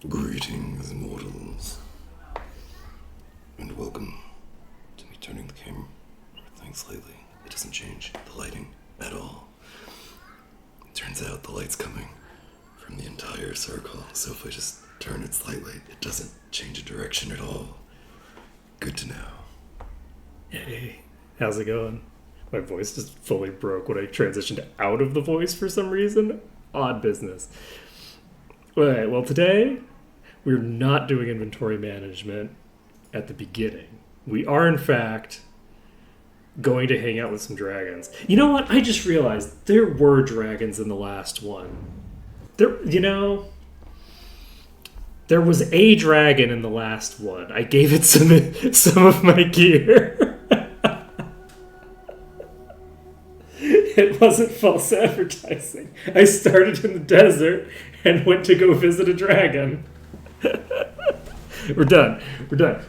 Greetings, mortals, and welcome to me turning the camera things lately. It doesn't change the lighting at all. It turns out the light's coming from the entire circle, so if I just turn it slightly, it doesn't change the direction at all. Good to know. Hey, how's it going? My voice just fully broke when I transitioned out of the voice for some reason. Odd business. Alright, well today we're not doing inventory management at the beginning. We are in fact going to hang out with some dragons. You know what? I just realized there were dragons in the last one. There was a dragon in the last one. I gave it some of my gear. It wasn't false advertising. I started in the desert and went to go visit a dragon. We're done.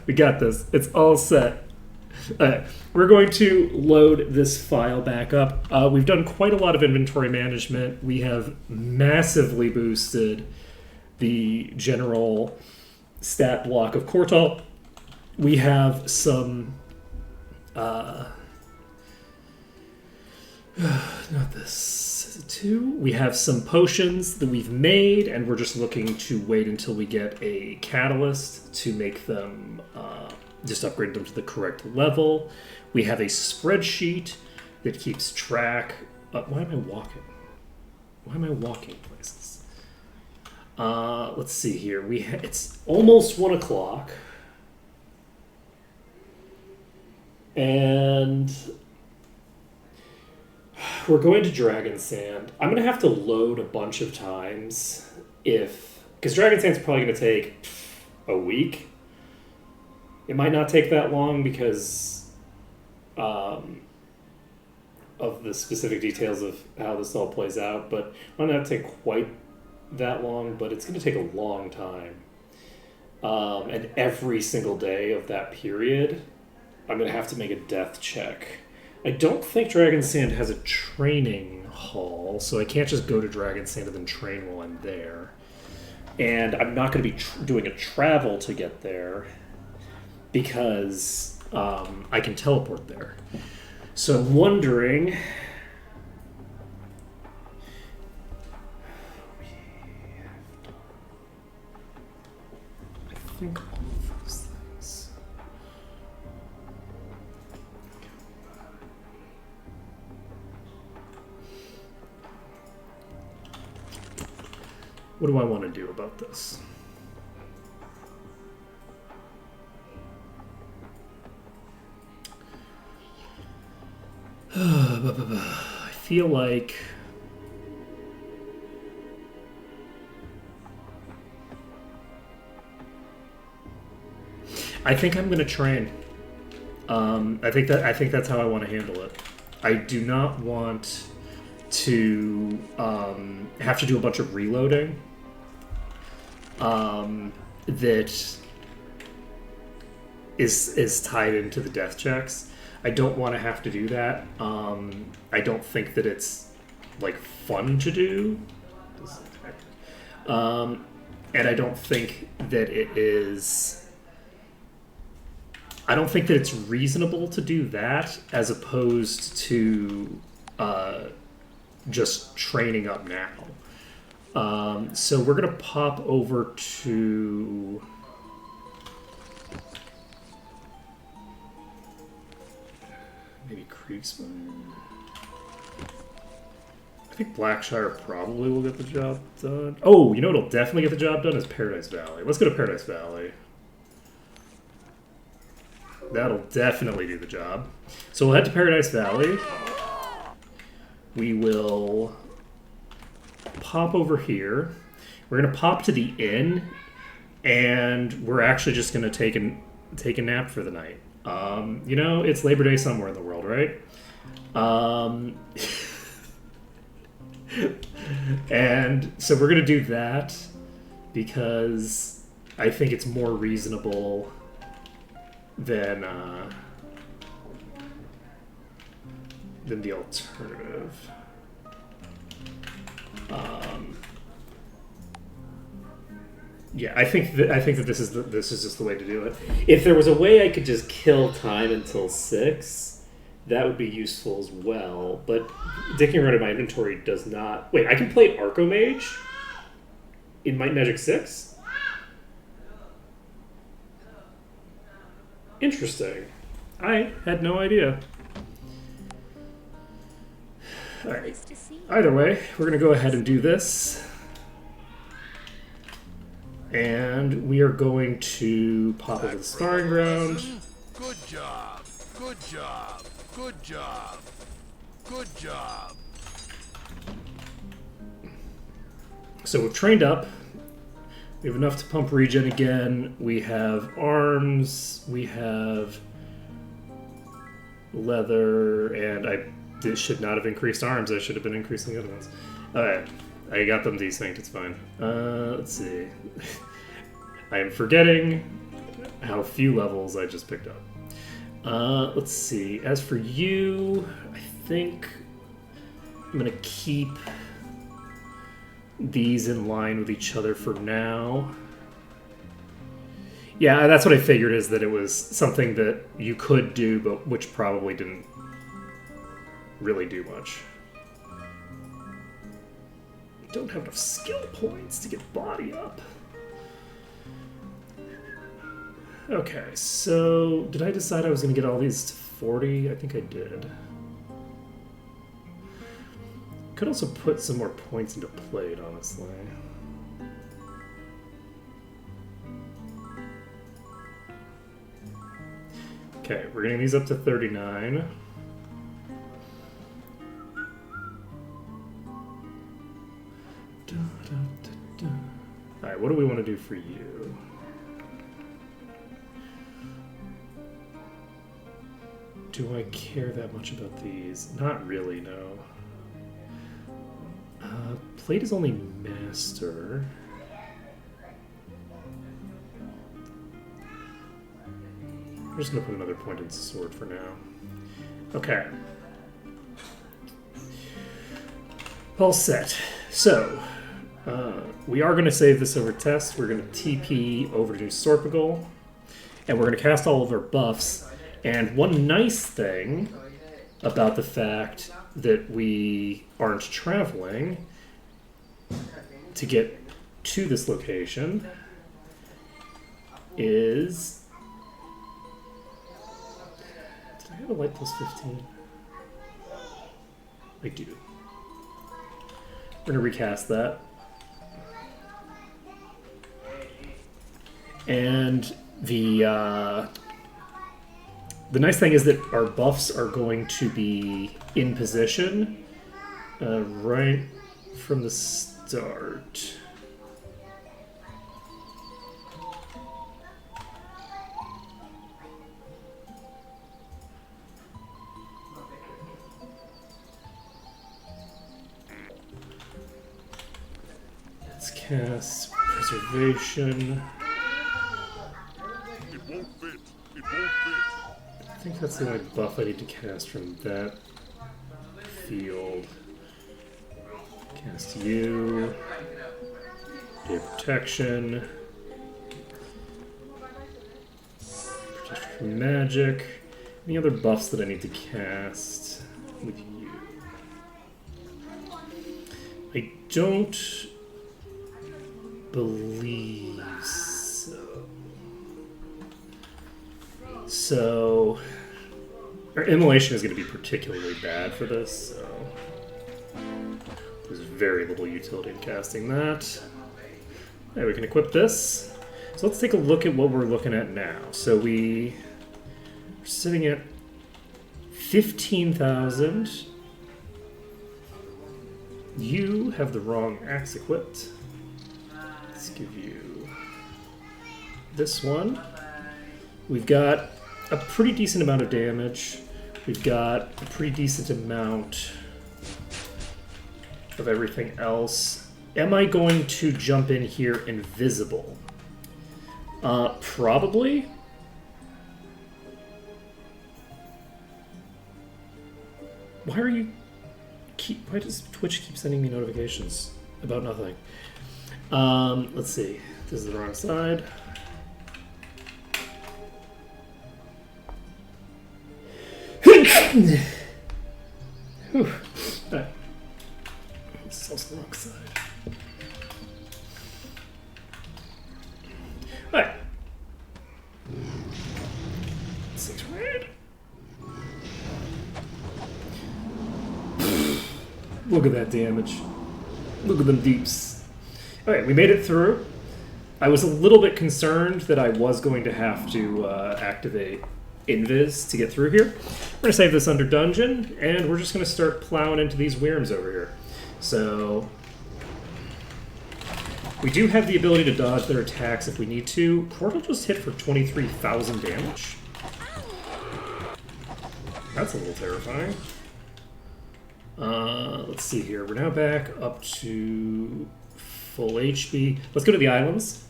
We got this. It's all set. We're going to load this file back up. We've done quite a lot of inventory management. We have massively boosted the general stat block of Cortal. We have some... not this. Is it 2? We have some potions that we've made, and we're just looking to wait until we get a catalyst to make them, just upgrade them to the correct level. We have a spreadsheet that keeps track. Why am I walking? Why am I walking places? Let's see here. It's almost 1 o'clock. And we're going to Dragon Sand. I'm going to have to load a bunch of times because Dragon Sand's probably going to take a week. It might not take that long because of the specific details of how this all plays out, but it might not take quite that long, but it's going to take a long time. And every single day of that period, I'm going to have to make a death check. I don't think Dragon Sand has a training hall, so I can't just go to Dragon Sand and then train while I'm there. And I'm not going to be doing a travel to get there because I can teleport there. So I'm wondering... I think all of those things... What do I want to do about this? I feel like... I think I'm going to train. I think that's how I want to handle it. I do not want to have to do a bunch of reloading. That is tied into the death checks. I don't want to have to do that. I don't think that it's like fun to do. And I don't think that it is. I don't think that it's reasonable to do that as opposed to just training up now. So we're going to pop over to... maybe Kriegsmire? I think Blackshire probably will get the job done. Oh, you know what'll definitely get the job done is Paradise Valley. Let's go to Paradise Valley. That'll definitely do the job. So we'll head to Paradise Valley. We will... pop over here. We're going to pop to the inn, and we're actually just going to take a nap for the night. It's Labor Day somewhere in the world, right? And so we're going to do that because I think it's more reasonable than the alternative. Yeah, I think that this is just the way to do it. If there was a way I could just kill time until 6, that would be useful as well. But dicking around in my inventory does not. Wait, I can play Archomage in Might and Magic 6? Interesting. I had no idea. Alright. Either way, we're going to go ahead and do this. And we are going to pop into the sparring ground. Good job. Good job. Good job. Good job. So we've trained up. We have enough to pump regen again. We have arms. We have leather. And this should not have increased arms. I should have been increasing the other ones. Alright. I got them desynced. It's fine. Let's see. I am forgetting how few levels I just picked up. Let's see. As for you, I think I'm going to keep these in line with each other for now. Yeah, that's what I figured, is that it was something that you could do, but which probably didn't really do much. Don't have enough skill points to get body up. Okay, so did I decide I was going to get all these to 40? I think I did. Could also put some more points into plate, honestly. Okay, we're getting these up to 39. Alright, what do we want to do for you? Do I care that much about these? Not really, no. Plate is only master. I'm just going to put another point in sword for now. Okay. All set. So, we are going to save this over test. We're going to TP over to Sorpigal, and we're going to cast all of our buffs. And one nice thing about the fact that we aren't traveling to get to this location is... Did I have a light plus 15? I do. We're going to recast that. And the nice thing is that our buffs are going to be in position right from the start. Let's cast Preservation. It won't fit. It won't fit. I think that's the only buff I need to cast from that field. Cast you. Day of Protection. Protection from Magic. Any other buffs that I need to cast with you? I don't believe so. So, our Immolation is going to be particularly bad for this, so there's very little utility in casting that. Okay, we can equip this. So let's take a look at what we're looking at now. So we're sitting at 15,000. You have the wrong axe equipped. Let's give you this one. We've got a pretty decent amount of damage. We've got a pretty decent amount of everything else. Am I going to jump in here invisible? Probably. Why does Twitch keep sending me notifications about nothing? Let's see. This is the wrong side. Whew. Alright. This is also the wrong side. Alright. 6 red. Look at that damage. Look at them deeps. Alright, we made it through. I was a little bit concerned that I was going to have to activate Invis to get through here. We're going to save this under dungeon, and we're just going to start plowing into these worms over here. So, we do have the ability to dodge their attacks if we need to. Portal just hit for 23,000 damage. That's a little terrifying. Let's see here. We're now back up to full HP. Let's go to the islands.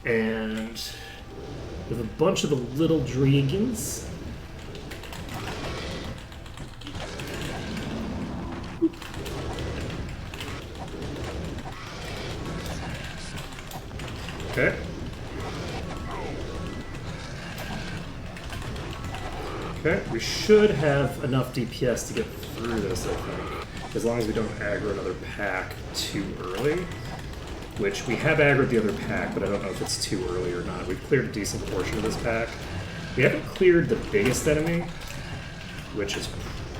And with a bunch of the little dragons. Okay. Okay, we should have enough DPS to get through this, I think. As long as we don't aggro another pack too early. Which, we have aggroed the other pack, but I don't know if it's too early or not. We've cleared a decent portion of this pack. We haven't cleared the biggest enemy, which is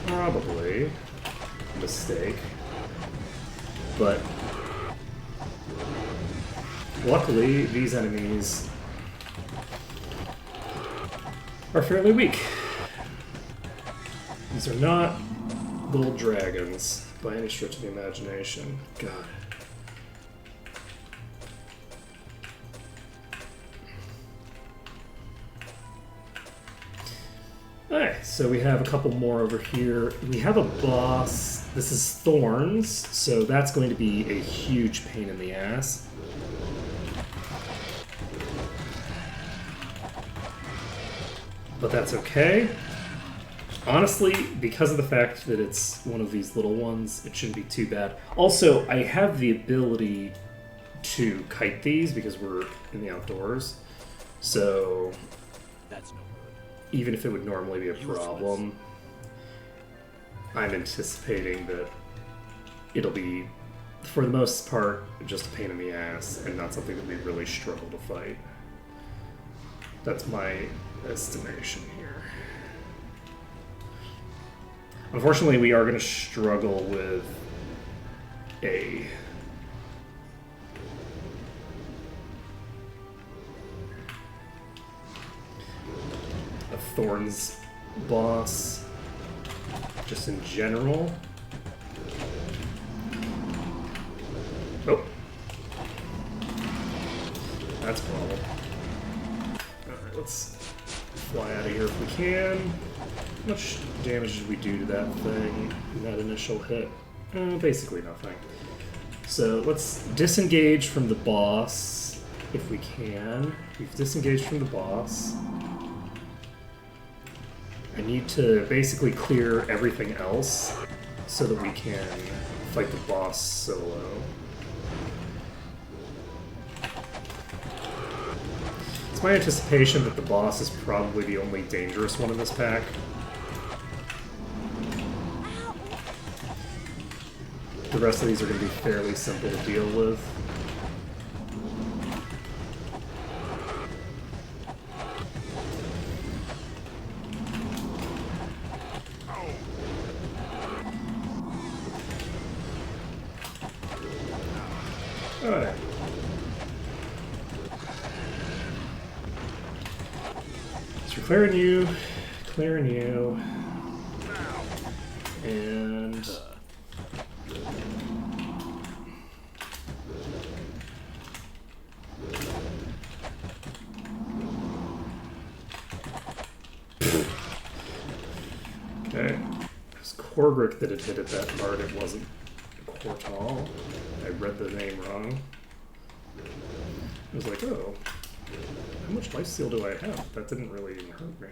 probably a mistake. But luckily, these enemies are fairly weak. These are not little dragons by any stretch of the imagination. God. Alright, so we have a couple more over here. We have a boss. This is Thorns, so that's going to be a huge pain in the ass. But that's okay. Honestly, because of the fact that it's one of these little ones, it shouldn't be too bad. Also, I have the ability to kite these because we're in the outdoors. So, That's no good. even if it would normally be a problem, I'm anticipating that it'll be, for the most part, just a pain in the ass and not something that we really struggle to fight. That's my estimation here. Unfortunately, we are going to struggle with a Thorns boss, just in general. Oh. That's a problem. Alright, let's fly out of here if we can. How much damage did we do to that thing in that initial hit? Basically nothing. So let's disengage from the boss if we can. We've disengaged from the boss. I need to basically clear everything else so that we can fight the boss solo. It's my anticipation that the boss is probably the only dangerous one in this pack. The rest of these are going to be fairly simple to deal with. Alright. So clearing you, and okay. It was Korbrick that had hit it that hard, it wasn't Quartal. I read the name wrong. I was like, oh, how much lifesteal do I have? That didn't really even hurt me.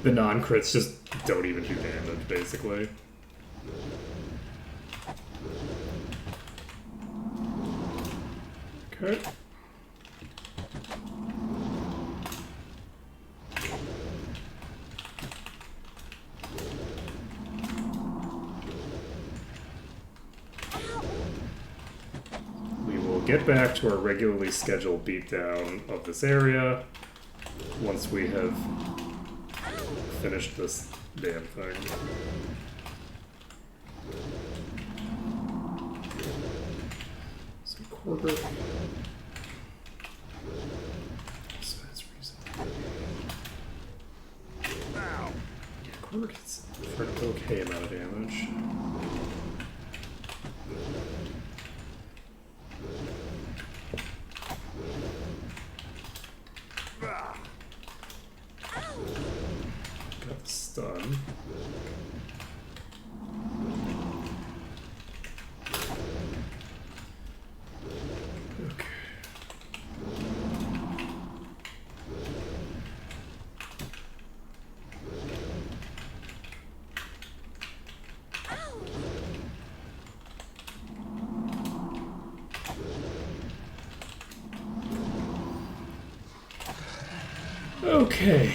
The non-crits just don't even do damage, basically. Okay. We will get back to our regularly scheduled beatdown of this area once we have finished this damn thing. Some quarter. So that's reasonable. Yeah, quarter gets for an okay amount of damage. Got the stun. Okay. Okay.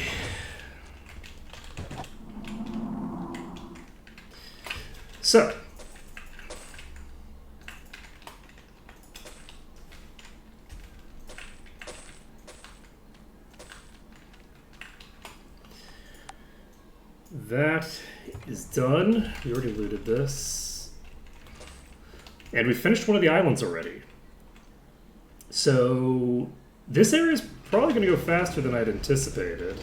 So, that is done. We already looted this. And we finished one of the islands already. So, this area is probably going to go faster than I'd anticipated.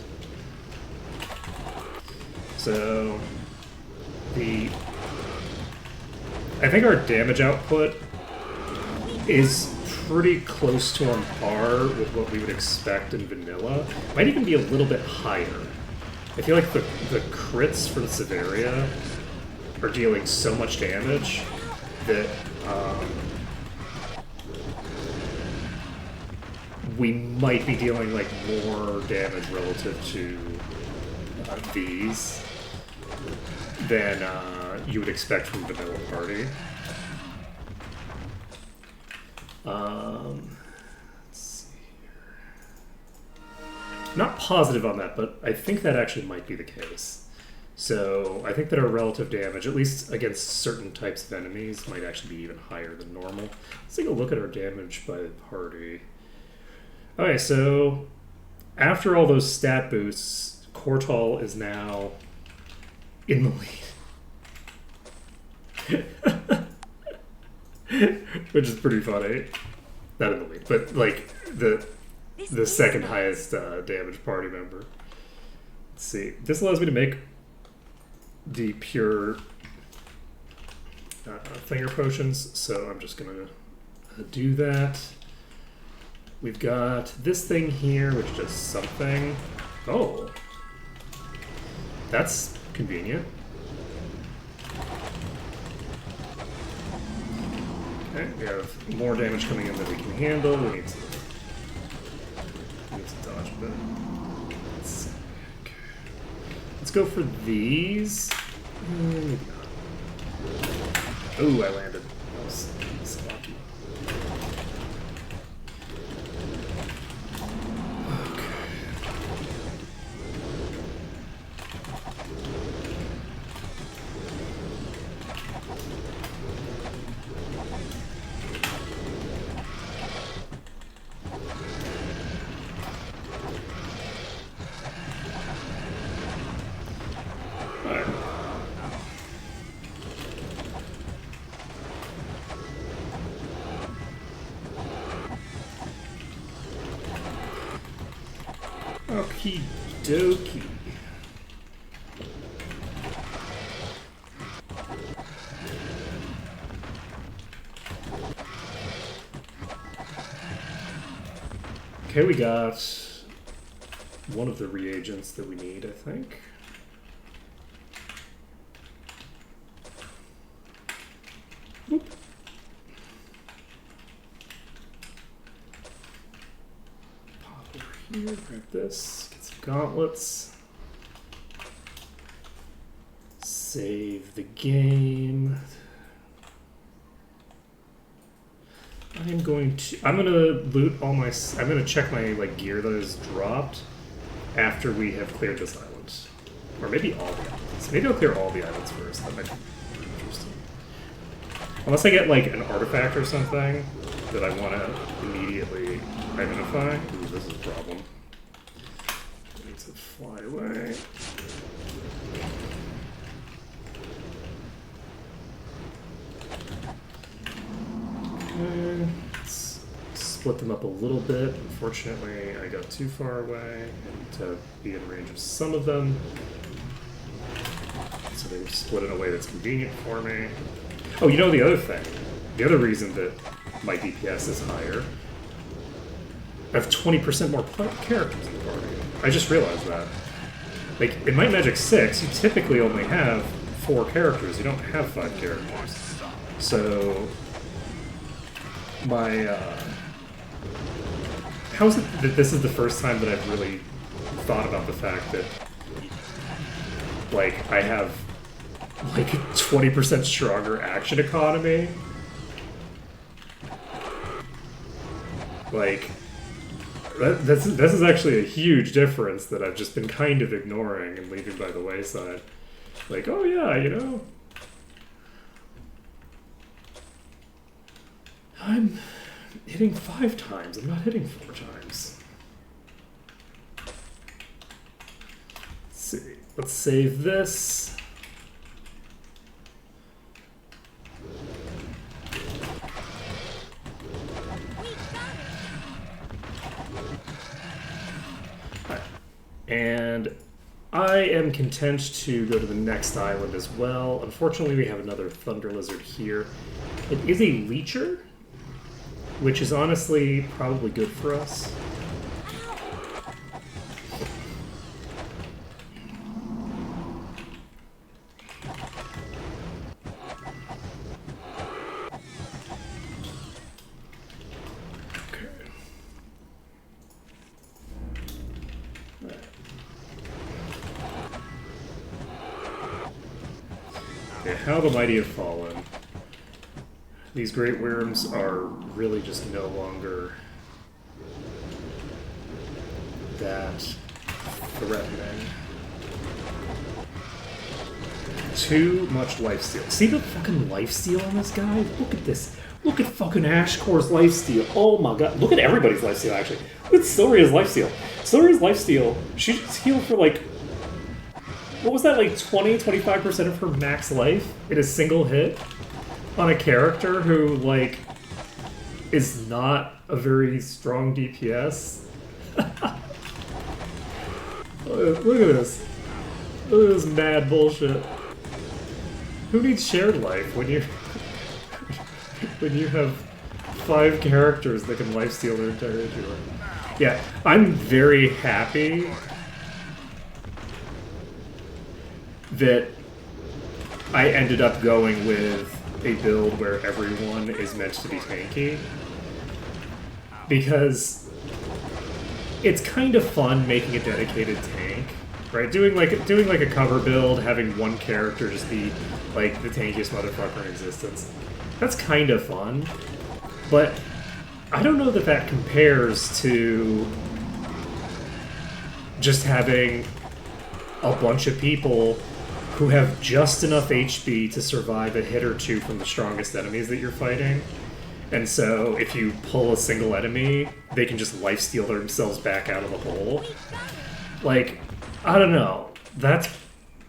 So, I think our damage output is pretty close to on par with what we would expect in vanilla. Might even be a little bit higher. I feel like the crits from Severia are dealing so much damage that we might be dealing like more damage relative to these than you would expect from Vanilla Party. Let's see here. Not positive on that, but I think that actually might be the case. So I think that our relative damage, at least against certain types of enemies, might actually be even higher than normal. Let's take a look at our damage by party. Okay, so after all those stat boosts, Kortal is now in the lead. Which is pretty funny. Not in the lead, but like the second highest damage party member. Let's see. This allows me to make the pure finger potions, so I'm just gonna do that. We've got this thing here, which does something. Oh, that's convenient. Okay, we have more damage coming in than we can handle. We need to dodge a bit. Let's go for these. Maybe not. Ooh, I landed. That was lucky. Okie dokie. Okay, we got one of the reagents that we need, I think. Whoop. Pop over here, grab this, get some gauntlets. save the game. I'm gonna loot all my. I'm gonna check my like gear that is dropped after we have cleared this island, or maybe all the islands. Maybe I'll clear all the islands first. That might be interesting. Unless I get like an artifact or something that I want to immediately identify. Ooh, this is a problem. I need to fly away. Okay, let's split them up a little bit. Unfortunately, I got too far away to be in range of some of them. So they split in a way that's convenient for me. Oh, you know the other thing? The other reason that my DPS is higher, I have 20% more characters in the party. I just realized that. Like, in Might and Magic 6, you typically only have 4 characters. You don't have 5 characters. So, my, how is it that this is the first time that I've really thought about the fact that, like, I have, like, 20% stronger action economy? Like, this is actually a huge difference that I've just been kind of ignoring and leaving by the wayside. Like, oh yeah, you know, I'm hitting 5 times, I'm not hitting 4 times. Let's see, let's save this. And I am content to go to the next island as well. Unfortunately, we have another thunder lizard here. It is a leecher, which is honestly probably good for us. How the mighty have fallen. These great worms are really just no longer that threatening. Too much lifesteal. See the fucking lifesteal on this guy? Look at this. Look at fucking Ashcore's lifesteal. Oh my god. Look at everybody's lifesteal, actually. Look at Silria's lifesteal. Silria's lifesteal, she just healed for like, what was that, like 20-25% of her max life in a single hit on a character who, like, is not a very strong DPS? Look at this. Look at this mad bullshit. Who needs shared life when you when you have 5 characters that can lifesteal their entire hero? Yeah, I'm very happy that I ended up going with a build where everyone is meant to be tanky, because it's kind of fun making a dedicated tank, right? Doing like a cover build, having one character just be like the tankiest motherfucker in existence. That's kind of fun, but I don't know that that compares to just having a bunch of people who have just enough HP to survive a hit or two from the strongest enemies that you're fighting. And so if you pull a single enemy, they can just lifesteal themselves back out of the hole. Like, I don't know. That's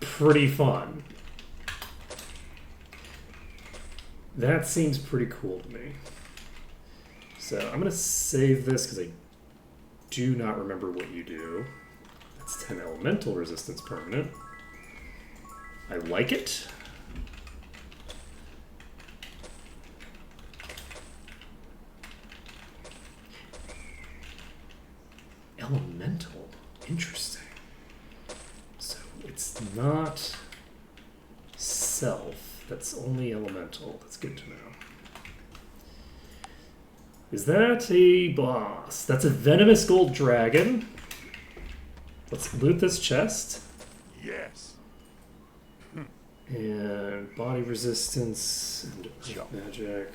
pretty fun. That seems pretty cool to me. So I'm going to save this because I do not remember what you do. That's 10 elemental resistance permanent. I like it. Elemental. Interesting. So it's not self. That's only elemental. That's good to know. Is that a boss? That's a venomous gold dragon. Let's loot this chest. Yes. And body resistance and magic.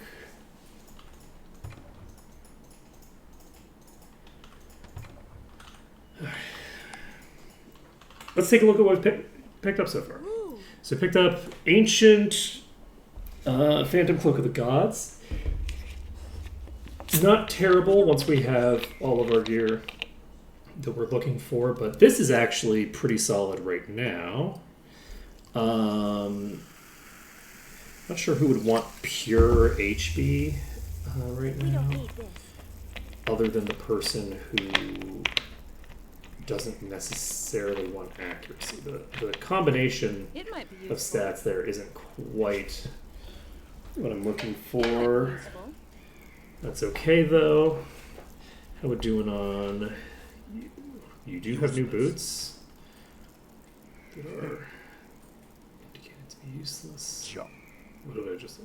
Let's take a look at what we've picked up so far. So picked up Ancient Phantom Cloak of the Gods. Not terrible once we have all of our gear that we're looking for, but this is actually pretty solid right now. Not sure who would want pure HB right now, other than the person who doesn't necessarily want accuracy. The combination of stats there isn't quite what I'm looking for. That's okay though. How we doing on you? You do have new boots that are indicated to be useless. What did I just say?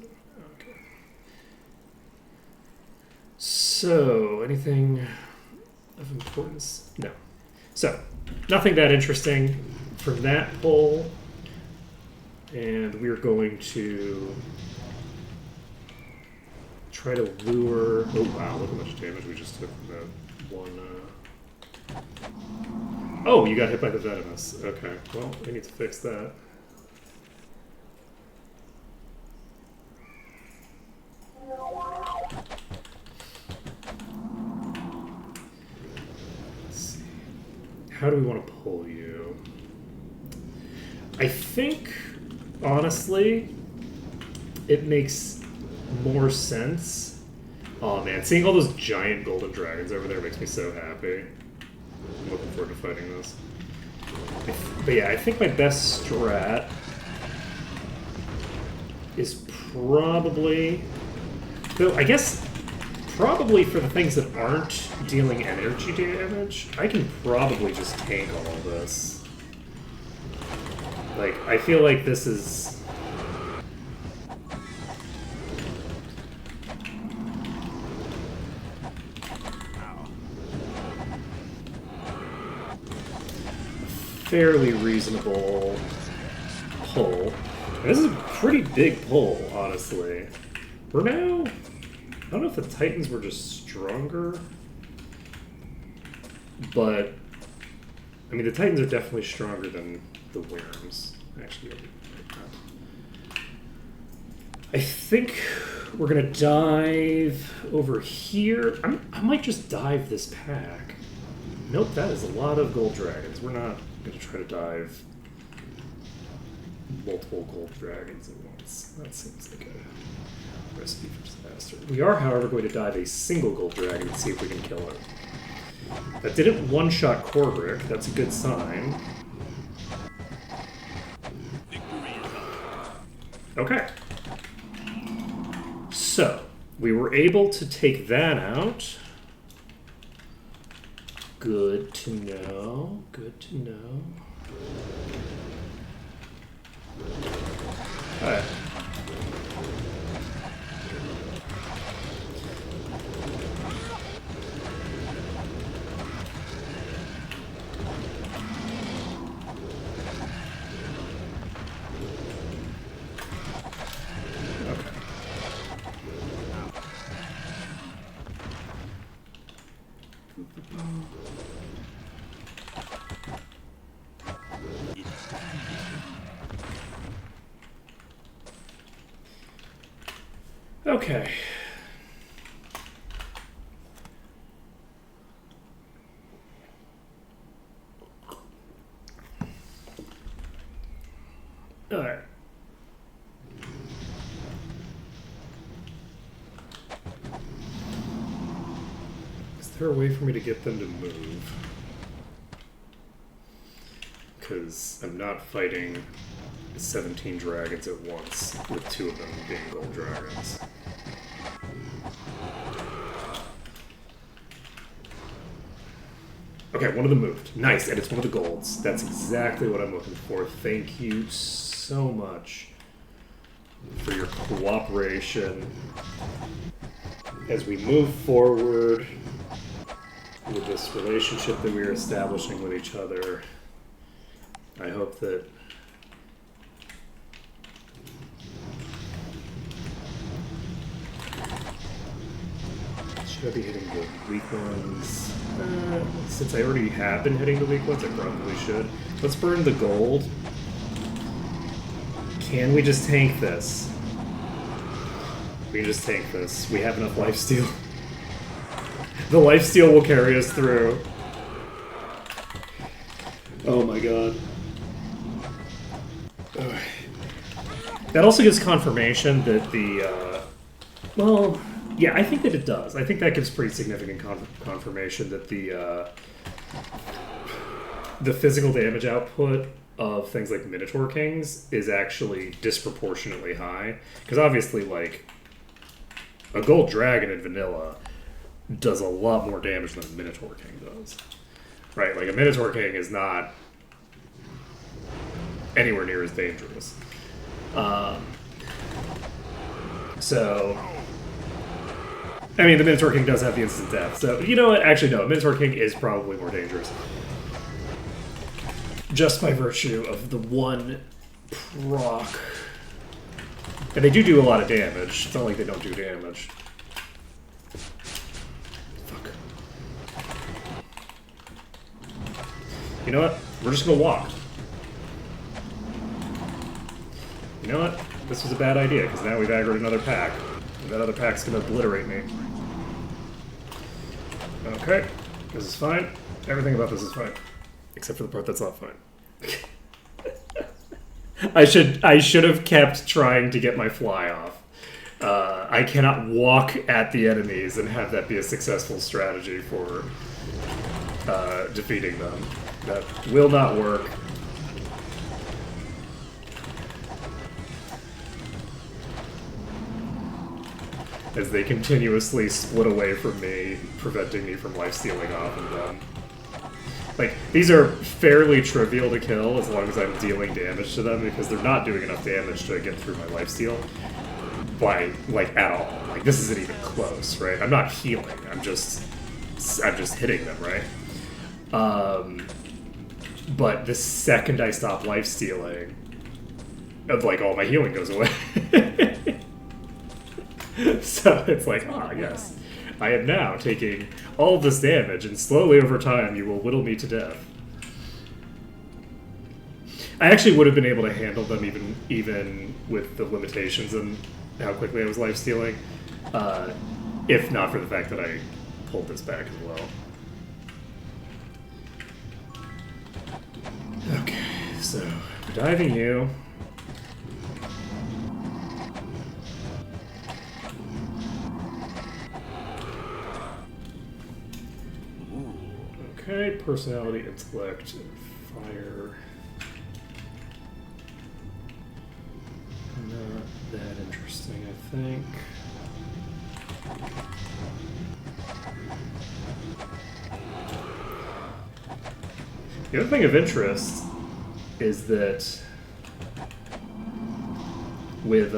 Okay. So, anything of importance? No. So, nothing that interesting from that poll. And we're going to try to lure... Oh, wow, look how much damage we just took from that one... Oh, you got hit by the venomous. Okay, well, we need to fix that. Let's see. How do we want to pull you? I think, honestly, it makes more sense. Oh man, seeing all those giant golden dragons over there makes me so happy. I'm looking forward to fighting this. But yeah, I think my best strat is probably... Though I guess probably for the things that aren't dealing energy damage, I can probably just tank all of this. Like, I feel like this is... fairly reasonable pull. And this is a pretty big pull, honestly. We're now... I don't know if the Titans were just stronger, but... I mean, the Titans are definitely stronger than the Worms. Actually, I think we're going to dive over here. I might just dive this pack. Nope, that is a lot of gold dragons. We're not going to try to dive multiple gold dragons at once. That seems like a recipe for disaster. We are, however, going to dive a single gold dragon and see if we can kill it. That didn't one-shot Korbrick. That's a good sign. Okay. So, we were able to take that out. Good to know. Good to know. Alright. Okay. All right. Is there a way for me to get them to move? Because I'm not fighting 17 dragons at once, with 2 of them being gold dragons. Okay, one of them moved. Nice, and it's one of the golds. That's exactly what I'm looking for. Thank you so much for your cooperation as we move forward with this relationship that we are establishing with each other. I hope that Should I be hitting the weak ones? Since I already have been hitting the weak ones, I probably should. Let's burn the gold. Can we just tank this? We can just tank this. We have enough lifesteal. The lifesteal will carry us through. Oh my god. Ugh. That also gives confirmation that the, well, yeah, I think that it does. I think that gives pretty significant confirmation that the physical damage output of things like Minotaur Kings is actually disproportionately high. Because obviously, like, a gold dragon in vanilla does a lot more damage than a Minotaur King does. Right? Like, a Minotaur King is not anywhere near as dangerous. So, I mean, the Minotaur King does have the instant death. So, you know what? Actually, no. A Minotaur King is probably more dangerous. Just by virtue of the one proc. And they do a lot of damage. It's not like they don't do damage. Fuck. You know what? We're just gonna walk. You know what? This was a bad idea, because now we've aggroed another pack. And that other pack's gonna obliterate me. Okay. This is fine. Everything about this is fine. Except for the part that's not fine. I should have kept trying to get my fly off. I cannot walk at the enemies and have that be a successful strategy for defeating them. That will not work. As they continuously split away from me, preventing me from life-stealing off of them. Like, these are fairly trivial to kill as long as I'm dealing damage to them, because they're not doing enough damage to get through my lifesteal. Like, at all. Like, this isn't even close, right? I'm not healing. I'm just hitting them, right? But the second I stop lifestealing, like, all my healing goes away. So it's like, yes, I am now taking all of this damage, and slowly over time you will whittle me to death. I actually would have been able to handle them even with the limitations and how quickly I was lifestealing, if not for the fact that I pulled this back as well. Okay, so diving you. Okay, personality, intellect, fire. Not that interesting, I think. The other thing of interest is that with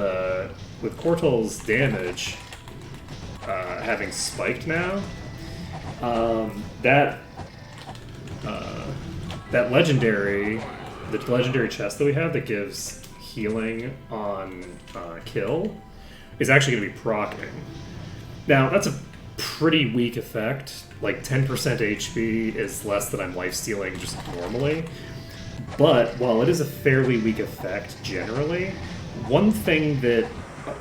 Cortal's damage having spiked now, that legendary, the legendary chest that we have that gives healing on kill is actually going to be proccing. Now, that's a pretty weak effect. Like, 10% HP is less than I'm lifestealing just normally. But while it is a fairly weak effect generally, one thing that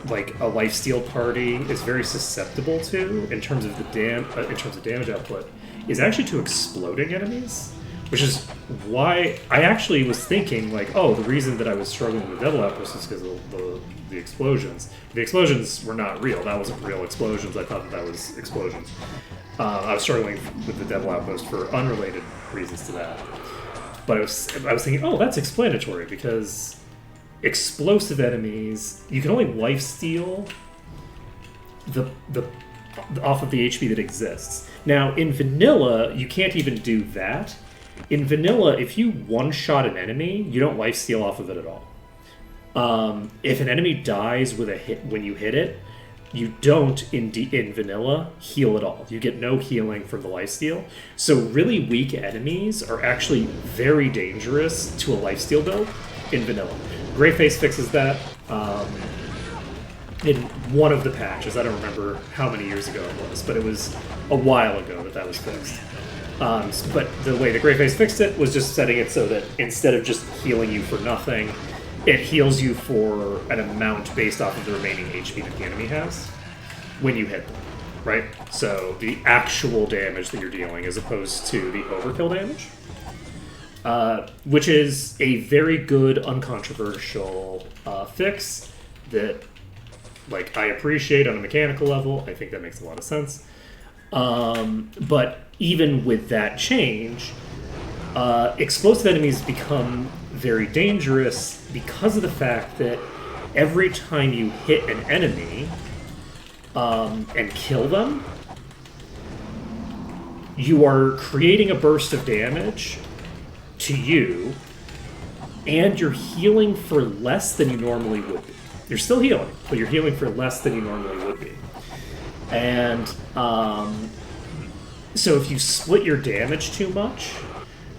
like a lifesteal party is very susceptible to in terms of the damage output is actually to exploding enemies, which is why I actually was thinking, like, oh, the reason that I was struggling with Devil Outpost is because of the explosions. The explosions were not real. That wasn't real explosions. I thought that was explosions. I was struggling with the Devil Outpost for unrelated reasons to that. But I was thinking, oh, that's explanatory, because explosive enemies, you can only lifesteal the off of the HP that exists. Now, in vanilla, you can't even do that. In vanilla, if you one-shot an enemy, you don't lifesteal off of it at all. If an enemy dies with a hit when you hit it, you don't, in vanilla, heal at all. You get no healing from the lifesteal. So really weak enemies are actually very dangerous to a lifesteal build in vanilla. Greyface fixes that. in one of the patches. I don't remember how many years ago it was, but it was a while ago that was fixed. But the way the Greyface fixed it was just setting it so that instead of just healing you for nothing, it heals you for an amount based off of the remaining HP that the enemy has when you hit them, right? So the actual damage that you're dealing as opposed to the overkill damage, which is a very good, uncontroversial fix that, like, I appreciate on a mechanical level. I think that makes a lot of sense. But even with that change, explosive enemies become very dangerous because of the fact that every time you hit an enemy and kill them, you are creating a burst of damage to you, and you're healing for less than you normally would be. You're still healing, but you're healing for less than you normally would be. And so if you split your damage too much,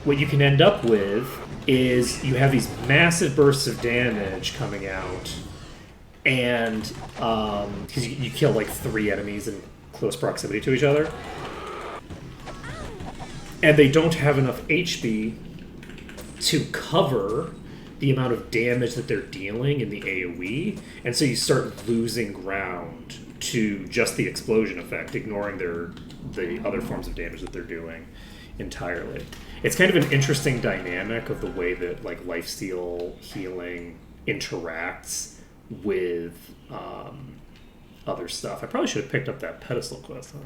what you can end up with is you have these massive bursts of damage coming out, and because you kill like 3 enemies in close proximity to each other, and they don't have enough HP to cover the amount of damage that they're dealing in the AoE, and so you start losing ground to just the explosion effect, ignoring the other forms of damage that they're doing entirely. It's kind of an interesting dynamic of the way that like lifesteal healing interacts with other stuff. I probably should have picked up that pedestal quest, huh?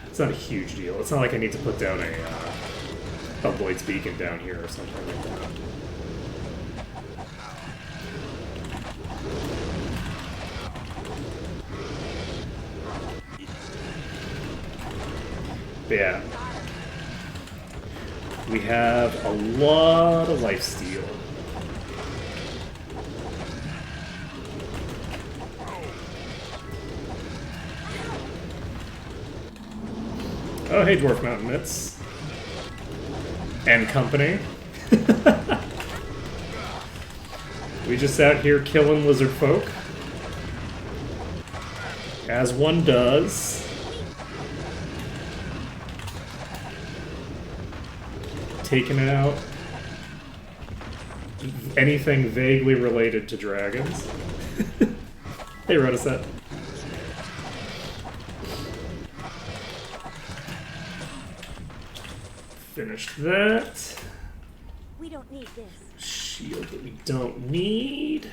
It's not a huge deal. It's not like I need to put down a Lloyd's Beacon down here or something like that. But yeah. We have a lot of lifesteal. Oh, hey, Dwarf Mountain Mitts. And company. We just out here killing lizard folk. As one does. Taking out anything vaguely related to dragons. Hey, Rotoset. Finished that. We don't need this. Shield that we don't need.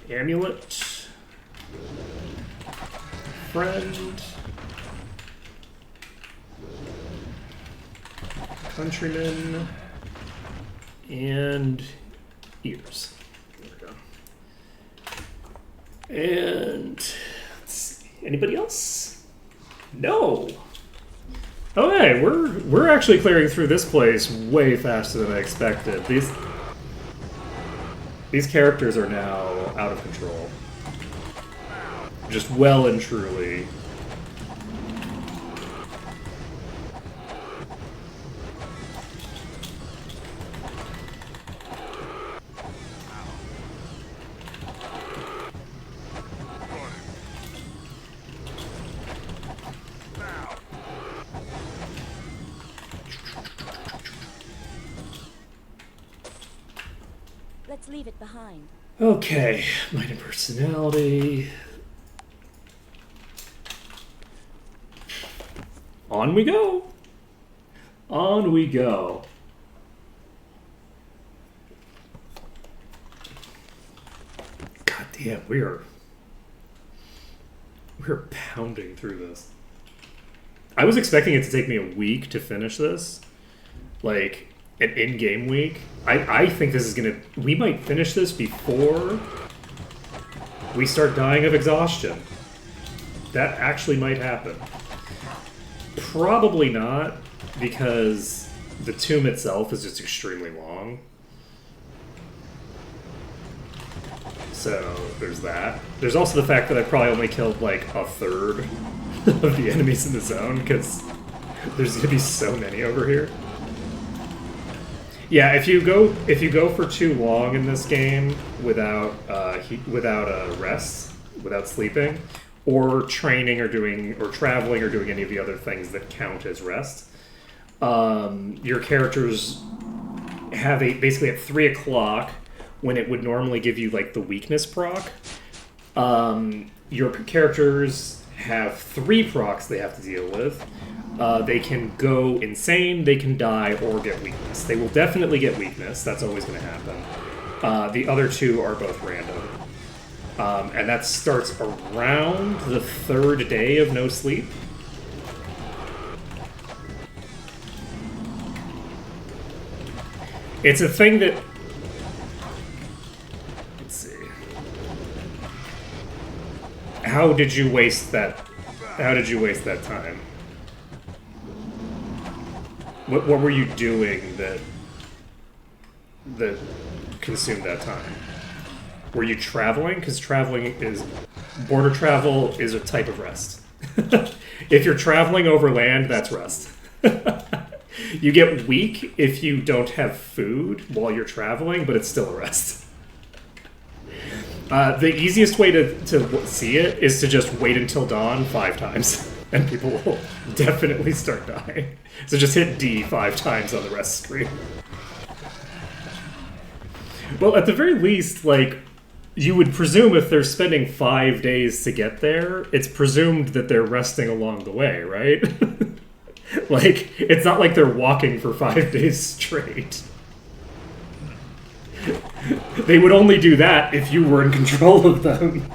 Amulet. Friend. Countryman. And ears. There we go. And let's see. Anybody else? No. Okay, we're actually clearing through this place way faster than I expected. These characters are now out of control. Just well and truly. Let's leave it behind. Okay, mind and personality. On we go. On we go. God damn, we're pounding through this. I was expecting it to take me a week to finish this. Like, an in-game week. I think this is gonna... We might finish this before we start dying of exhaustion. That actually might happen. Probably not, because the tomb itself is just extremely long. So, there's that. There's also the fact that I probably only killed, like, a third of the enemies in the zone, because there's gonna be so many over here. Yeah, if you go for too long in this game without without rest, without sleeping, or training, or traveling, or doing any of the other things that count as rest, your characters have basically at 3 o'clock, when it would normally give you like the weakness proc. Your characters have 3 procs they have to deal with. They can go insane, they can die, or get weakness. They will definitely get weakness. That's always going to happen. The other 2 are both random. And that starts around the 3rd day of no sleep. It's a thing that... Let's see. How did you waste that time? What were you doing that consumed that time? Were you traveling? Because border travel is a type of rest. If you're traveling over land, that's rest. You get weak if you don't have food while you're traveling, but it's still a rest. The easiest way to see it is to just wait until dawn 5 times, and people will definitely start dying. So just hit D 5 times on the rest screen. Well, at the very least, like, you would presume if they're spending 5 days to get there, it's presumed that they're resting along the way, right? Like, it's not like they're walking for 5 days straight. They would only do that if you were in control of them.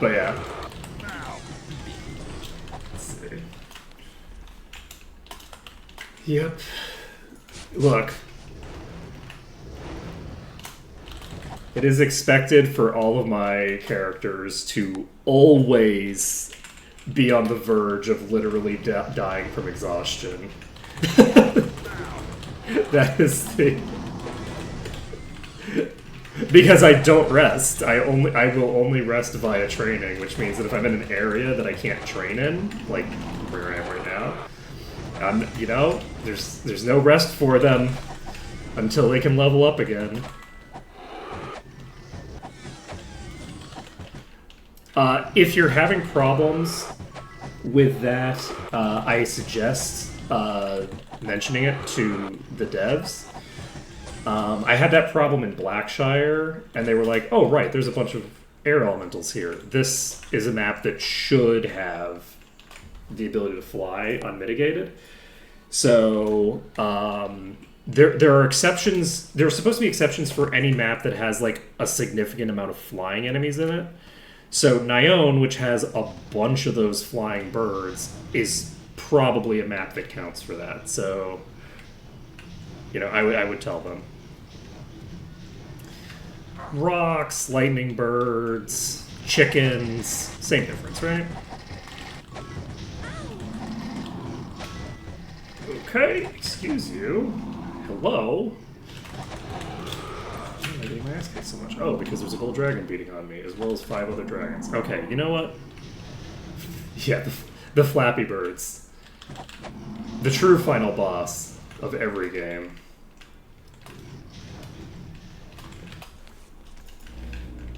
But yeah. Let's see. Yep. Look. It is expected for all of my characters to always be on the verge of literally dying from exhaustion. That is the... Because I don't rest. I will only rest via training, which means that if I'm in an area that I can't train in, like where I am right now, there's no rest for them until they can level up again. If you're having problems with that, I suggest mentioning it to the devs. I had that problem in Blackshire, and they were like, oh, right, there's a bunch of air elementals here. This is a map that should have the ability to fly unmitigated. So there are exceptions. There are supposed to be exceptions for any map that has like a significant amount of flying enemies in it. So Nyone, which has a bunch of those flying birds, is probably a map that counts for that. So, I would tell them. Rocks, lightning birds, chickens, same difference, right? Okay, excuse you. Hello? Why am I getting my ass kicked so much? Oh, because there's a gold dragon beating on me, as well as 5 other dragons. Okay, you know what? Yeah, the Flappy Birds. The true final boss of every game.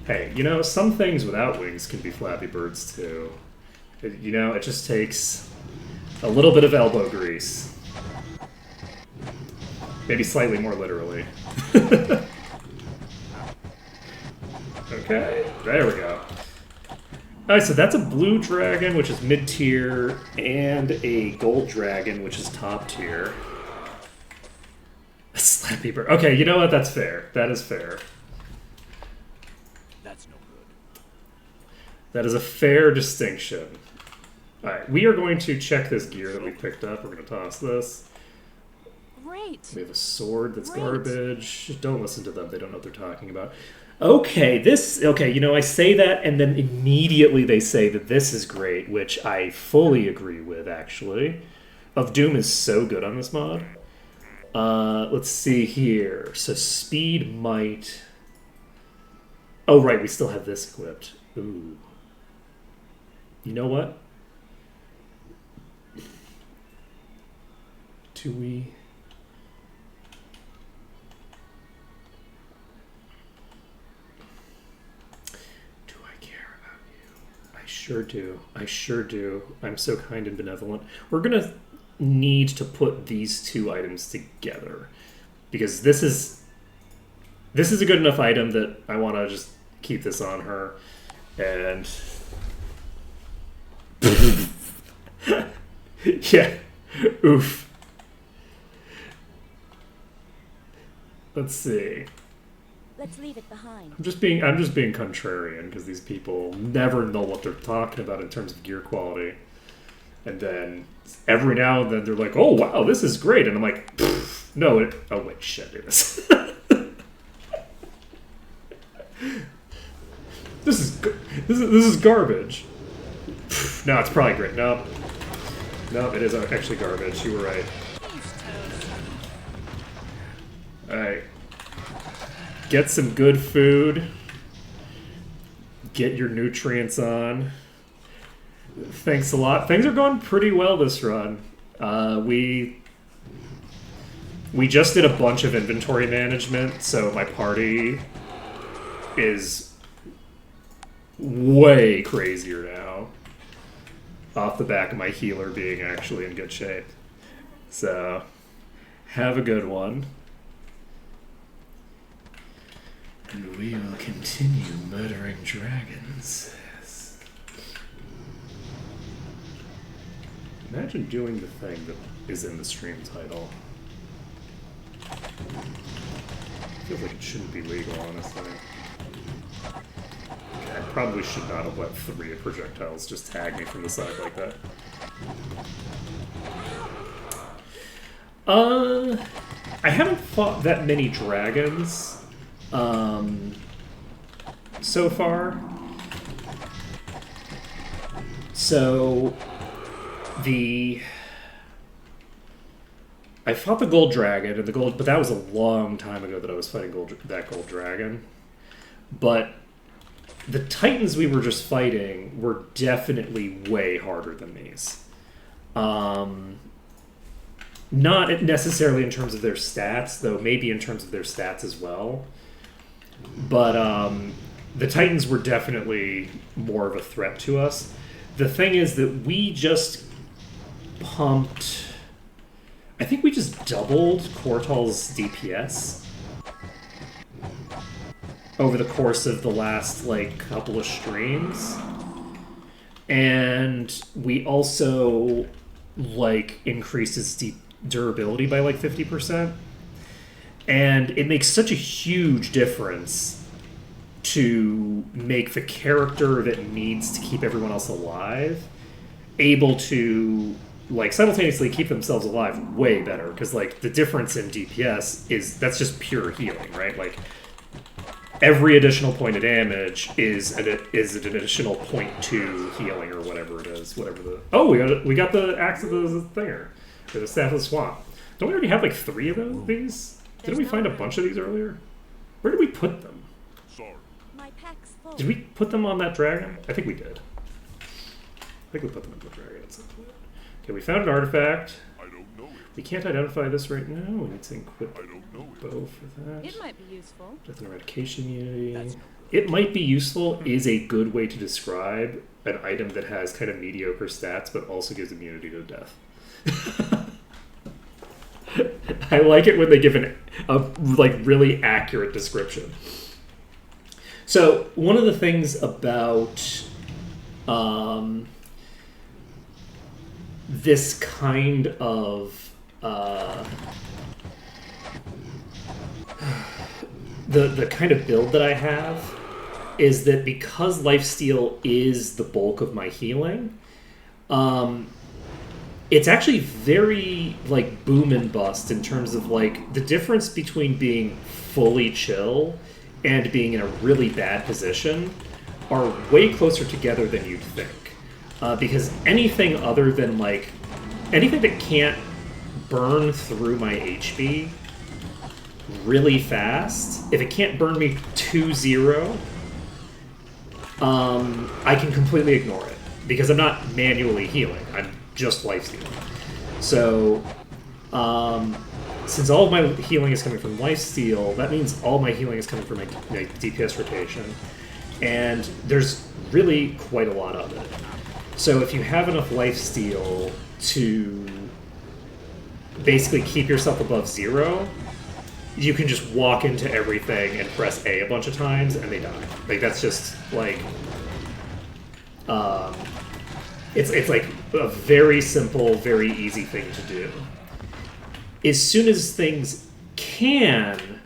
Hey, some things without wings can be Flappy Birds too. It just takes a little bit of elbow grease. Maybe slightly more literally. Okay, there we go. Alright, so that's a blue dragon, which is mid-tier, and a gold dragon, which is top tier. A Slappy Bird. Okay, you know what? That's fair. That is fair. That's no good. That is a fair distinction. Alright, we are going to check this gear that we picked up. We're going to toss this. Great. We have a sword that's Great. garbage. Don't listen to them. They don't know what they're talking about. Okay, I say that, and then immediately they say that this is great, which I fully agree with, actually. Of Doom is so good on this mod. Let's see here. So speed, might... Oh, right, we still have this equipped. Ooh. You know what? Do we... Do I care about you? I sure do. I sure do. I'm so kind and benevolent. We're gonna need to put these two items together. Because this is a good enough item that I want to just keep this on her. And yeah, oof. Let's see. Let's leave it behind. I'm just being contrarian because these people never know what they're talking about in terms of gear quality. And then every now and then they're like, "Oh wow, this is great," and I'm like, "No, oh wait, shit, it is." This is garbage. No, it's probably great. No, it is actually garbage. You were right. All right, get some good food. Get your nutrients on. Thanks a lot. Things are going pretty well this run. We just did a bunch of inventory management, so my party is way crazier now. Off the back of my healer being actually in good shape. So, have a good one. And we will continue murdering dragons. Imagine doing the thing that is in the stream title. Feels like it shouldn't be legal, honestly. Okay, I probably should not have let 3 projectiles just tag me from the side like that. I haven't fought that many dragons so far. So I fought the gold dragon and but that was a long time ago that I was fighting that gold dragon. But the titans we were just fighting were definitely way harder than these. Not necessarily in terms of their stats, though maybe in terms of their stats as well. But the titans were definitely more of a threat to us. The thing is that we just pumped... I think we just doubled Kortal's DPS over the course of the last, couple of streams. And we also, increased his durability by, 50%. And it makes such a huge difference to make the character that needs to keep everyone else alive able to simultaneously keep themselves alive way better, because the difference in DPS that's just pure healing, right? Every additional point of damage is an additional 0.2 healing or whatever it is, we got the axe of the thinger, or the staff of the swamp. Don't we already have 3 of these? Didn't we find a bunch of these earlier? Where did we put them? Sorry. My pack's full. Did we put them on that dragon? I think we did. I think we put them on the dragon at some point. Okay, we found an artifact. I don't know it. We can't identify this right now. We need to equip I don't know it. bow for that. It might be useful. Death and eradication immunity. That's- It might be useful is a good way to describe an item that has kind of mediocre stats but also gives immunity to death. I like it when they give a really accurate description. So one of the things about this kind of the kind of build that I have is that because lifesteal is the bulk of my healing, it's actually very boom and bust in terms of the difference between being fully chill and being in a really bad position are way closer together than you'd think. Because anything other than anything that can't burn through my HP really fast, if it can't burn me 2-0 I can completely ignore it because I'm not manually healing. I'm just lifestealing. So, since all of my healing is coming from lifesteal, that means all my healing is coming from my DPS rotation, and there's really quite a lot of it. So if you have enough lifesteal to basically keep yourself above 0, you can just walk into everything and press A a bunch of times and they die. Like, that's just like it's like a very simple, very easy thing to do. As soon as things can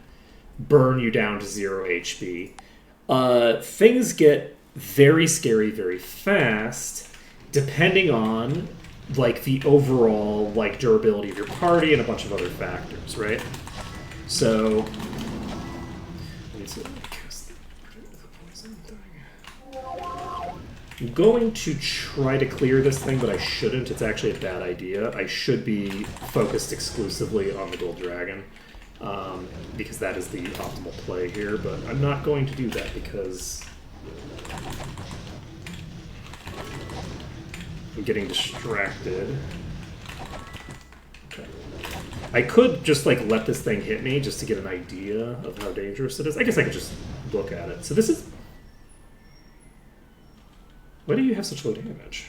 burn you down to 0 HP, things get very scary very fast, depending on like the overall like durability of your party and a bunch of other factors, right? So I need to cast the poison thing. I'm going to try to clear this thing, but I shouldn't. It's actually a bad idea. I should be focused exclusively on the gold dragon, because that is the optimal play here, but I'm not going to do that because I'm getting distracted. Okay. I could just like let this thing hit me just to get an idea of how dangerous it is. I guess I could just look at it. So this is... Why do you have such low damage?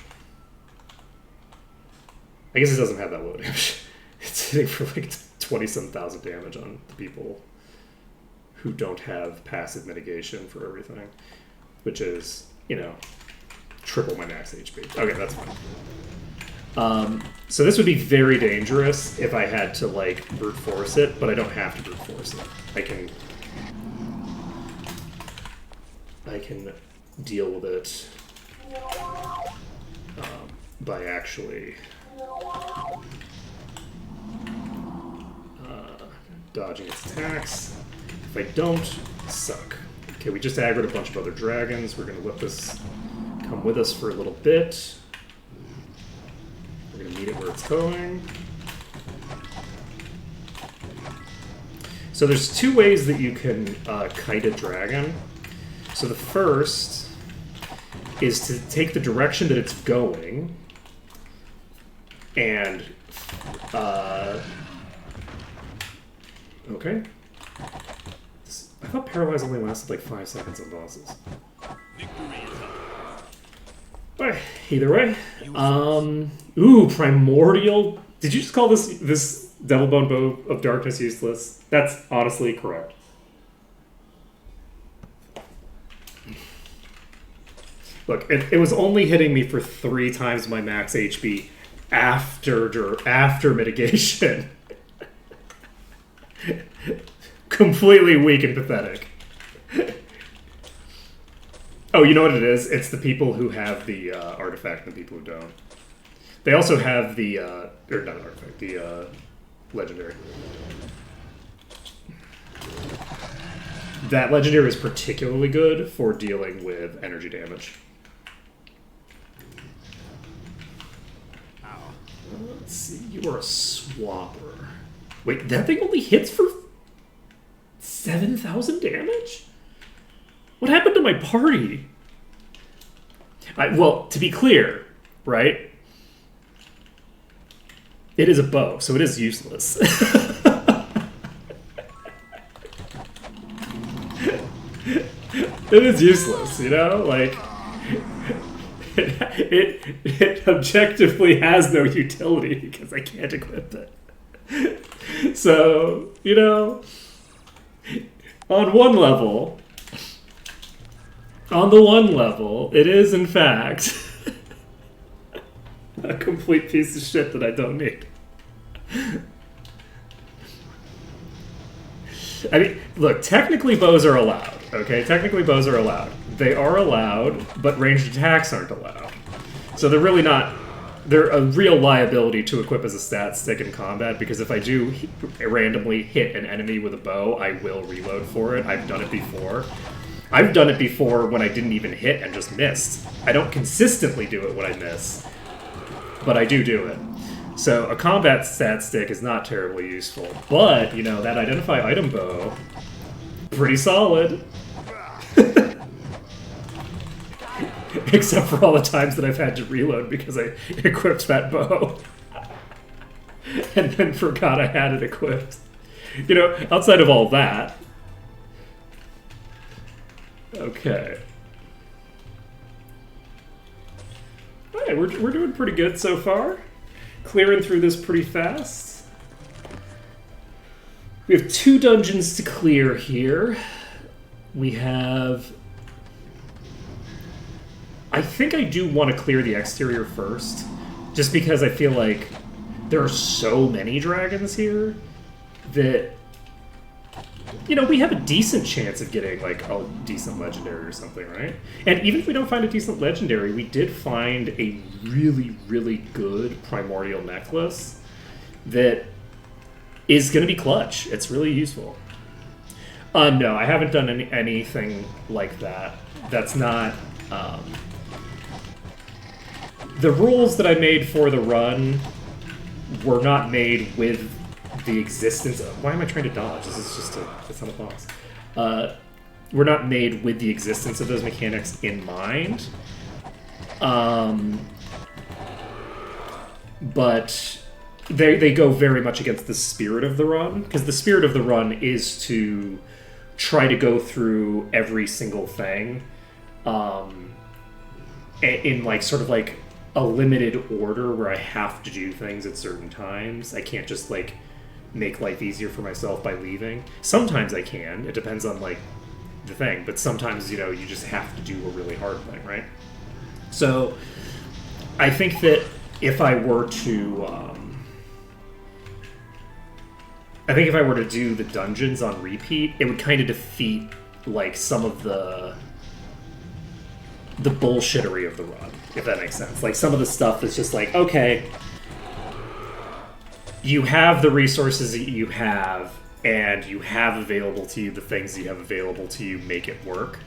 I guess it doesn't have that low damage. It's hitting for like 20-some thousand damage on the people who don't have passive mitigation for everything, which is, you know, triple my max HP. Okay, that's fine. So this would be very dangerous if I had to like brute force it, but I don't have to brute force it. I can deal with it by actually dodging its attacks. If I don't, suck. Okay, we just aggroed a bunch of other dragons. We're going to let this come with us for a little bit. We're going to meet it where it's going. So there's two ways that you can kite a dragon. So the first is to take the direction that it's going and okay. I thought Paralyze only lasted like 5 seconds on bosses. But either way. Ooh, Primordial. Did you just call this Devilbone Bow of Darkness useless? That's honestly correct. Look, it was only hitting me for 3 times my max HP after mitigation. Completely weak and pathetic. Oh, you know what it is? It's the people who have the artifact and the people who don't. They also have the, or not artifact, the legendary. That legendary is particularly good for dealing with energy damage. Let's see, you are a swapper. Wait, that thing only hits for 7,000 damage? What happened to my party? Well, to be clear, right? It is a bow, so it is useless. It is useless, you know? Like, it objectively has no utility because I can't equip it. So, you know, on the one level, it is in fact a complete piece of shit that I don't need. I mean, look, technically bows are allowed, okay? Technically bows are allowed. They are allowed, but ranged attacks aren't allowed. So they're really not... They're a real liability to equip as a stat stick in combat, because if I do randomly hit an enemy with a bow, I will reload for it. I've done it before. I've done it before when I didn't even hit and just missed. I don't consistently do it when I miss, but I do it. So a combat stat stick is not terribly useful, but, you know, that identify item bow, pretty solid. except for all the times that I've had to reload because I equipped that bow and then forgot I had it equipped. You know, outside of all that. Okay. Alright, we're doing pretty good so far. Clearing through this pretty fast. We have 2 dungeons to clear here. We have... I think I do want to clear the exterior first, just because I feel like there are so many dragons here that, you know, we have a decent chance of getting, like, a decent legendary or something, right? And even if we don't find a decent legendary, we did find a really, really good primordial necklace that is going to be clutch. It's really useful. No, I haven't done anything like that. That's not... the rules that I made for the run were not made with the existence of... Why am I trying to dodge? This is just it's not a boss. Were not made with the existence of those mechanics in mind. But they go very much against the spirit of the run, because the spirit of the run is to try to go through every single thing in like sort of like a limited order where I have to do things at certain times. I can't just like make life easier for myself by leaving. Sometimes I can. It depends on like the thing, but sometimes, you know, you just have to do a really hard thing, right? So I think that if I were to do the dungeons on repeat, it would kind of defeat like some of the bullshittery of the run, if that makes sense. Like some of the stuff is just like, okay, you have the resources that you have, and you have available to you the things that you have available to you, make it work.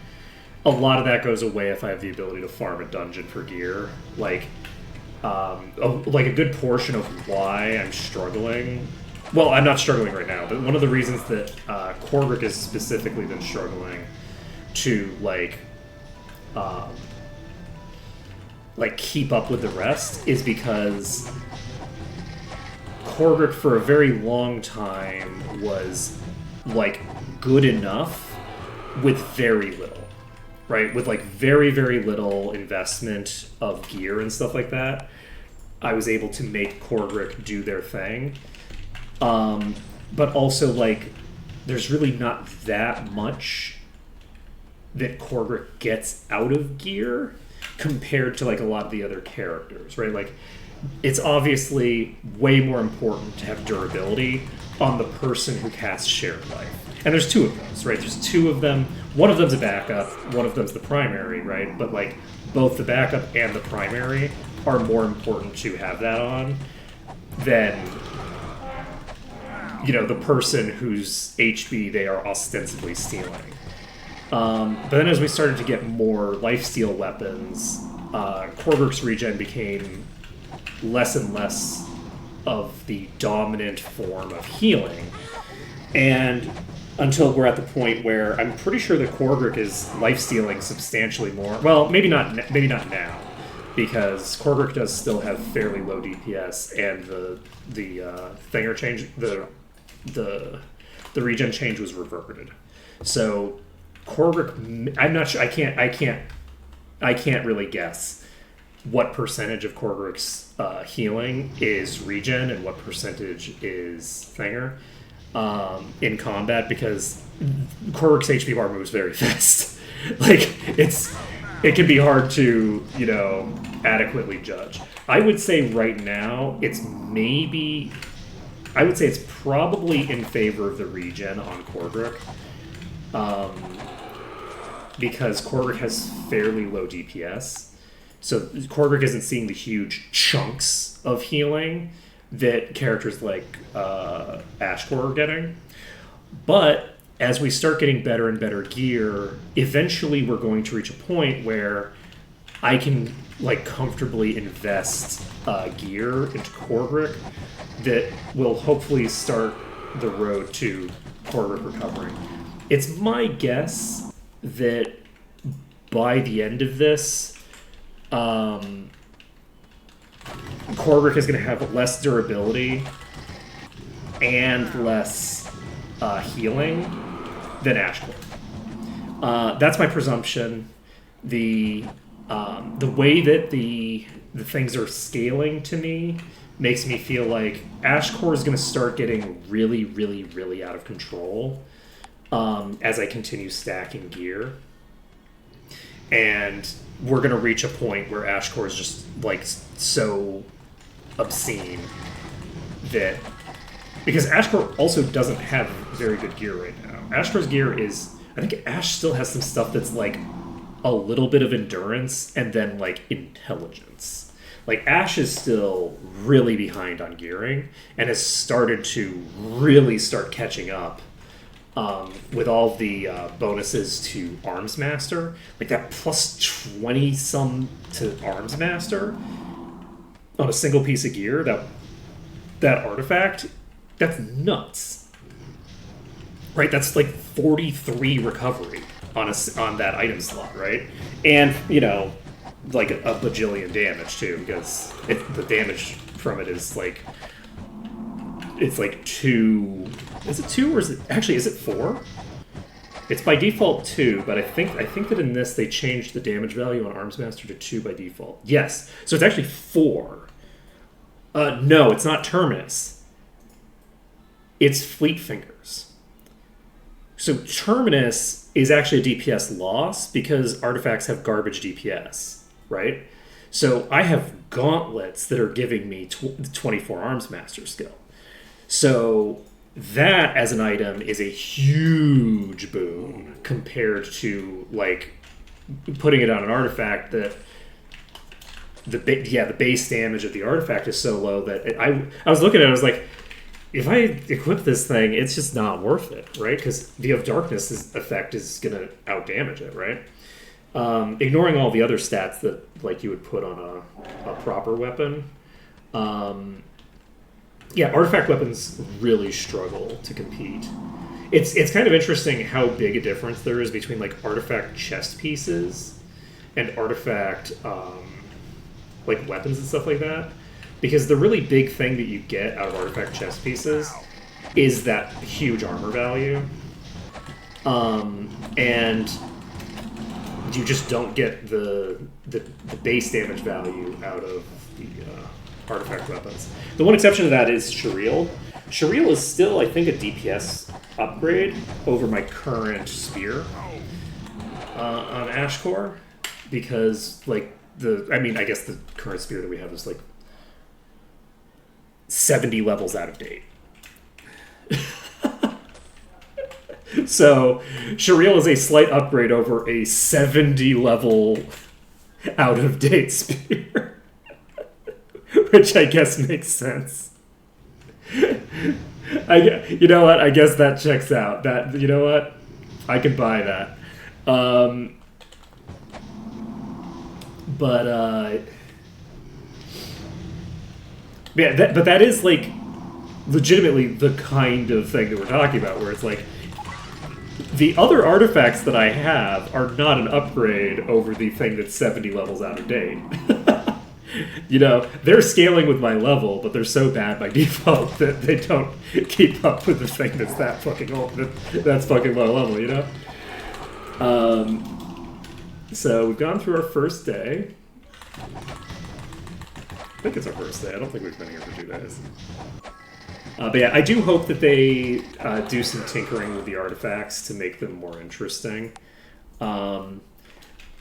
A lot of that goes away if I have the ability to farm a dungeon for gear. Like a good portion of why I'm struggling. Well, I'm not struggling right now, but one of the reasons that Korgrik has specifically been struggling to keep up with the rest is because Korgrik for a very long time was like good enough with very little, right? With like very, very little investment of gear and stuff like that, I was able to make Korgrik do their thing. But also like there's really not that much that Korgrik gets out of gear compared to like a lot of the other characters, right? Like it's obviously way more important to have durability on the person who casts Shared Life. And there's 2 of those, right? There's 2 of them. One of them's a backup, one of them's the primary, right? But like both the backup and the primary are more important to have that on than, you know, the person whose HP they are ostensibly stealing. But then as we started to get more lifesteal weapons, Korgrik's regen became less and less of the dominant form of healing. And until we're at the point where I'm pretty sure that Korgrik is lifestealing substantially more. Well, maybe not now, because Korgrik does still have fairly low DPS, and the thinger change, the regen change was reverted. So Korgrik, I'm not sure. I can't really guess what percentage of Korgrik's healing is regen and what percentage is thinger in combat, because Korgrik's HP bar moves very fast. Like it can be hard to, you know, adequately judge. I would say right now it's probably in favor of the regen on Korgrik. Because Korgrik has fairly low DPS. So Korgrik isn't seeing the huge chunks of healing that characters like Ashkor are getting. But as we start getting better and better gear, eventually we're going to reach a point where I can like comfortably invest gear into Korgrik that will hopefully start the road to Korgrik recovering. It's my guess that by the end of this, Korrick is going to have less durability and less healing than Ashcore. That's my presumption. The way that the things are scaling to me makes me feel like Ashcore is going to start getting really, really, really out of control as I continue stacking gear. And we're going to reach a point where Ashcore is just, like, so obscene that... Because Ashcore also doesn't have very good gear right now. Ashcore's gear is... I think Ash still has some stuff that's, like, a little bit of endurance and then, like, intelligence. Like, Ash is still really behind on gearing and has started to really start catching up with all the bonuses to Arms Master. Like, that plus 20-some to Arms Master on a single piece of gear, that artifact, that's nuts. Right? That's like 43 recovery on that item slot, right? And, you know, like a bajillion damage too, because the damage from it is like, it's like 2. Is it 2 or is it 4? It's by default 2, but I think that in this they changed the damage value on Arms Master to 2 by default. Yes, so it's actually 4. No, it's not Terminus. It's Fleet Fingers. So Terminus is actually a DPS loss because artifacts have garbage DPS, right? So I have gauntlets that are giving me 24 Arms Master skill. So that as an item is a huge boon compared to, like, putting it on an artifact that the base damage of the artifact is so low that I was looking at it, I was like, if I equip this thing, it's just not worth it, right? Because the of Darkness effect is going to outdamage it, right? Ignoring all the other stats that, like, you would put on a proper weapon. Artifact weapons really struggle to compete. It's kind of interesting how big a difference there is between, like, artifact chest pieces and artifact like weapons and stuff like that. Because the really big thing that you get out of artifact chest pieces is that huge armor value. And you just don't get the base damage value out of the artifact weapons. The one exception to that is Shireel. Shireel is still, I think, a DPS upgrade over my current spear on Ashcore. Because, like, I guess the current spear that we have is, like, 70 levels out of date. So, Shireel is a slight upgrade over a 70 level out of date spear. Which I guess makes sense. You know what? I guess that checks out. You know what? I can buy that. But that is, like, legitimately the kind of thing that we're talking about, where it's like, the other artifacts that I have are not an upgrade over the thing that's 70 levels out of date. You know, they're scaling with my level, but they're so bad by default that they don't keep up with the thing that's that fucking old, that's fucking low level, you know? So we've gone through our first day. I think it's our first day. I don't think we've been here for 2 days. But yeah, I do hope that they do some tinkering with the artifacts to make them more interesting.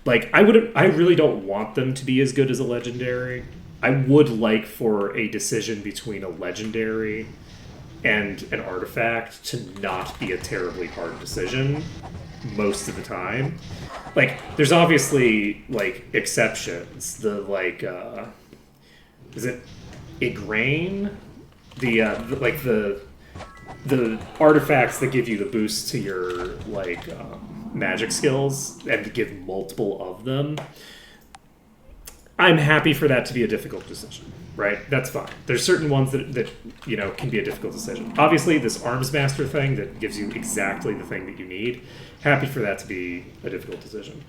Like, I really don't want them to be as good as a legendary. I would like for a decision between a legendary and an artifact to not be a terribly hard decision most of the time. Like, there's obviously, like, exceptions. The, like, is it Igraine? The artifacts that give you the boost to your, like, magic skills and give multiple of them. I'm happy for that to be a difficult decision, right? That's fine. There's certain ones that you know, can be a difficult decision. Obviously, this Arms Master thing that gives you exactly the thing that you need, happy for that to be a difficult decision.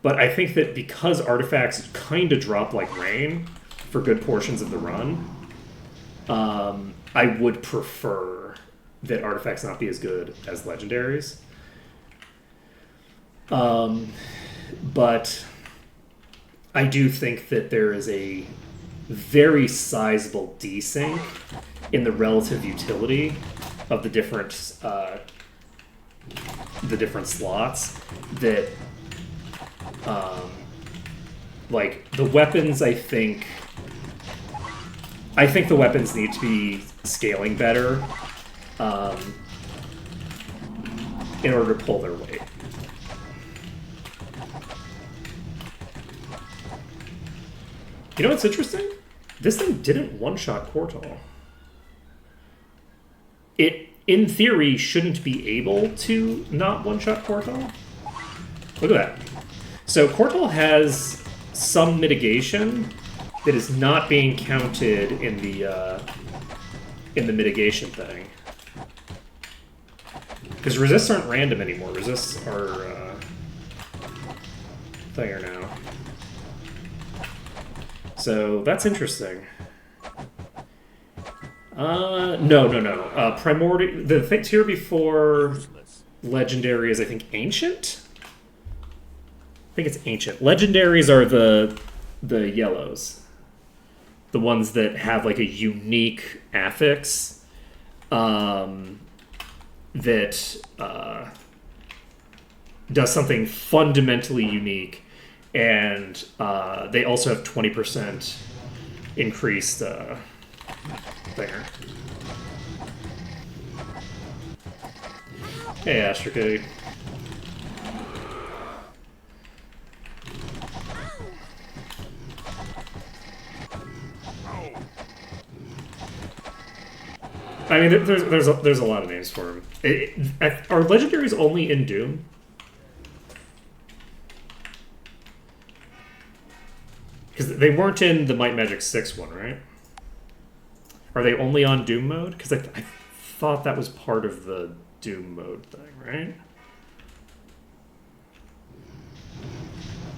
But I think that because artifacts kind of drop like rain for good portions of the run, I would prefer that artifacts not be as good as legendaries. But I do think that there is a very sizable desync in the relative utility of the different slots that like the weapons. I think the weapons need to be scaling better in order to pull their weight. You know what's interesting? This thing didn't one-shot Quartal. It, in theory, shouldn't be able to not one-shot Quartal. Look at that. So Quartal has some mitigation that is not being counted in the mitigation thing. Because resists aren't random anymore. Resists are thinger now. So that's interesting. No. Primordial. The tier before legendary is, I think, ancient. I think it's ancient. Legendaries are the yellows, the ones that have like a unique affix that does something fundamentally unique. And they also have 20% increased there. Hey, Astro Kitty. I mean, there's a lot of names for him. Are legendaries only in Doom? Because they weren't in the Might Magic 6 one, right? Are they only on Doom mode? Because I thought that was part of the Doom mode thing, right?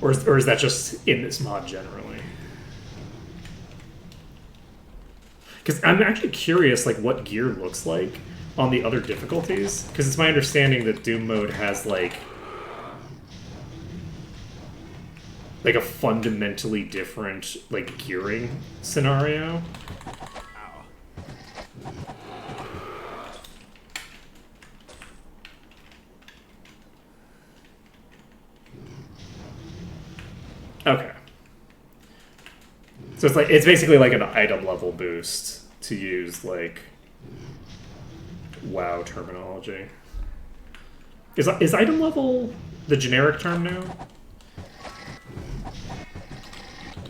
Or is that just in this mod generally? Because I'm actually curious, like, what gear looks like on the other difficulties. Because it's my understanding that Doom mode has, like a fundamentally different, like, gearing scenario. Okay. So it's basically like an item level boost, to use like WoW terminology. Is item level the generic term now?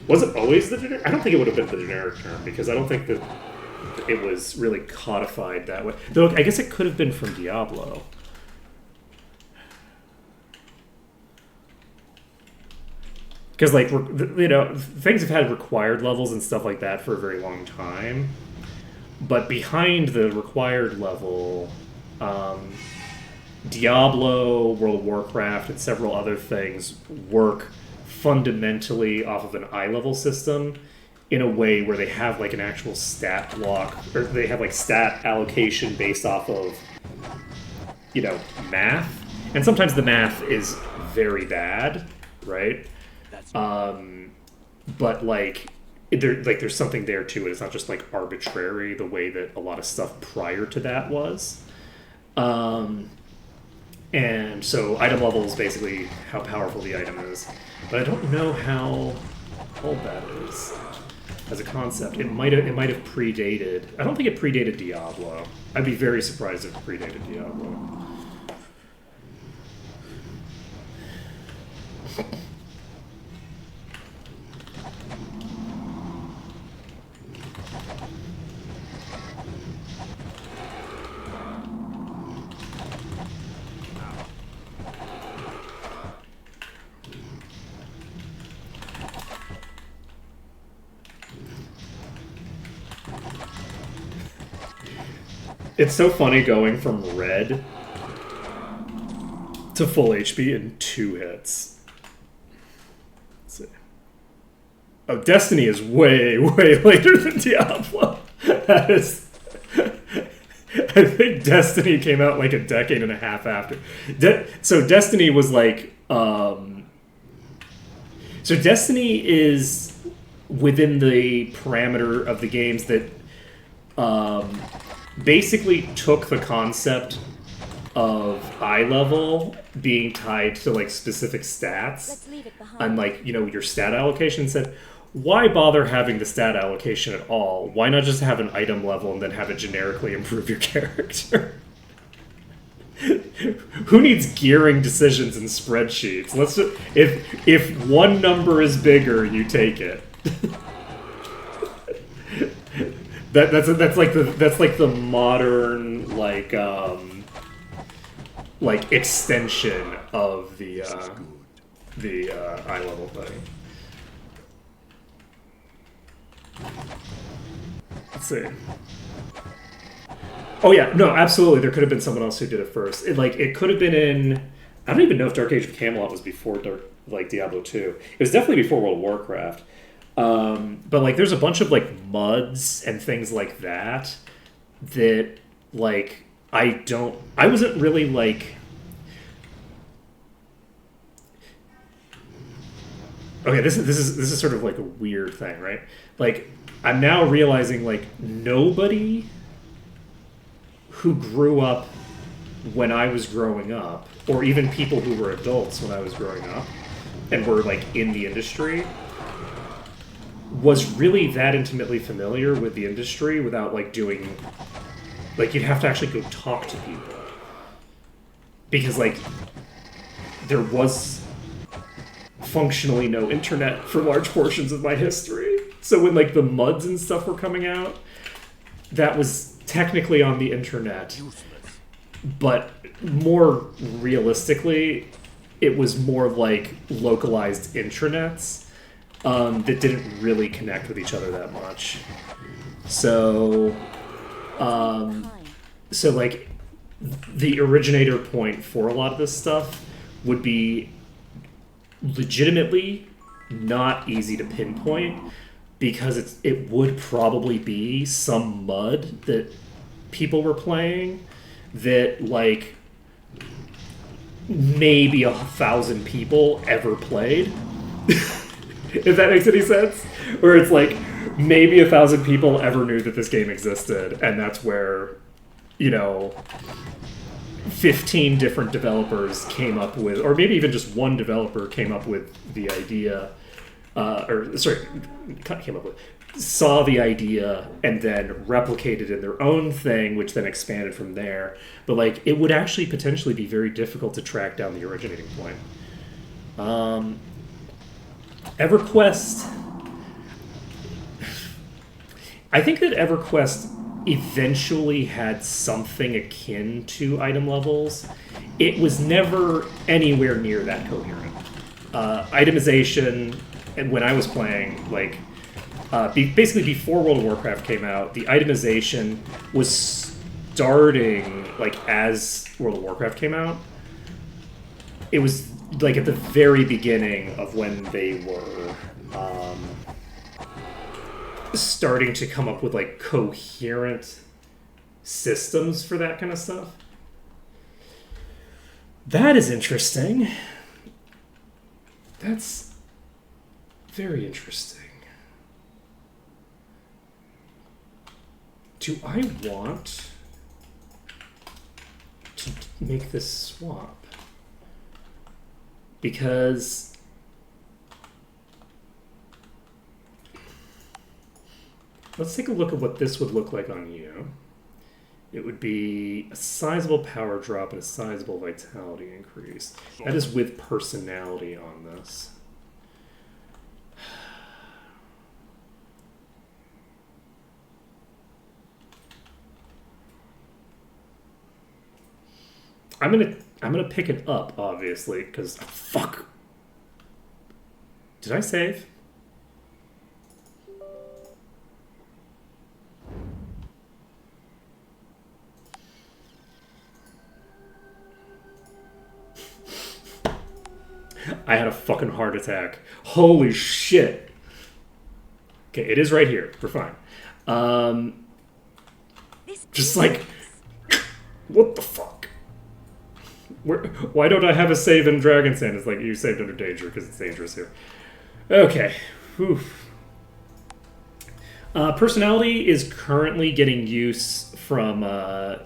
Was it always the generic? I don't think it would have been the generic term, because I don't think that it was really codified that way. Though I guess it could have been from Diablo. Because, like, you know, things have had required levels and stuff like that for a very long time. But behind the required level, Diablo, World of Warcraft, and several other things work fundamentally off of an eye level system in a way where they have like an actual stat block, or they have like stat allocation based off of, you know, math. And sometimes the math is very bad, right? But like there's something there to it. It's not just like arbitrary the way that a lot of stuff prior to that was. And so item level is basically how powerful the item is. But I don't know how old that is as a concept. It might have predated. I don't think it predated Diablo. I'd be very surprised if it predated Diablo. It's so funny going from red to full HP in 2 hits. Oh, Destiny is way, way later than Diablo. That is... I think Destiny came out like a decade and a half after. So Destiny was like... So Destiny is within the parameter of the games that basically took the concept of eye level being tied to like specific stats Let's leave it behind. and like, you know, your stat allocation, said, why bother having the stat allocation at all? Why not just have an item level and then have it generically improve your character? Who needs gearing decisions in spreadsheets? Let's just, if one number is bigger, you take it. That's like the modern like extension of the eye level thing. Let's see. Oh yeah, no, absolutely. There could have been someone else who did it first. It could have been in. I don't even know if Dark Age of Camelot was before Diablo 2. It was definitely before World of Warcraft. But like, there's a bunch of like MUDs and things like that like I wasn't really like. Okay, this is sort of like a weird thing, right? Like, I'm now realizing like nobody who grew up when I was growing up, or even people who were adults when I was growing up and were like in the industry, was really that intimately familiar with the industry without like doing, like, you'd have to actually go talk to people. Because like there was functionally no internet for large portions of my history. So when like the MUDs and stuff were coming out, that was technically on the internet, but more realistically, it was more like localized intranets that didn't really connect with each other that much. So, so like the originator point for a lot of this stuff would be legitimately not easy to pinpoint, because it would probably be some MUD that people were playing that like maybe 1,000 people ever played. If that makes any sense. Where it's like maybe 1,000 people ever knew that this game existed, and that's where, you know, 15 different developers came up with, or maybe even just one developer came up with the idea, saw the idea and then replicated in their own thing, which then expanded from there. But like, it would actually potentially be very difficult to track down the originating point. EverQuest, I think that EverQuest eventually had something akin to item levels. It was never anywhere near that coherent. Itemization, and when I was playing, like, basically before World of Warcraft came out, the itemization was starting, like, as World of Warcraft came out. It was, like, at the very beginning of when they were starting to come up with, like, coherent systems for that kind of stuff. That is interesting. That's very interesting. Do I want to make this swap? Because let's take a look at what this would look like on you. It would be a sizable power drop and a sizable vitality increase. That is with personality on this. I'm gonna pick it up, obviously, because fuck. Did I save? I had a fucking heart attack. Holy shit. Okay, it is right here. We're fine. This Just like, what the fuck? Why don't I have a save in Dragon's Den? It's like, you saved under danger because it's dangerous here. Okay. Whew. Personality is currently getting use from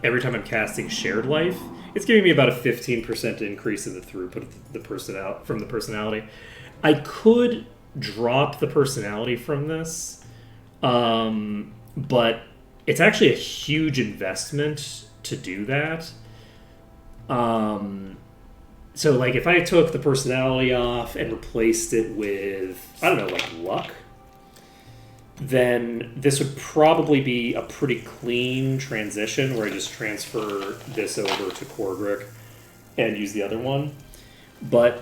every time I'm casting Shared Life. It's giving me about a 15% increase in the throughput of the personality. I could drop the personality from this, but it's actually a huge investment to do that. So like if I took the personality off and replaced it with, I don't know, like luck, then this would probably be a pretty clean transition where I just transfer this over to Korgrick and use the other one. But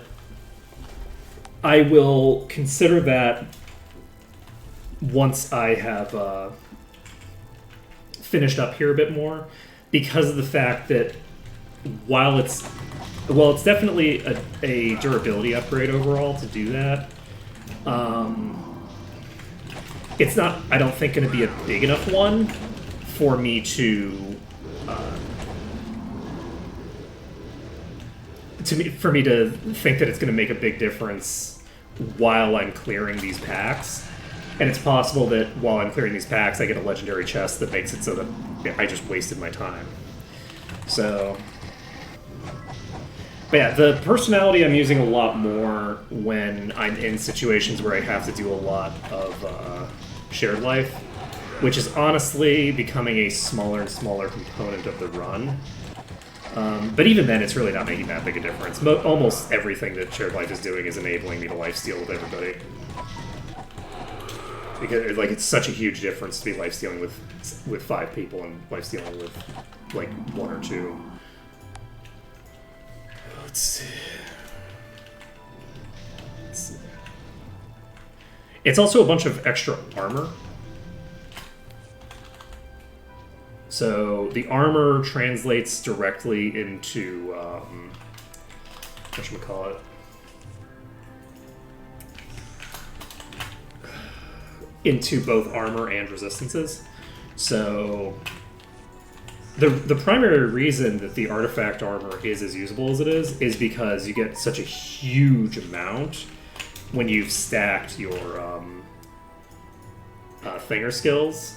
I will consider that once I have finished up here a bit more, because of the fact that while it's definitely a durability upgrade overall to do that. It's not, I don't think, going to be a big enough one for me to think that it's going to make a big difference while I'm clearing these packs. And it's possible that while I'm clearing these packs, I get a legendary chest that makes it so that I just wasted my time. So, but yeah, the personality I'm using a lot more when I'm in situations where I have to do a lot of Shared Life, which is honestly becoming a smaller and smaller component of the run. But even then, it's really not making that big a difference. Almost everything that Shared Life is doing is enabling me to lifesteal with everybody. Because like it's such a huge difference to be lifestealing with 5 people and lifestealing with like 1 or 2. Let's see. It's also a bunch of extra armor. So the armor translates directly into whatchamacallit? Into both armor and resistances. So the primary reason that the artifact armor is as usable as it is because you get such a huge amount when you've stacked your thinger skills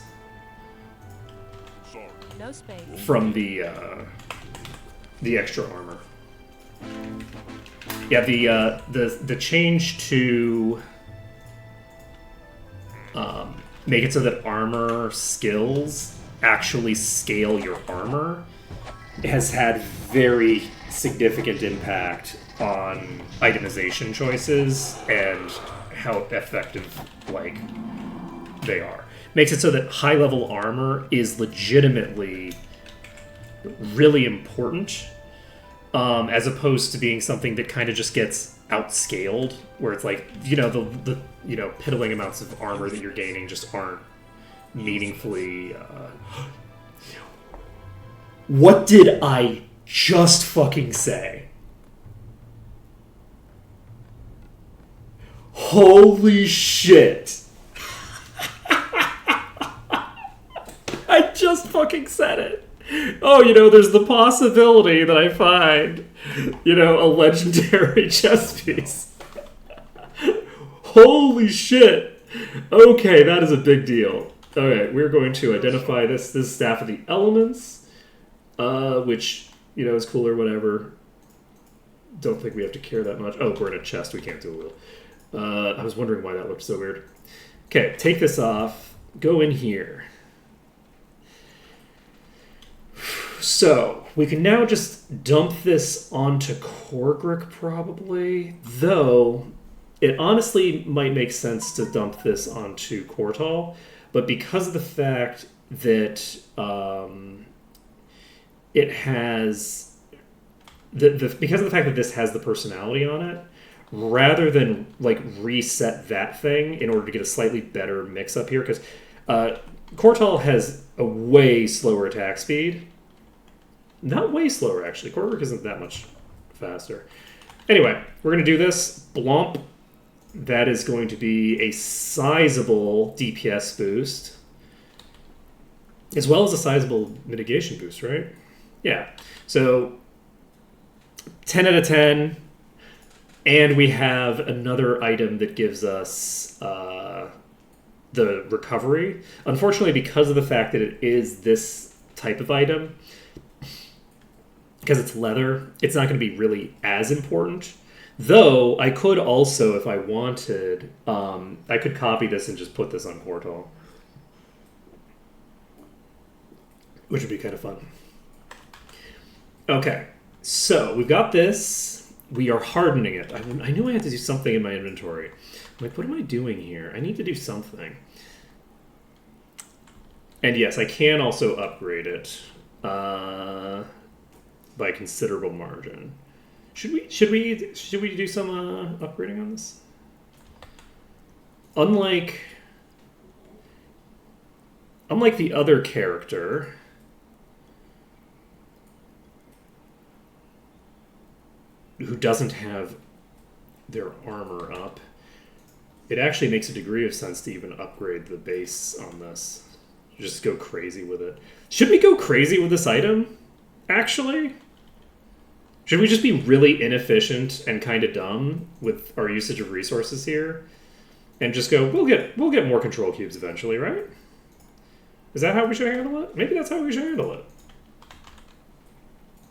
no space. from the extra armor. Yeah, the change to make it so that armor skills actually scale your armor has had very significant impact on itemization choices and how effective like they are. Makes it so that high level armor is legitimately really important, as opposed to being something that kind of just gets outscaled, where it's like, you know, the piddling amounts of armor that you're gaining just aren't meaningfully. What did I just fucking say? Holy shit! I just fucking said it. Oh, there's the possibility that I find, a legendary chess piece. Holy shit. Okay, that is a big deal. Okay, we're going to identify this Staff of the Elements, which, is cool or whatever. Don't think we have to care that much. Oh, we're in a chest. We can't do a wheel. I was wondering why that looked so weird. Okay, take this off. Go in here. So, we can now just dump this onto Korgrick, probably. Though, it honestly might make sense to dump this onto Kortal. But because of the fact that it has... because of the fact that this has the personality on it, rather than, reset that thing in order to get a slightly better mix-up here, because Kortal has a way slower attack speed. Not way slower, actually. Korgrick isn't that much faster. Anyway, we're going to do this. Blomp. that is going to be a sizable DPS boost, as well as a sizable mitigation boost, right? Yeah. So 10 out of 10. And we have another item that gives us the recovery. Unfortunately, because of the fact that it is this type of item, because it's leather, it's not going to be really as important. Though, I could also, if I wanted, I could copy this and just put this on Portal. Which would be kind of fun. Okay, so we've got this. We are hardening it. I knew I had to do something in my inventory. I'm like, what am I doing here? I need to do something. And yes, I can also upgrade it by a considerable margin. Should we do some upgrading on this? Unlike the other character, who doesn't have their armor up, it actually makes a degree of sense to even upgrade the base on this. Just go crazy with it. Should we go crazy with this item, actually? Should we just be really inefficient and kind of dumb with our usage of resources here? And just go, we'll get more control cubes eventually, right? Is that how we should handle it? Maybe that's how we should handle it.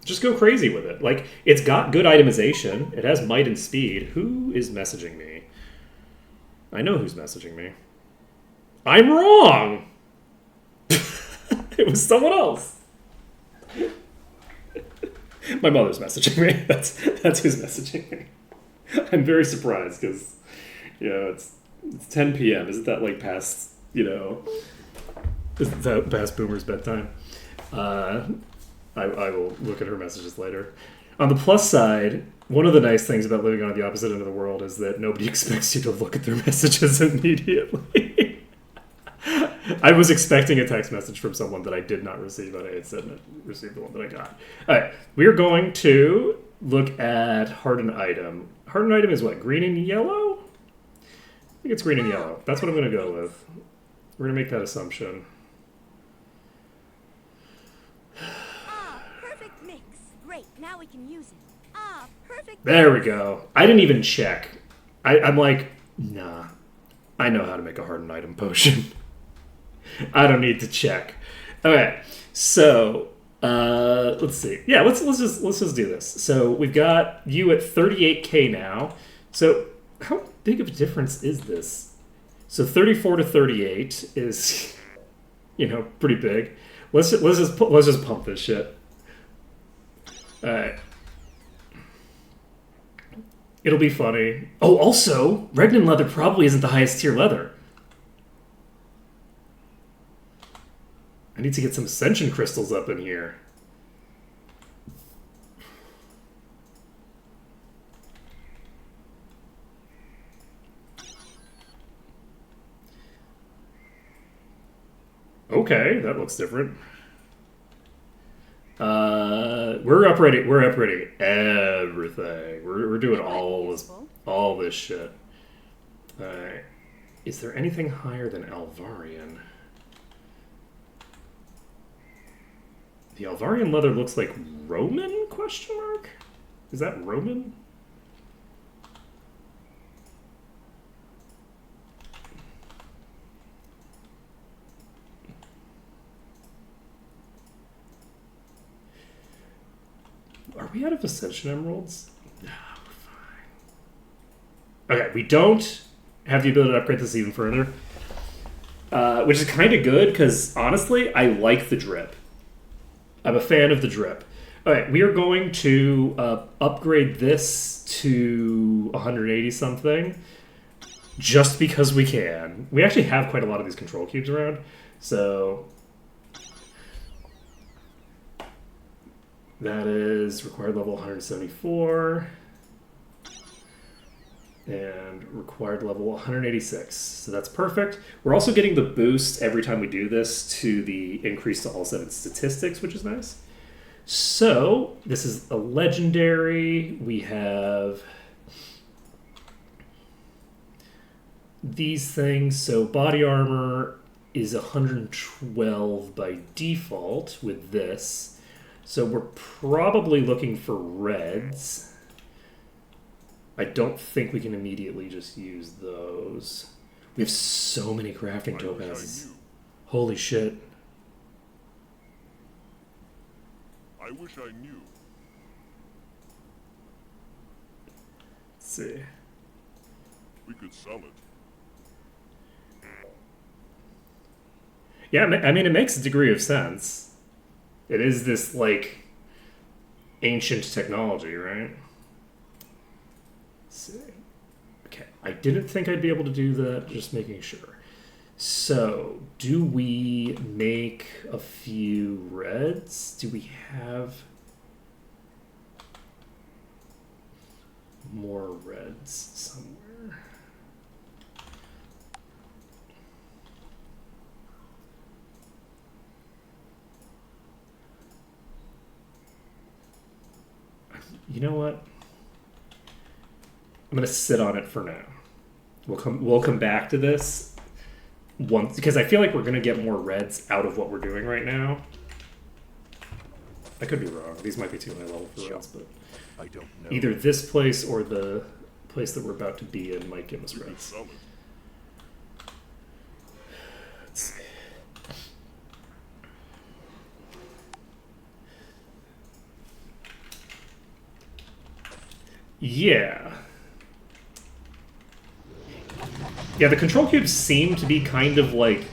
Just go crazy with it. Like, it's got good itemization. It has might and speed. Who is messaging me? I know who's messaging me. I'm wrong! It was someone else. My mother's messaging me. That's who's messaging me. I'm very surprised because, it's 10 p.m. Isn't that like past, isn't that past Boomer's bedtime? I will look at her messages later. On the plus side, one of the nice things about living on the opposite end of the world is that nobody expects you to look at their messages immediately. I was expecting a text message from someone that I did not receive, but I had said received the one that I got. All right, we are going to look at hardened item. Hardened item is what, green and yellow? I think it's green and yellow. That's what I'm going to go with. We're going to make that assumption. Perfect mix. Great, now we can use it. Perfect. There we go. I didn't even check. I'm like, nah. I know how to make a hardened item potion. I don't need to check. Okay, so let's see. Yeah, let's just do this. So we've got you at 38k now. So how big of a difference is this? So 34 to 38 is, pretty big. Let's just pump this shit. All right. It'll be funny. Oh, also, Regnan leather probably isn't the highest tier leather. I need to get some ascension crystals up in here. Okay, that looks different. We're upgrading everything. We're doing all this shit. Alright. Is there anything higher than Alvarian? The Alvarian leather looks like Roman, question mark? Is that Roman? Are we out of Ascension Emeralds? No, we're fine. Okay, we don't have the ability to upgrade this even further. Which is kind of good, because honestly, I like the drip. I'm a fan of the drip. Alright, we are going to upgrade this to 180 something. Just because we can. We actually have quite a lot of these control cubes around. So that is required level 174. And required level 186. So that's perfect. We're also getting the boost every time we do this to the increase to all 7 statistics, which is nice. So this is a legendary. We have these things. So body armor is 112 by default with this. So we're probably looking for reds. I don't think we can immediately just use those. We have so many crafting I tokens. wish I knew. Holy shit. I wish I knew. Let's see. We could sell it. Yeah, I mean, it makes a degree of sense. It is this, like, ancient technology, right? Let's see. Okay, I didn't think I'd be able to do that, just making sure. So, do we make a few reds? Do we have more reds somewhere? You know what? I'm gonna sit on it for now. We'll come back to this once, because I feel like we're gonna get more reds out of what we're doing right now. I could be wrong. These might be too high level for reds, but I don't know. either this place or the place that we're about to be in might give us We could reds. sell it. Let's see. Yeah. Yeah, the control cubes seem to be kind of like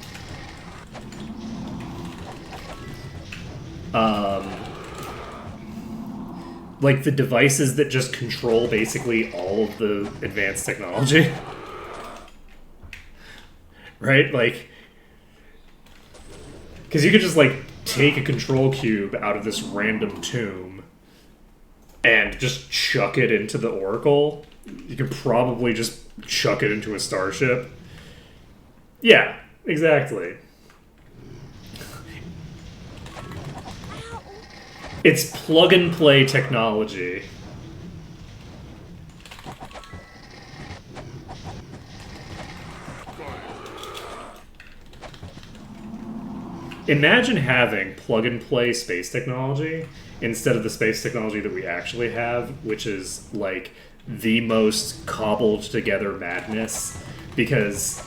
the devices that just control basically all of the advanced technology. Right? Like, because you could just like take a control cube out of this random tomb and just chuck it into the Oracle. You could probably just chuck it into a starship. Yeah, exactly. It's plug and play technology. Imagine having plug and play space technology instead of the space technology that we actually have, which is like the most cobbled together madness, because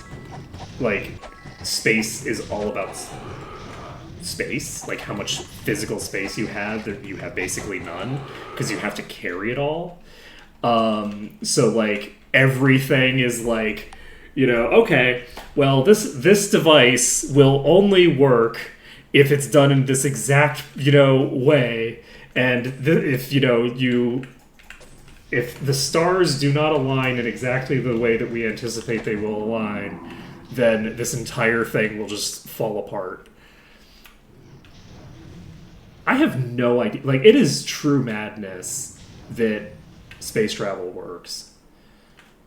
like space is all about space, like how much physical space you have. That you have basically none because you have to carry it all. So like everything is like, you know, okay, well this device will only work if it's done in this exact, you know, way, and if if the stars do not align in exactly the way that we anticipate they will align, then this entire thing will just fall apart. I have no idea. Like, it is true madness that space travel works.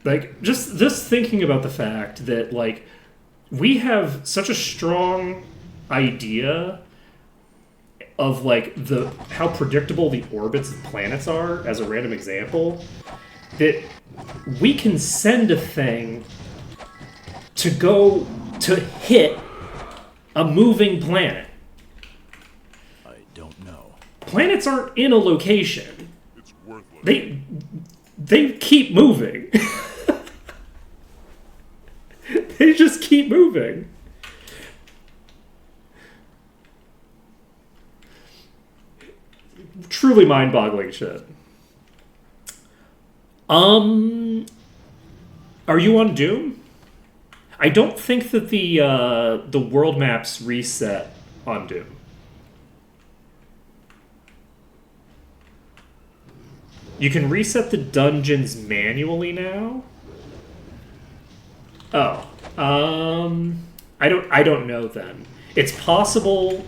Like, just thinking about the fact that, like, we have such a strong idea of, like, how predictable the orbits of planets are, as a random example, that we can send a thing to go to hit a moving planet. I don't know. Planets aren't in a location. It's worthless. They keep moving. They just keep moving. Truly mind-boggling shit. Are you on Doom? I don't think that the world maps reset on Doom. You can reset the dungeons manually now. Oh, I don't know then. It's possible.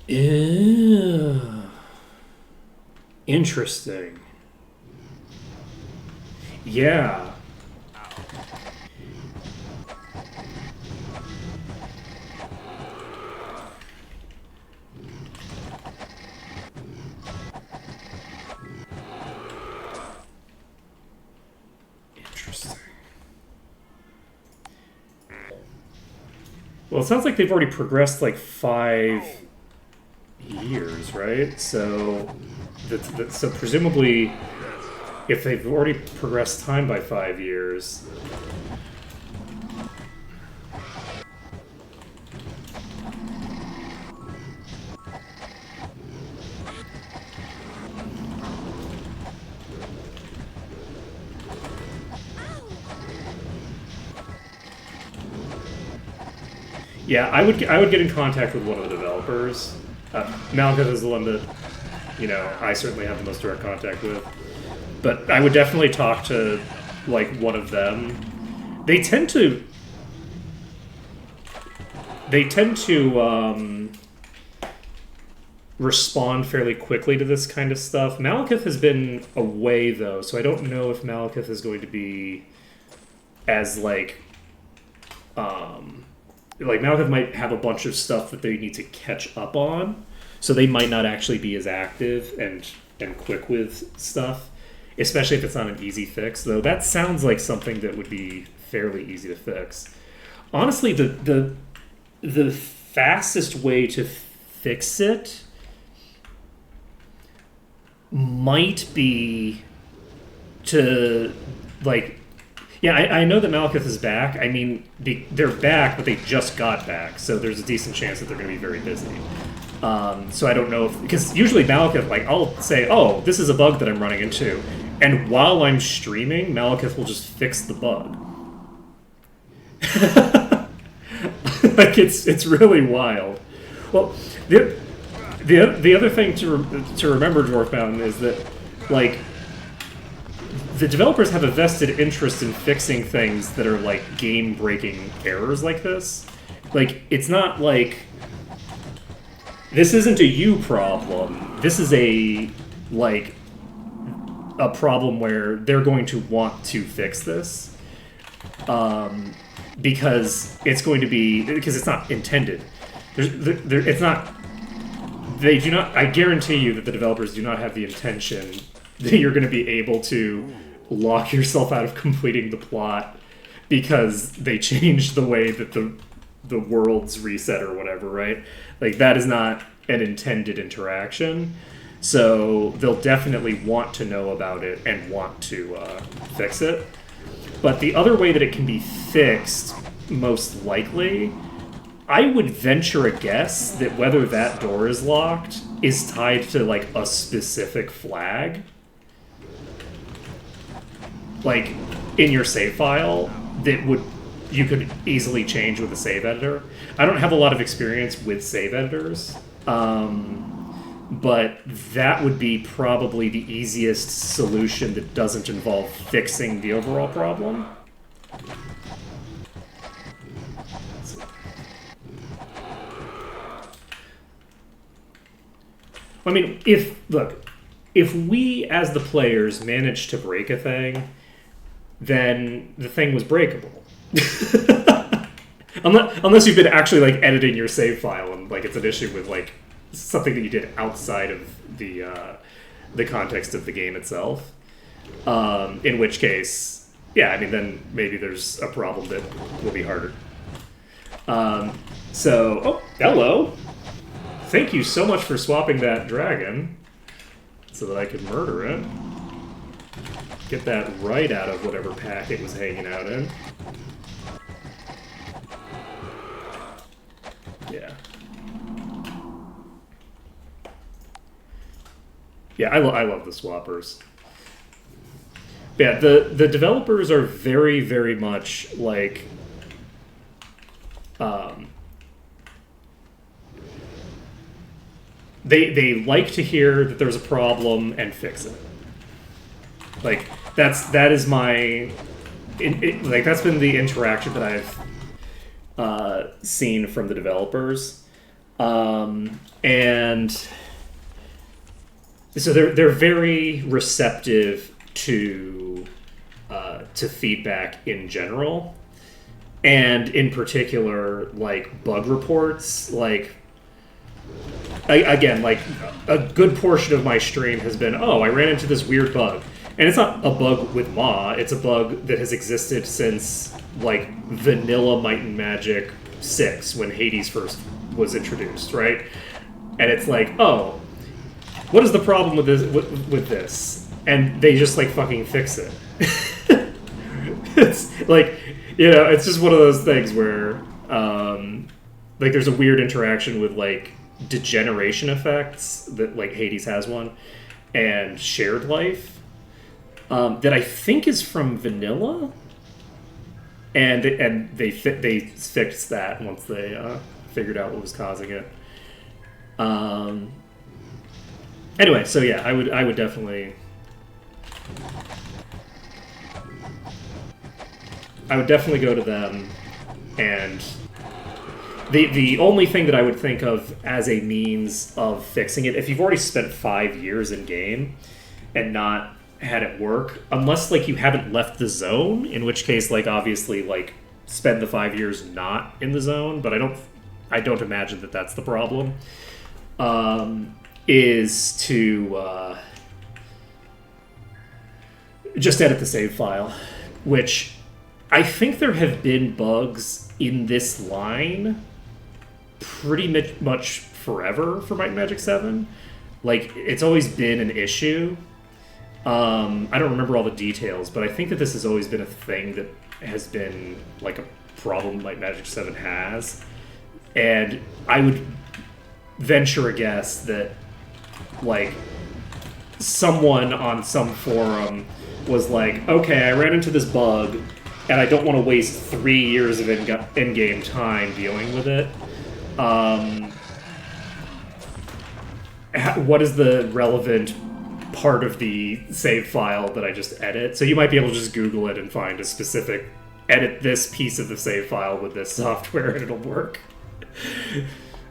Ew. Interesting. Yeah. Well, it sounds like they've already progressed like 5 years, right? So, so presumably, if they've already progressed time by 5 years, yeah, I would get in contact with one of the developers. Malekith is the one that, you know, I certainly have the most direct contact with. But I would definitely talk to, like, one of them. They tend to respond fairly quickly to this kind of stuff. Malekith has been away, though, so I don't know if Malekith is going to be as, like, Malekith might have a bunch of stuff that they need to catch up on, so they might not actually be as active and quick with stuff, especially if it's not an easy fix, though that sounds like something that would be fairly easy to fix. Honestly, the fastest way to fix it might be to, like... Yeah, I know that Malekith is back. I mean, they're back, but they just got back, so there's a decent chance that they're going to be very busy. So I don't know if... Because usually Malekith, like, I'll say, oh, this is a bug that I'm running into, and while I'm streaming, Malekith will just fix the bug. Like, it's really wild. Well, the other thing to remember, Dwarf Mountain, is that, like... The developers have a vested interest in fixing things that are, like, game-breaking errors like this. Like, it's not like... This isn't a you problem. This is a problem where they're going to want to fix this. Because it's going to be... Because it's not intended. It's not... They do not... I guarantee you that the developers do not have the intention that you're going to be able to lock yourself out of completing the plot because they changed the way that the worlds reset or whatever, right? Like, that is not an intended interaction. So they'll definitely want to know about it and want to fix it. But the other way that it can be fixed, most likely, I would venture a guess that whether that door is locked is tied to, like, a specific flag. Like, in your save file, that you could easily change with a save editor. I don't have a lot of experience with save editors, but that would be probably the easiest solution that doesn't involve fixing the overall problem. I mean, if we as the players manage to break a thing, then the thing was breakable. Unless you've been actually, like, editing your save file and, like, it's an issue with, like, something that you did outside of the context of the game itself. In which case, yeah, I mean, then maybe there's a problem that will be harder. Oh, hello! Thank you so much for swapping that dragon so that I could murder it. Get that right out of whatever pack it was hanging out in. Yeah. Yeah, I love the swappers. Yeah, the developers are very, very much like... They like to hear that there's a problem and fix it. Like, that is my... like, that's been the interaction that I've seen from the developers. And so they're very receptive to feedback in general. And in particular, like, bug reports, like... Again, like, a good portion of my stream has been, oh, I ran into this weird bug. And it's not a bug with Ma, it's a bug that has existed since, like, vanilla Might and Magic 6 when Hades first was introduced, right? And it's like, oh, what is the problem with this? And they just like fucking fix it. It's like, you know, it's just one of those things where like there's a weird interaction with like degeneration effects that like Hades has one, and shared life that I think is from vanilla, and they fixed that once they figured out what was causing it. Anyway, so yeah, I would definitely go to them. And the only thing that I would think of as a means of fixing it, if you've already spent 5 years in game and not had it work, unless like you haven't left the zone, in which case like obviously like spend the 5 years not in the zone, but I don't imagine that that's the problem. Is to just edit the save file, which I think there have been bugs in this line pretty much forever for Might and Magic 7. Like, it's always been an issue. I don't remember all the details, but I think that this has always been a thing that has been, like, a problem Might and Magic 7 has. And I would venture a guess that, like, someone on some forum was like, okay, I ran into this bug, and I don't want to waste 3 years of in-game time dealing with it. What is the relevant part of the save file that I just edit? So you might be able to just Google it and find a specific, edit this piece of the save file with this software and it'll work.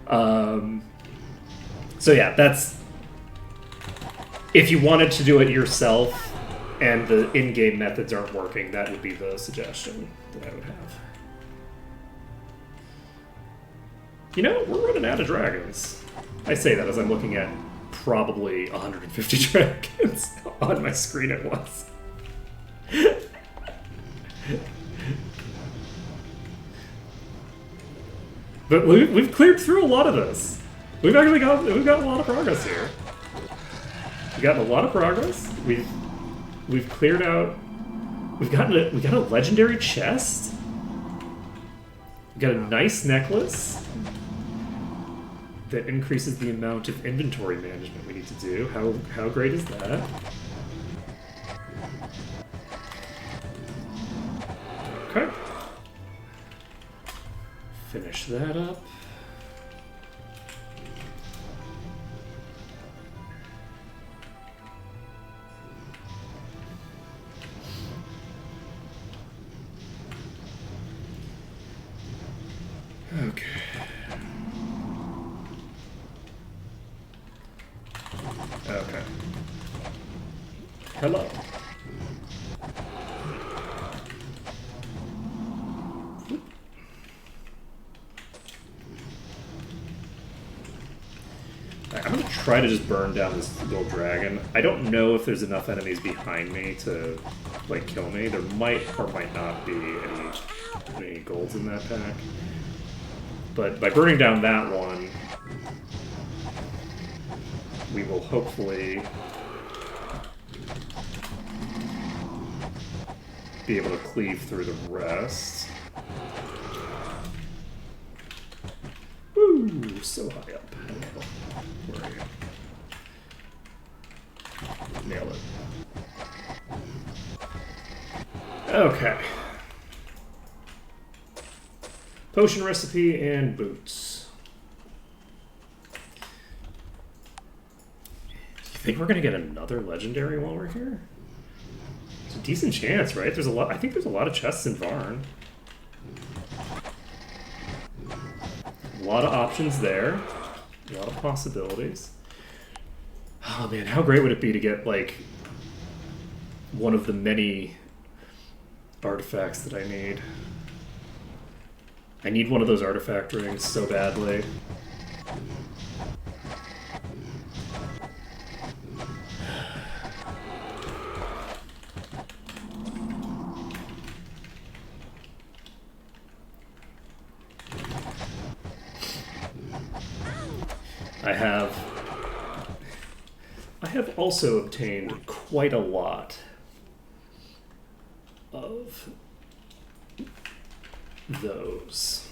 So yeah, that's... If you wanted to do it yourself and the in-game methods aren't working, that would be the suggestion that I would have. You know, we're running out of dragons. I say that as I'm looking at probably 150 dragons on my screen at once. But we've cleared through a lot of this. We've got a lot of progress here. We've gotten a lot of progress. We've cleared out. We got a legendary chest. We got a nice necklace that increases the amount of inventory management we need to do. How great is that? Okay. Finish that up. Okay. Okay. Hello. I'm gonna try to just burn down this little dragon. I don't know if there's enough enemies behind me to, like, kill me. There might or might not be any golds in that pack. But by burning down that one, we will hopefully be able to cleave through the rest. Woo! So high up. Where are you? Nail it. Okay. Potion recipe and boots. You think we're gonna get another legendary while we're here? It's a decent chance, right? There's a lot. I think there's a lot of chests in Varn. A lot of options there. A lot of possibilities. Oh man, how great would it be to get like one of the many artifacts that I need? I need one of those artifact rings so badly. I have also obtained quite a lot of those.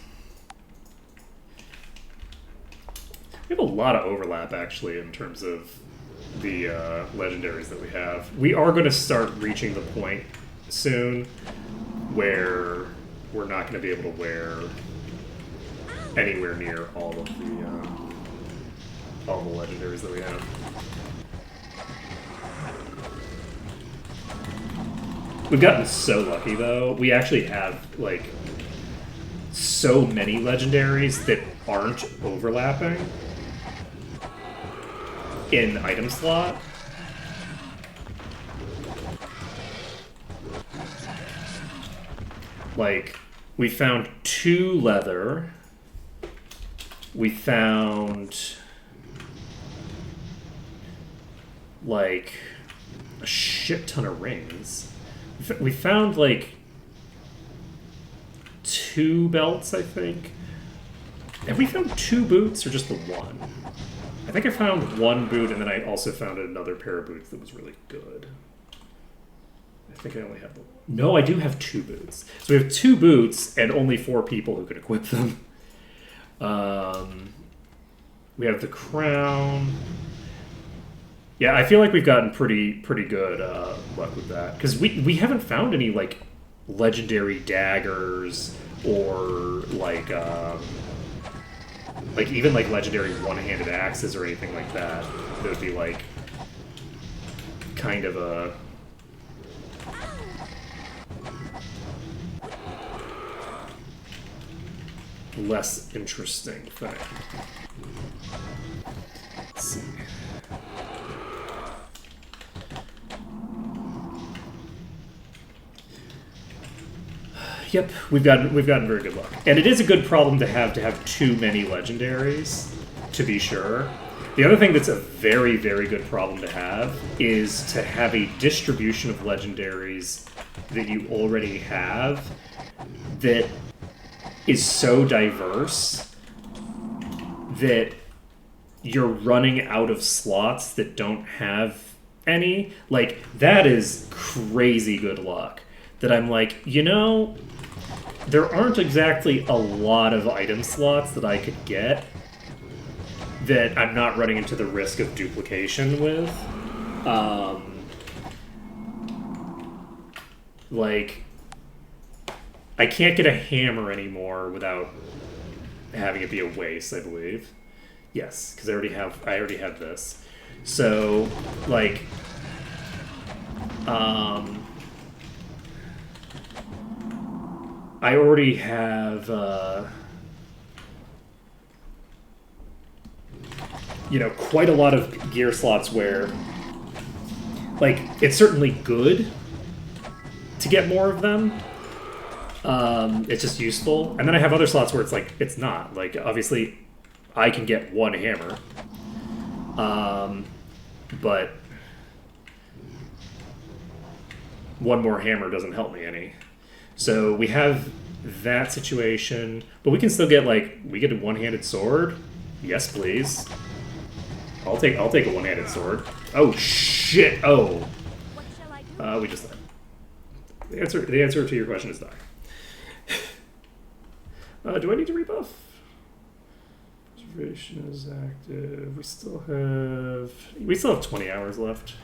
We have a lot of overlap, actually, in terms of the legendaries that we have. We are going to start reaching the point soon where we're not going to be able to wear anywhere near all the legendaries that we have. We've gotten so lucky, though. We actually have, like, so many legendaries that aren't overlapping in item slot. Like, we found 2 leather. We found, like, a shit ton of rings. We found, like, 2 belts, I think. Have we found 2 boots or just the one? I think I found 1 boot, and then I also found another pair of boots that was really good. I think I only have the... No, I do have 2 boots. So we have 2 boots and only 4 people who could equip them. We have the crown. Yeah, I feel like we've gotten pretty good luck with that. Because we haven't found any, like, legendary daggers or, like even, like, legendary one-handed axes or anything like that. That would be, like, kind of a... less interesting thing. Let's see. Yep, we've gotten very good luck, and it is a good problem to have too many legendaries, to be sure. The other thing that's a very, very good problem to have is to have a distribution of legendaries that you already have that is so diverse that you're running out of slots that don't have any. Like, that is crazy good luck. That I'm like, you know, there aren't exactly a lot of item slots that I could get that I'm not running into the risk of duplication with. Like, I can't get a hammer anymore without having it be a waste, I believe. Yes, because I already have this. So, like, I already have, you know, quite a lot of gear slots where, like, it's certainly good to get more of them. It's just useful. And then I have other slots where it's like, it's not. Like, obviously, I can get 1 hammer. But 1 more hammer doesn't help me any. So we have that situation, but we can still get, like, we get a one-handed sword. Yes, please. I'll take a one-handed sword. Oh shit! Oh, What shall I do? we just died. The answer to your question is die. Do I need to rebuff? Preservation is active. We still have 20 hours left.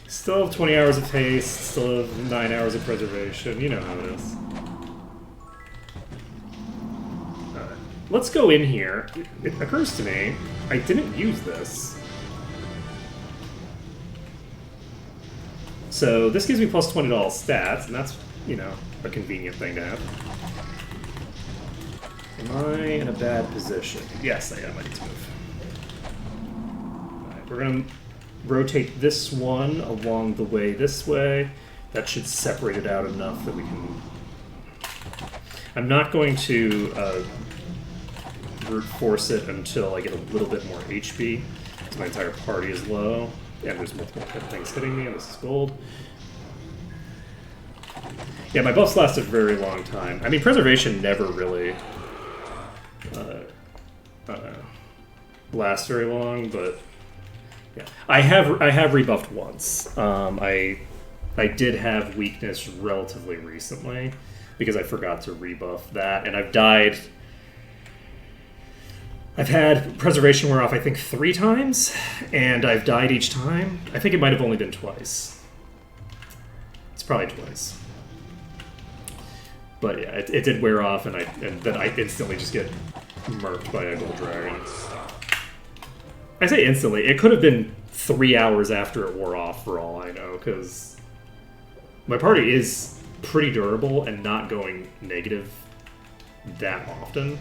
Still have 20 hours of haste, still have 9 hours of preservation. You know how it is. Alright. Let's go in here. It occurs to me, I didn't use this. So this gives me plus 20 to all stats, and that's, you know, a convenient thing to have. Am I in a bad position? Yes, I am. I need to move. Alright, we're going to rotate this one along the way this way. That should separate it out enough that we can... I'm not going to brute force it until I get a little bit more HP, because my entire party is low, and there's multiple things hitting me, and this is gold. Yeah, my buffs last a very long time. I mean, preservation never really lasts very long, but yeah, I have rebuffed once. I did have weakness relatively recently because I forgot to rebuff that, and I've died. I've had preservation wear off, I think, 3 times, and I've died each time. I think it might have only been twice. It's probably twice. But yeah, it did wear off, and then I instantly just get murked by a gold dragon. I say instantly. It could have been 3 hours after it wore off, for all I know, because my party is pretty durable and not going negative that often.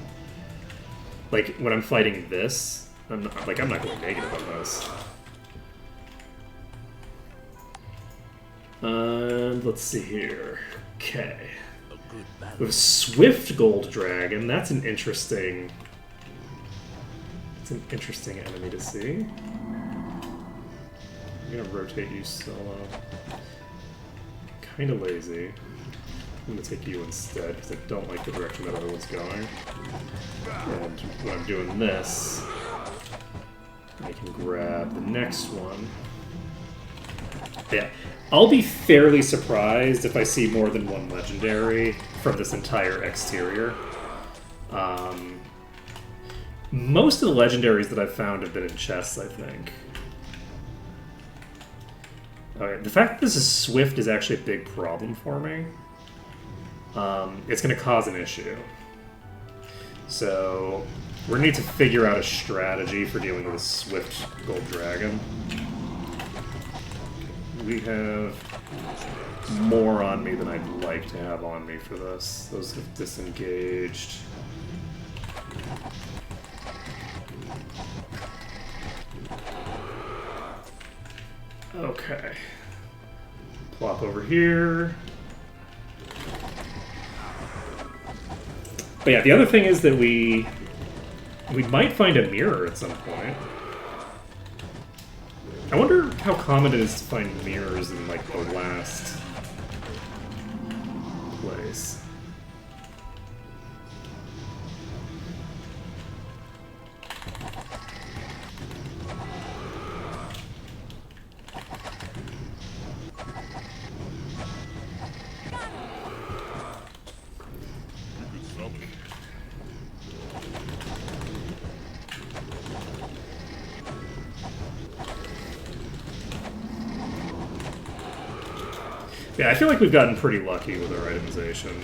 Like, when I'm fighting this, I'm not going negative on this. Let's see here. Okay. We have Swift Gold Dragon. That's an interesting... It's an interesting enemy to see. I'm gonna rotate you solo. Kinda lazy. I'm gonna take you instead, because I don't like the direction that other one's going. And when I'm doing this, I can grab the next one. Yeah. I'll be fairly surprised if I see more than one legendary from this entire exterior. Most of the legendaries that I've found have been in chests, I think. Okay, the fact that this is Swift is actually a big problem for me. It's going to cause an issue. So, we're going to need to figure out a strategy for dealing with a Swift Gold Dragon. We have more on me than I'd like to have on me for this. Those have disengaged. Okay. Plop over here. But yeah, the other thing is that we might find a mirror at some point. I wonder how common it is to find mirrors in, like, the last place. Yeah, I feel like we've gotten pretty lucky with our itemization.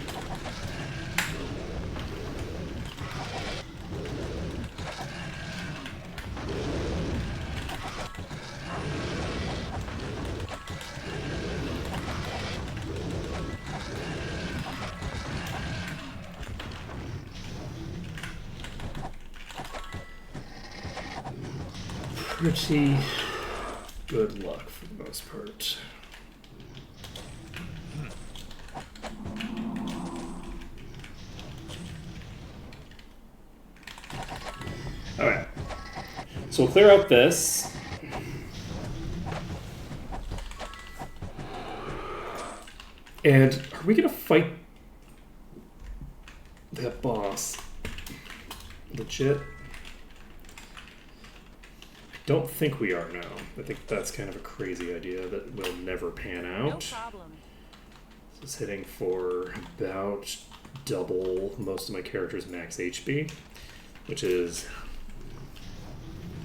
Pretty good luck for the most part. Alright. So we'll clear out this. And are we gonna fight that boss? Legit? I don't think we are now. I think that's kind of a crazy idea that will never pan out. No problem. This is hitting for about double most of my character's max HP, which is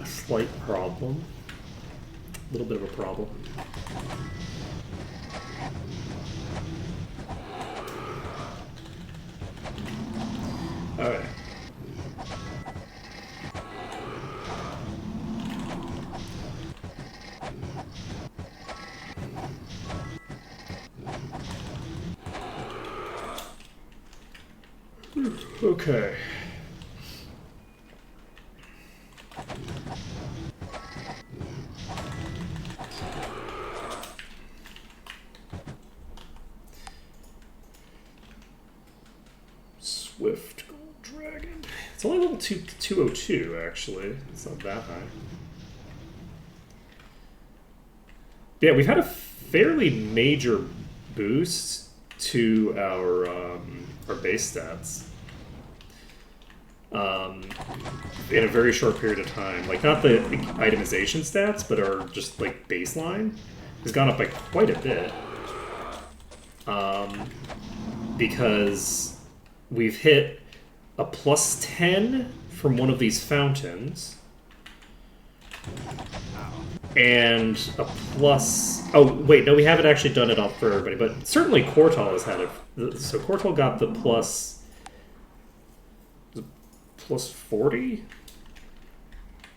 a slight problem. A little bit of a problem. Alright. Okay. Swift Gold Dragon. It's only level 202, actually. It's not that high. Yeah, we've had a fairly major boost to our base stats in a very short period of time. Like, not the itemization stats, but our just like baseline has gone up by quite a bit. Because we've hit a plus 10 from one of these fountains. And a plus... Oh, wait, no, we haven't actually done it all for everybody, but certainly Cortal has had it. So Cortal got the plus... Was it plus 40?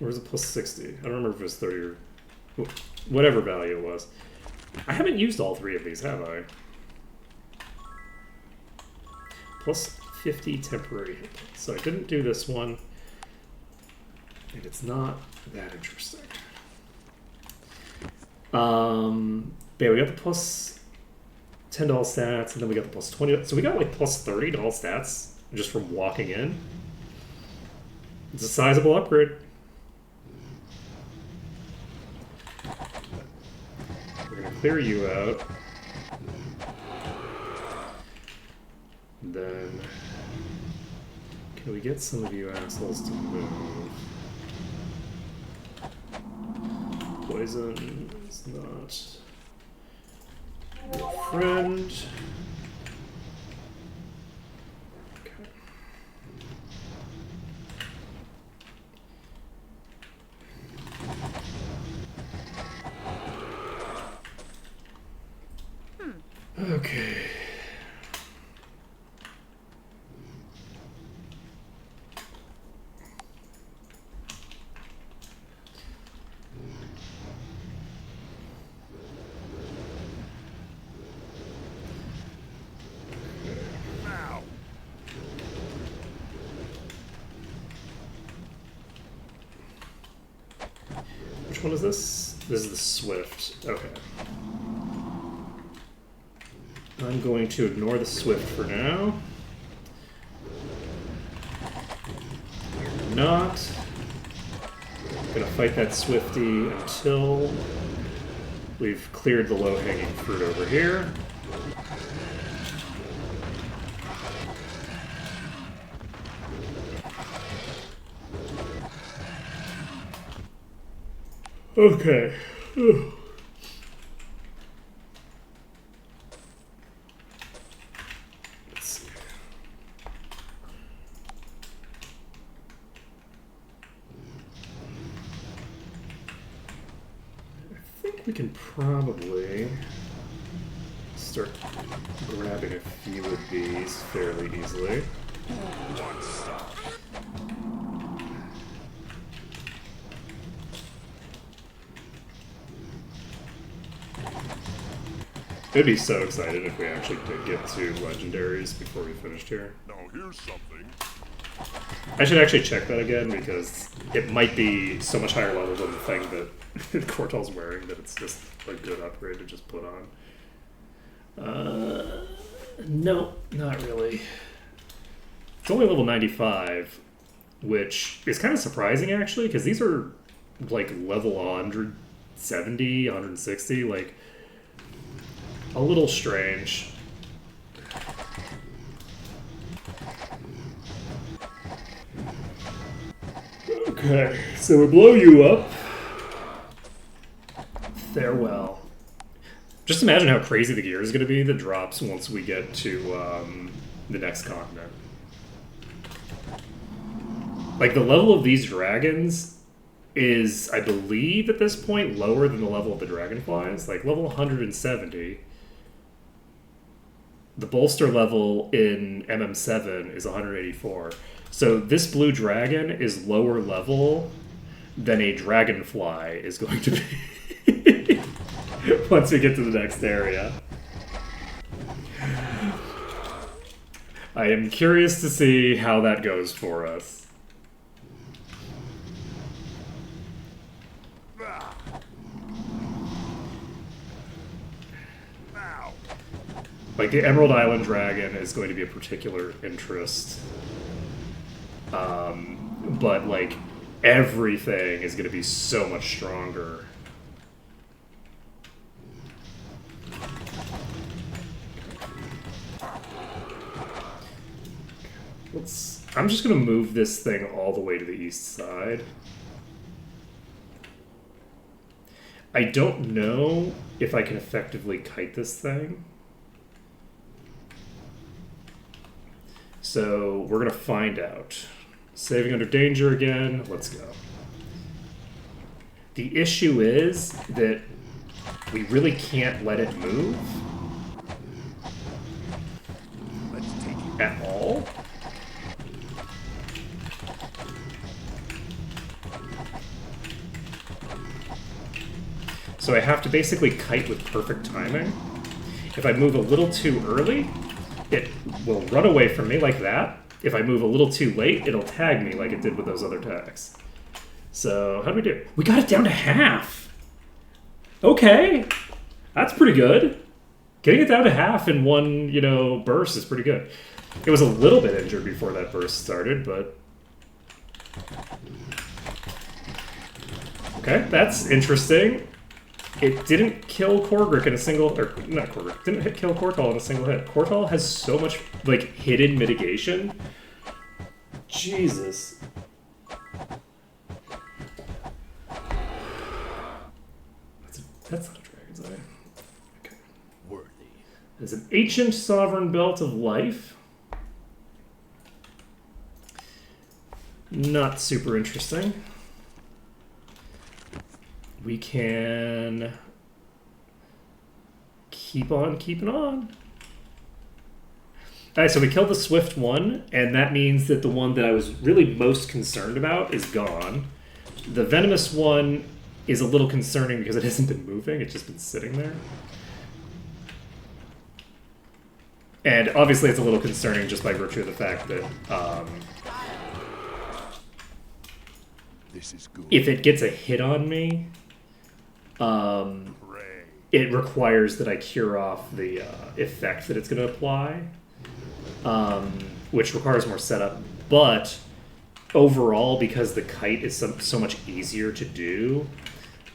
Or was it plus 60? I don't remember if it was 30 or... Whatever value it was. I haven't used all three of these, have I? Plus 50 temporary hit points. So I didn't do this one. And it's not that interesting. Yeah, we got the plus 10 to all stats, and then we got the plus 20. So we got like plus 30 to all stats just from walking in. It's a sizable upgrade. We're going to clear you out. Then, can we get some of you assholes to move? Poison is not your friend. Okay. Okay. Which one is this? This is the Swift. Okay. I'm going to ignore the Swift for now. We're not going to fight that Swifty until we've cleared the low-hanging fruit over here. Okay. Let's see. I think we can probably start grabbing a few of these fairly easily. I'd be so excited if we actually did get to legendaries before we finished here. Now here's something. I should actually check that again because it might be so much higher level than the thing that Cortal's wearing that it's just a good upgrade to just put on. No, not really. It's only level 95, which is kind of surprising actually because these are like level 170, 160, like a little strange. Okay, so we blow you up. Farewell. Just imagine how crazy the gear is going to be that drops once we get to the next continent. Like, the level of these dragons is, I believe, at this point, lower than the level of the dragonflies. Like, level 170. The bolster level in MM7 is 184. So this blue dragon is lower level than a dragonfly is going to be once we get to the next area. I am curious to see how that goes for us. Like, the Emerald Island Dragon is going to be a particular interest. But, like, everything is going to be so much stronger. I'm just gonna move this thing all the way to the east side. I don't know if I can effectively kite this thing. So we're gonna find out. Saving under danger again. Let's go. The issue is that we really can't let it move Let's take it. at all. So I have to basically kite with perfect timing. If I move a little too early, it will run away from me like that. If I move a little too late, it'll tag me like it did with those other tags. So how do we do? We got it down to half. Okay, that's pretty good. Getting it down to half in one, burst is pretty good. It was a little bit injured before that burst started, but... Okay, that's interesting. It didn't kill Korgrik in a single... Or, not Korgrik. Didn't kill Kortal in a single hit. Kortal has so much, hidden mitigation. Jesus. That's not a Dragon's Eye. Okay. Worthy. There's an Ancient Sovereign Belt of Life. Not super interesting. We can keep on keeping on. Alright, so we killed the Swift one, and that means that the one that I was really most concerned about is gone. The Venomous one is a little concerning because it hasn't been moving, it's just been sitting there. And obviously it's a little concerning just by virtue of the fact that This is good. if it gets a hit on me, Hooray. it requires that I cure off the effect that it's going to apply, which requires more setup. But overall, because the kite is so much easier to do,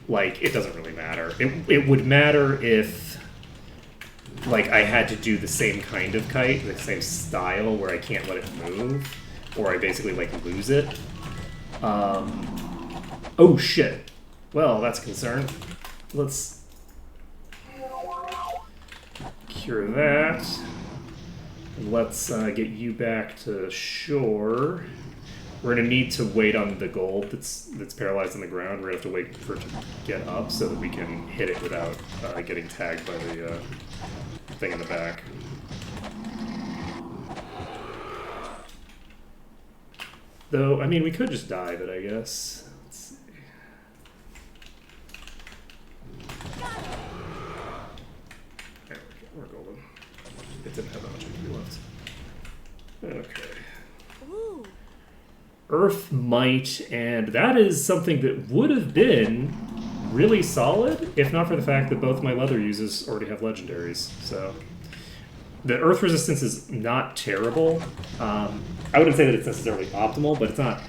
it doesn't really matter. It would matter if, I had to do the same kind of kite, the same style, where I can't let it move, or I basically, lose it. Oh, shit. Well, that's a concern. Let's cure that. And let's get you back to shore. We're gonna need to wait on the gold that's paralyzed on the ground. We're gonna have to wait for it to get up so that we can hit it without getting tagged by the thing in the back. Though, I mean, we could just die, but I guess. Let's see. There we go. We're golden. It didn't have that much HP left. Okay. Ooh. Earth Might, and that is something that would have been really solid if not for the fact that both my leather users already have legendaries. So the Earth resistance is not terrible. I wouldn't say that it's necessarily optimal, but it's not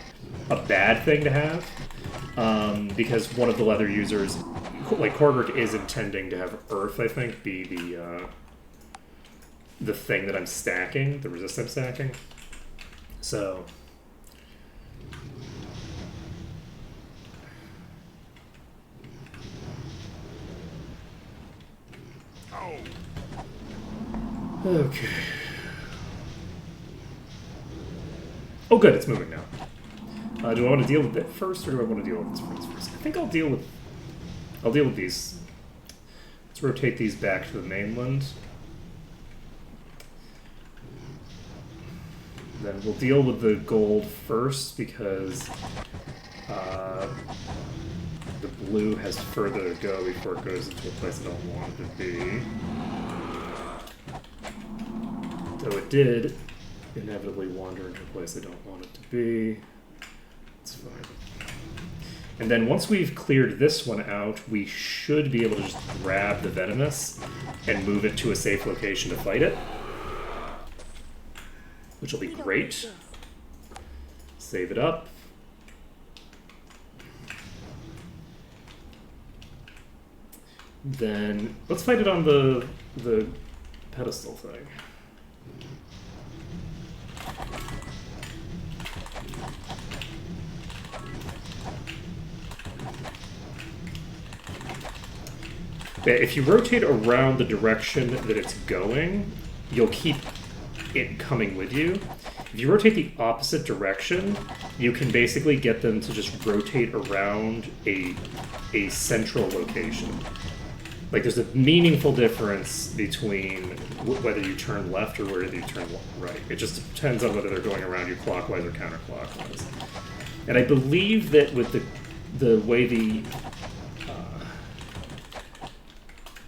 a bad thing to have, because one of the leather users, Korgrik, is intending to have Earth, I think, be the thing that I'm stacking, the resist I'm stacking. So okay. Oh, good, it's moving now. Do I want to deal with it first, or do I want to deal with this first? I think I'll deal with these. Let's rotate these back to the mainland. Then we'll deal with the gold first because the blue has further to go before it goes into a place I don't want it to be. Though it did inevitably wander into a place I don't want it to be. It's fine. And then once we've cleared this one out, we should be able to just grab the Venomous and move it to a safe location to fight it. Which will be great. Save it up. Then let's fight it on the pedestal thing. If you rotate around the direction that it's going, you'll keep it coming with you. If you rotate the opposite direction, you can basically get them to just rotate around a central location. Like, there's a meaningful difference between whether you turn left or whether you turn right. It just depends on whether they're going around you clockwise or counterclockwise. And I believe that with the way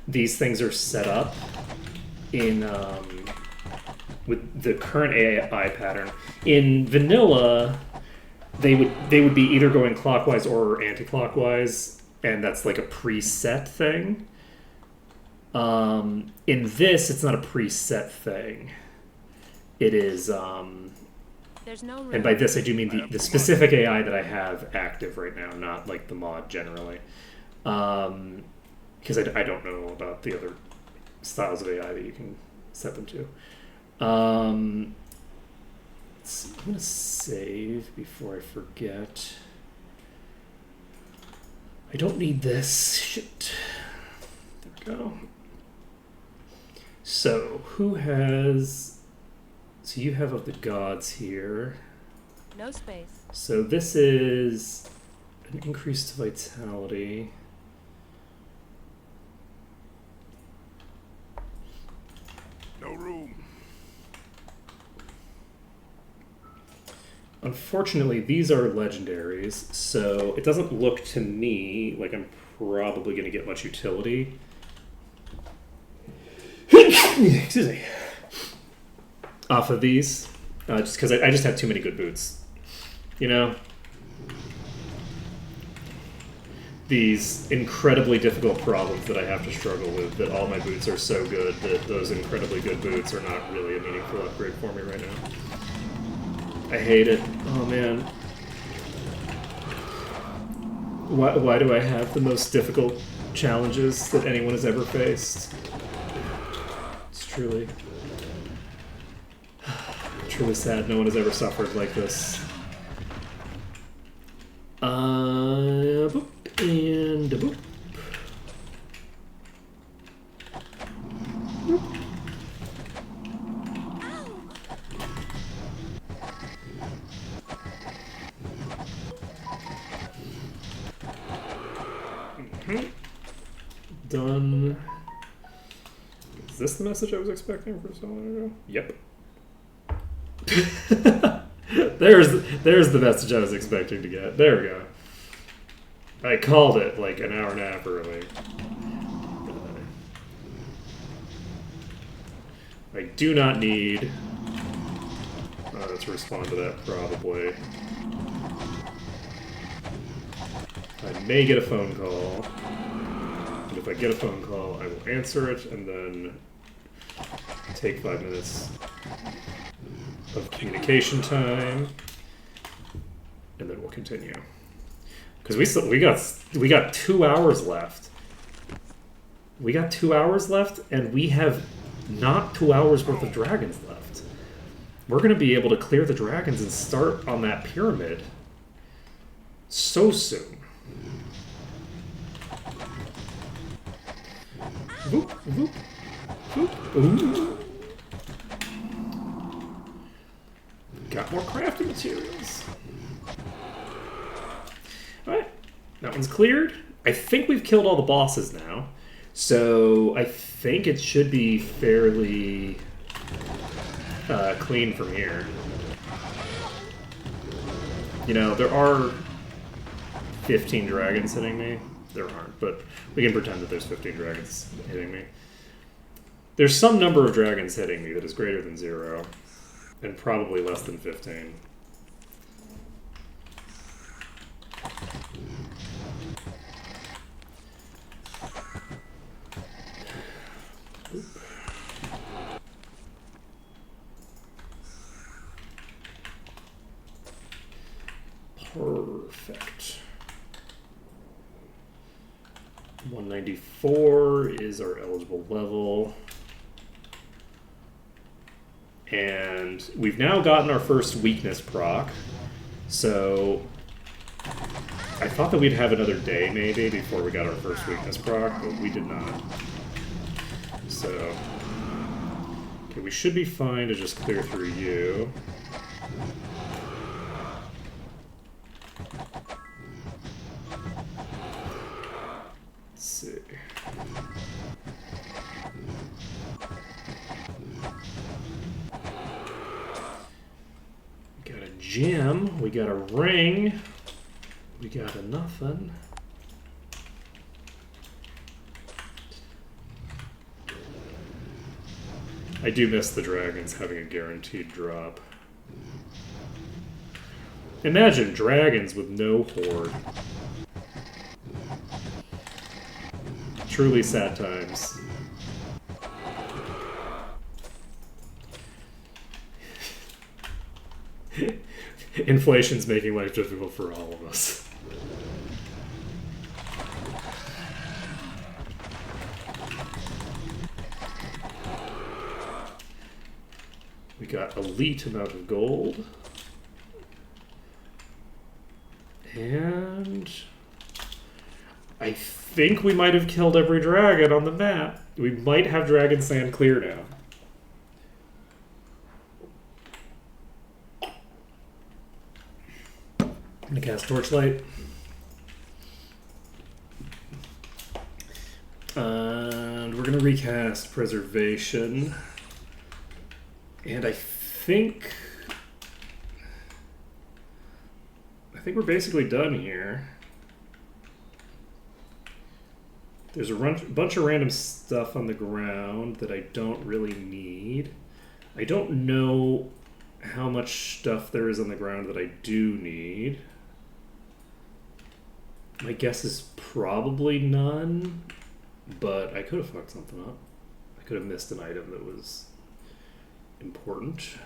these things are set up in with the current AI pattern in vanilla, they would be either going clockwise or anti-clockwise, and that's like a preset thing. In this, it's not a preset thing. It is. There's no room. And by this, I do mean the specific AI that I have active right now, not like the mod generally. Because I don't know about the other styles of AI that you can set them to. I'm going to save before I forget. I don't need this. Shit. There we go. So, who has... So you have of the gods here. No space. So this is an increased vitality. No room. Unfortunately, these are legendaries, so it doesn't look to me like I'm probably going to get much utility. Excuse me. Off of these, just because I just have too many good boots. You know? These incredibly difficult problems that I have to struggle with, that all my boots are so good that those incredibly good boots are not really a meaningful upgrade for me right now. I hate it. Oh man. Why do I have the most difficult challenges that anyone has ever faced? It's truly sad no one has ever suffered like this. Boop and a boop. Boop. Done. Is this the message I was expecting for so long ago? Yep. there's the message I was expecting to get. There we go. I called it like an hour and a half early. I do not need to respond to that probably. I may get a phone call. And if I get a phone call, I will answer it and then take 5 minutes of communication time, and then we'll continue. Because we got 2 hours left. We got 2 hours left, and we have not 2 hours worth of dragons left. We're going to be able to clear the dragons and start on that pyramid so soon. Voop, voop, voop. Ooh. Got more crafting materials. Alright, that one's cleared. I think we've killed all the bosses now. So I think it should be fairly clean from here. You know, there are 15 dragons hitting me. There aren't, but we can pretend that there's 15 dragons hitting me. There's some number of dragons hitting me that is greater than 0. And probably less than 15. Perfect. 194 is our eligible level. And we've now gotten our first weakness proc. So I thought that we'd have another day maybe before we got our first weakness proc, but we did not. So, okay, we should be fine to just clear through you. Let's see. We got a gem, we got a ring, we got a nothing. I do miss the dragons having a guaranteed drop. Imagine dragons with no horde. Truly sad times. Inflation's making life difficult for all of us. We got elite amount of gold. And I think we might have killed every dragon on the map. We might have Dragon Sand clear now. I'm gonna cast Torchlight. And we're gonna recast Preservation. And I think we're basically done here. There's a bunch of random stuff on the ground that I don't really need. I don't know how much stuff there is on the ground that I do need. My guess is probably none, but I could have fucked something up. I could have missed an item that was important.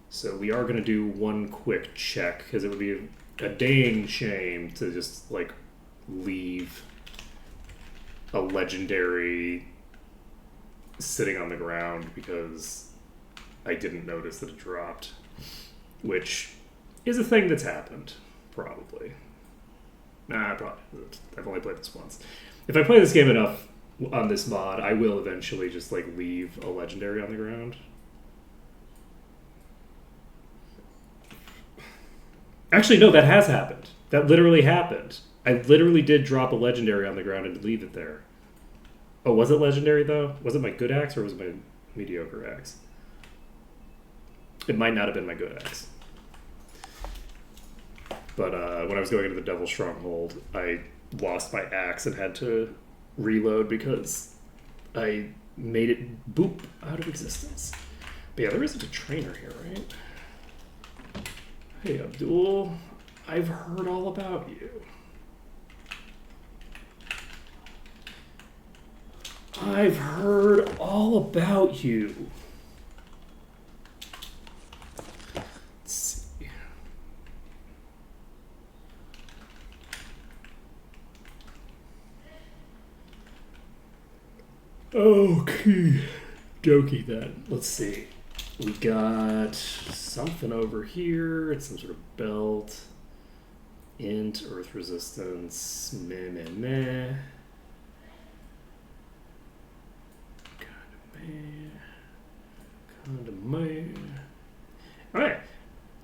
So we are going to do one quick check because it would be a dang shame to just like leave a legendary sitting on the ground because I didn't notice that it dropped, which is a thing that's happened, probably. Nah, probably. I've only played this once. If I play this game enough on this mod, I will eventually just like leave a legendary on the ground. Actually, no, that has happened. That literally happened. I literally did drop a legendary on the ground and leave it there. Oh, was it legendary though? Was it my good axe or was it my mediocre axe? It might not have been my good axe. But when I was going into the Devil's Stronghold, I lost my axe and had to reload because I made it boop out of existence. But yeah, there isn't a trainer here, right? Hey, Abdul, I've heard all about you. I've heard all about you. Let's see. Okay. Dokey then. Let's see. We got something over here. It's some sort of belt. Int, earth resistance, meh. Kind of meh. Alright.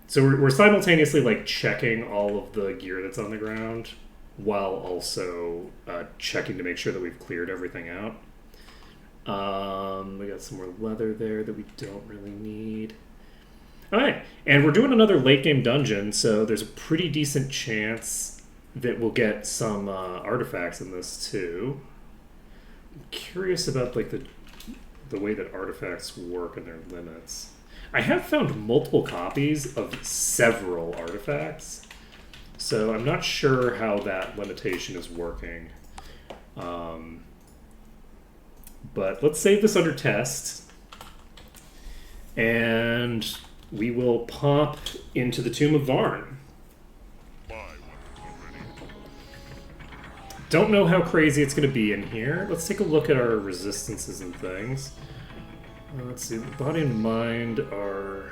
So we're simultaneously like checking all of the gear that's on the ground while also checking to make sure that we've cleared everything out. We got some more leather there that we don't really need. Alright, and we're doing another late game dungeon, so there's a pretty decent chance that we'll get some artifacts in this too. I'm curious about like the way that artifacts work and their limits. I have found multiple copies of several artifacts, so I'm not sure how that limitation is working. But let's save this under test, and we will pop into the Tomb of Varn. Don't know how crazy it's going to be in here. Let's take a look at our resistances and things. Let's see, the body and mind are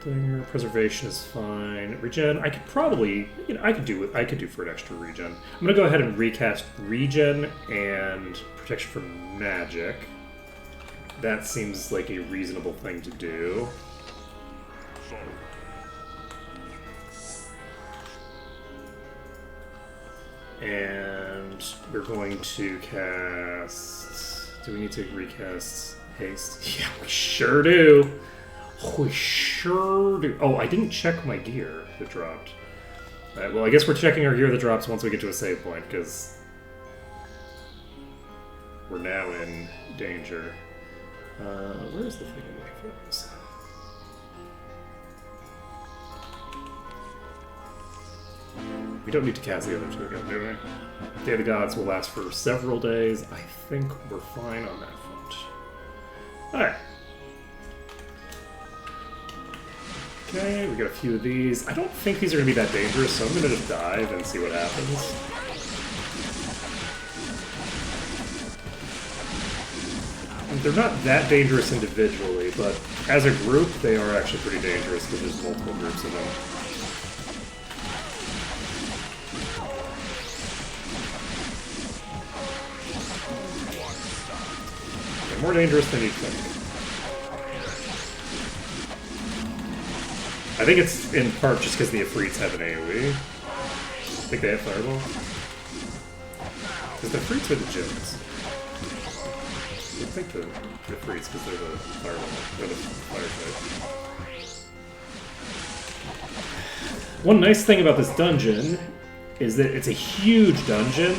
Dinger, preservation is fine. Regen, I could probably, I could do for an extra regen. I'm gonna go ahead and recast regen and protection from magic. That seems like a reasonable thing to do. And we're going to cast... Do we need to recast haste? Yeah, we sure do. We sure do. Oh, I didn't check my gear that dropped. Alright, well, I guess we're checking our gear that drops once we get to a save point, because we're now in danger. Where's the thing in my photos? We don't need to cast the other two again, do we? Day of the Gods will last for several days. I think we're fine on that front. Alright. Okay, we got a few of these. I don't think these are going to be that dangerous, so I'm going to just dive and see what happens. And they're not that dangerous individually, but as a group, they are actually pretty dangerous because there's multiple groups of them. They're more dangerous than you think. I think it's in part just because the Ifrits have an AoE. I think they have Fireball. Because the Ifrits are the Djinns. I think the Ifrits because they're the Fireball. They're the Fire type. One nice thing about this dungeon is that it's a huge dungeon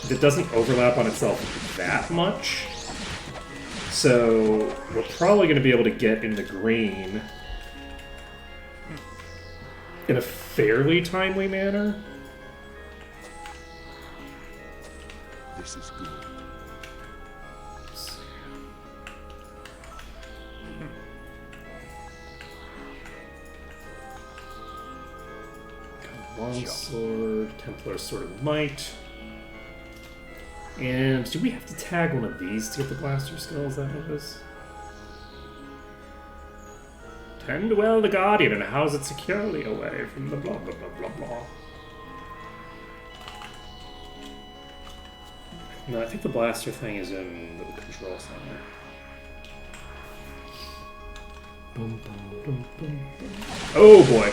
that doesn't overlap on itself that much. So we're probably going to be able to get in the green in a fairly timely manner. This is good. Longsword, Templar Sword of Might. And do we have to tag one of these to get the Blaster Skulls out of this? Tend well the Guardian and house it securely away from the blah blah blah blah blah. No, I think the blaster thing is in the control center. Boom, boom, boom, boom, boom. Oh boy!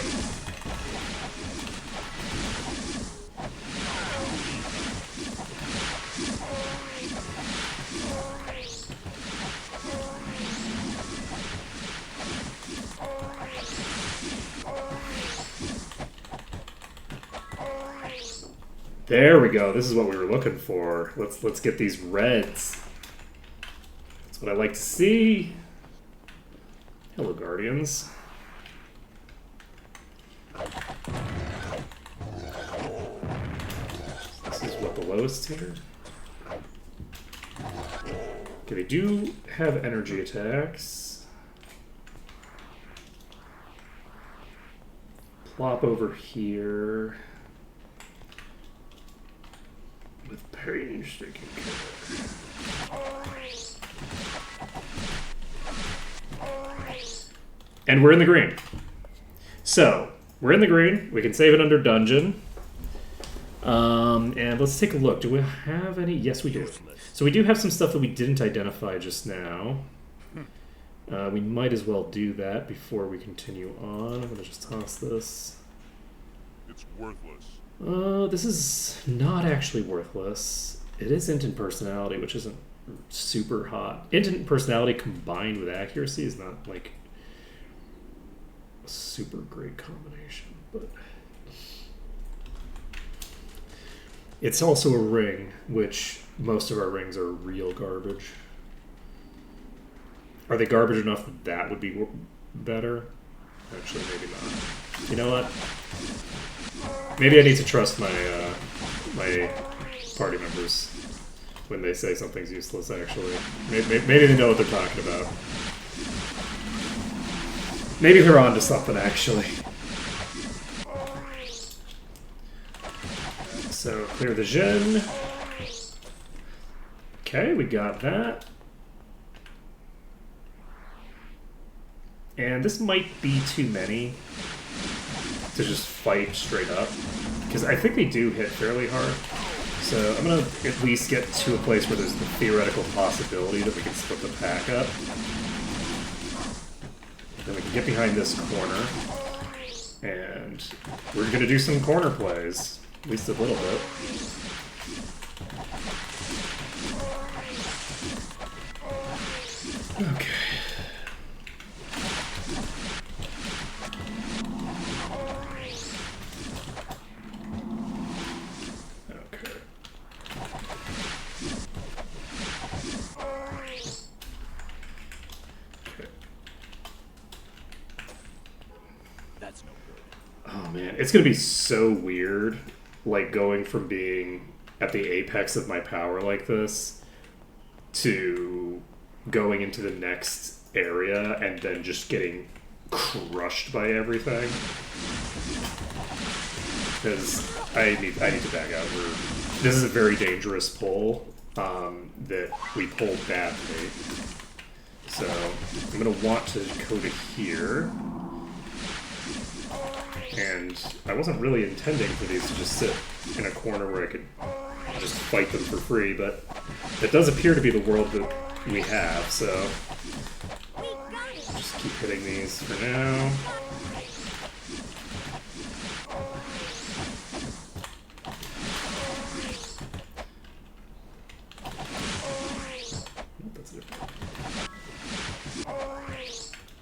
There we go. This is what we were looking for. Let's get these reds. That's what I like to see. Hello, Guardians. This is what the lowest tier. Okay, they do have energy attacks. Plop over here. With painstaking care. And we're in the green. So, we're in the green. We can save it under dungeon. And let's take a look. Do we have any? Yes, we do. So we do have some stuff that we didn't identify just now. We might as well do that before we continue on. I'm going to just toss this. It's worthless. This is not actually worthless. It is int and personality, which isn't super hot. Int and personality combined with accuracy is not like a super great combination, but it's also a ring, which most of our rings are real garbage. Are they garbage enough that that would be better? Actually, maybe not. You know what? Maybe I need to trust my my party members when they say something's useless, actually. Maybe they know what they're talking about. Maybe they're on to something, actually. So, clear the Jinn. Okay, we got that. And this might be too many to just fight straight up. Because I think they do hit fairly hard. So I'm going to at least get to a place where there's the theoretical possibility that we can split the pack up. Then we can get behind this corner. And we're going to do some corner plays. At least a little bit. Okay. That's no good. Oh man, it's gonna be so weird, like going from being at the apex of my power like this to going into the next area and then just getting crushed by everything. Because I need to back out. This is a very dangerous pull that we pulled badly. So I'm gonna want to go to here. And I wasn't really intending for these to just sit in a corner where I could just fight them for free, but it does appear to be the world that we have, so just keep hitting these for now. That's it.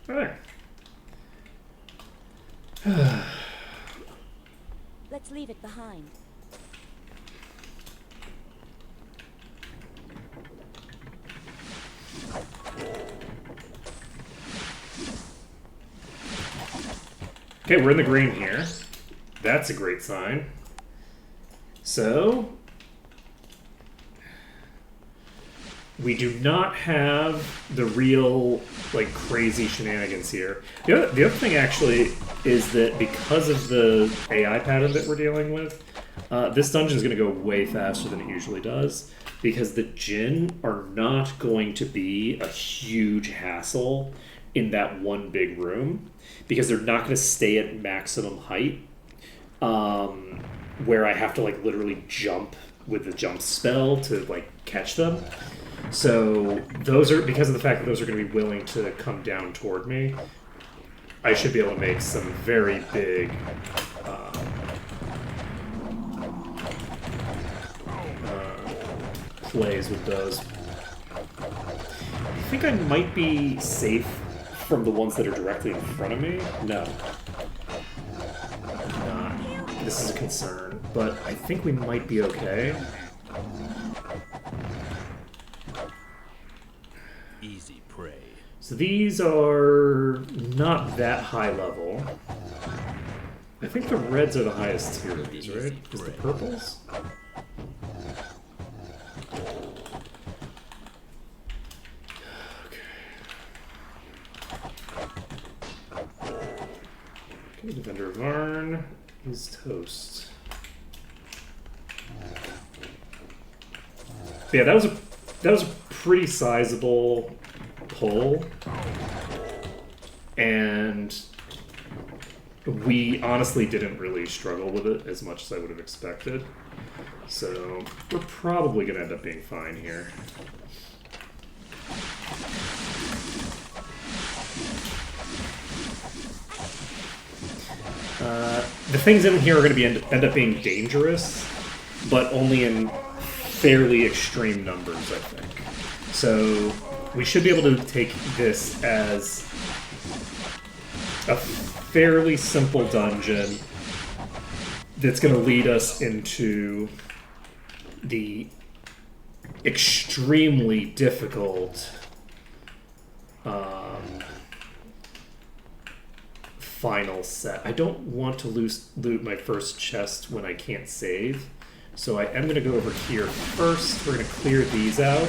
Alright. Let's leave it behind. Okay, we're in the green here. That's a great sign. So, we do not have the real, like, crazy shenanigans here. The other thing, actually, is that because of the AI pattern that we're dealing with, this dungeon is going to go way faster than it usually does, because the Jinn are not going to be a huge hassle in that one big room, because they're not going to stay at maximum height, where I have to, like, literally jump with the jump spell to, like, catch them. So those are, because of the fact that those are going to be willing to come down toward me, I should be able to make some very big plays with those. I think I might be safe from the ones that are directly in front of me. No. Not. This is a concern, but I think we might be okay. Easy prey. So these are not that high level. I think the reds are the highest tier of these, right? Is the purples? Okay, Defender of Varn is toast. But yeah, that was a pretty sizable pull, and we honestly didn't really struggle with it as much as I would have expected. So we're probably going to end up being fine here. The things in here are going to be end up being dangerous, but only in fairly extreme numbers, I think. So we should be able to take this as a fairly simple dungeon that's going to lead us into the extremely difficult final set. I don't want to loot my first chest when I can't save, so I am going to go over here first. We're going to clear these out,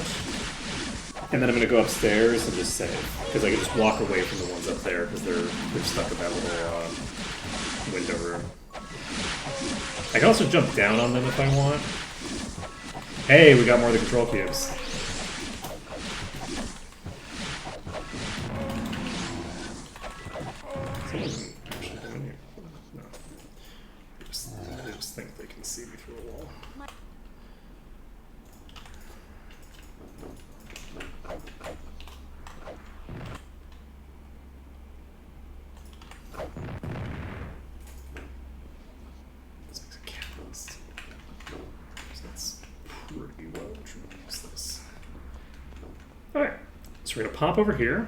and then I'm going to go upstairs and just save, because I can just walk away from the ones up there because they're stuck in that little window room. I can also jump down on them if I want. Hey, we got more of the control cubes. Someone actually come in here. No. They just think they can see me through a wall. This makes a catalyst. So that's pretty well use this. Alright, so we're gonna pop over here.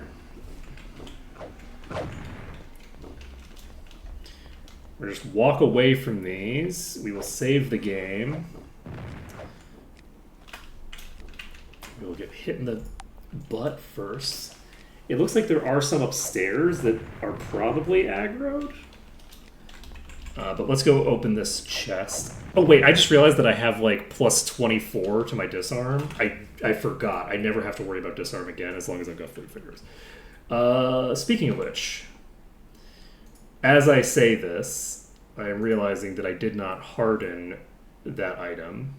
We're just walk away from these. We will save the game. We will get hit in the butt first. It looks like there are some upstairs that are probably aggroed. But let's go open this chest. Oh wait, I just realized that I have like plus 24 to my disarm. I forgot. I never have to worry about disarm again as long as I've got 3 fingers. Speaking of which, as I say this, I am realizing that I did not harden that item.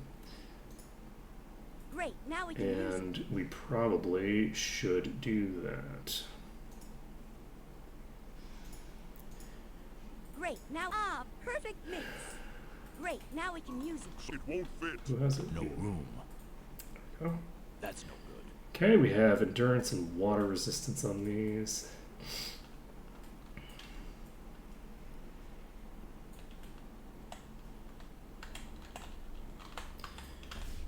Great, now we can use it. And we probably should do that. Great, now perfect mix. Great, now we can use it. It won't fit. Who has it? No here? room. Oh. That's no good. Okay, we have endurance and water resistance on these.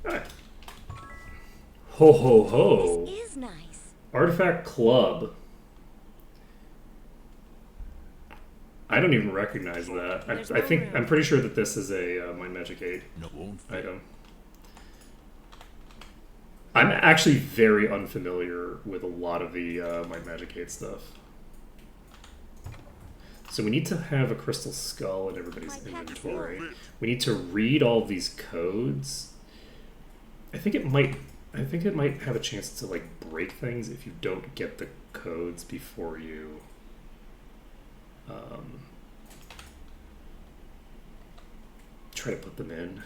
Alright. Ho ho ho. This is nice. Artifact Club. I don't even recognize that. There's I no think room. I'm pretty sure that this is a Mind Magic 8 No won't fit. item. I'm actually very unfamiliar with a lot of the Mind Magic 8 stuff. So we need to have a crystal skull in everybody's My pack is inventory. full. We need to read all these codes. I think it might have a chance to like break things if you don't get the codes before you try to put them in.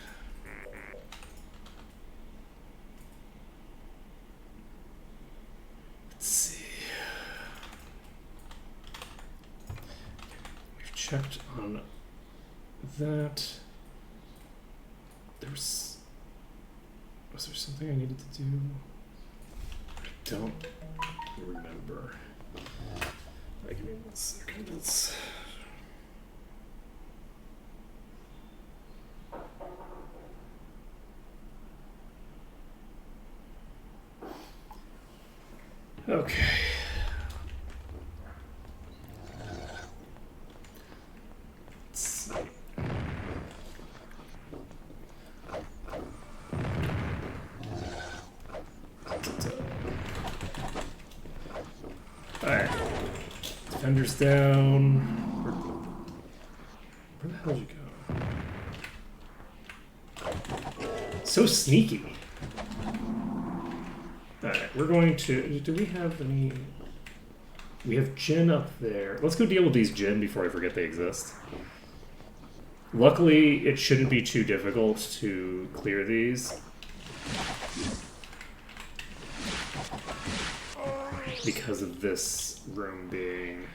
Let's see. We've checked on that. Was there something I needed to do? I don't remember. Give me 1 second. Okay. Let's see. Alright. Defenders down. Where the hell did you go? So sneaky. Alright, we're going to... Do we have any... We have Jinn up there. Let's go deal with these Jinn before I forget they exist. Luckily, it shouldn't be too difficult to clear these. Because of this room being...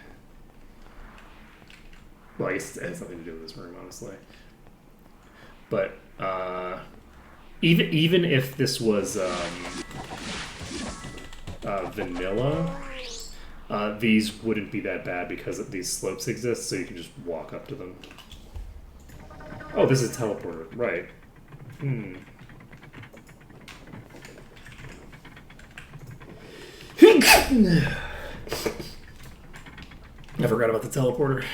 Well, I guess it has nothing to do with this room, honestly. But, even if this was vanilla, these wouldn't be that bad because these slopes exist, so you can just walk up to them. Oh, this is teleporter, right. I forgot about the teleporter.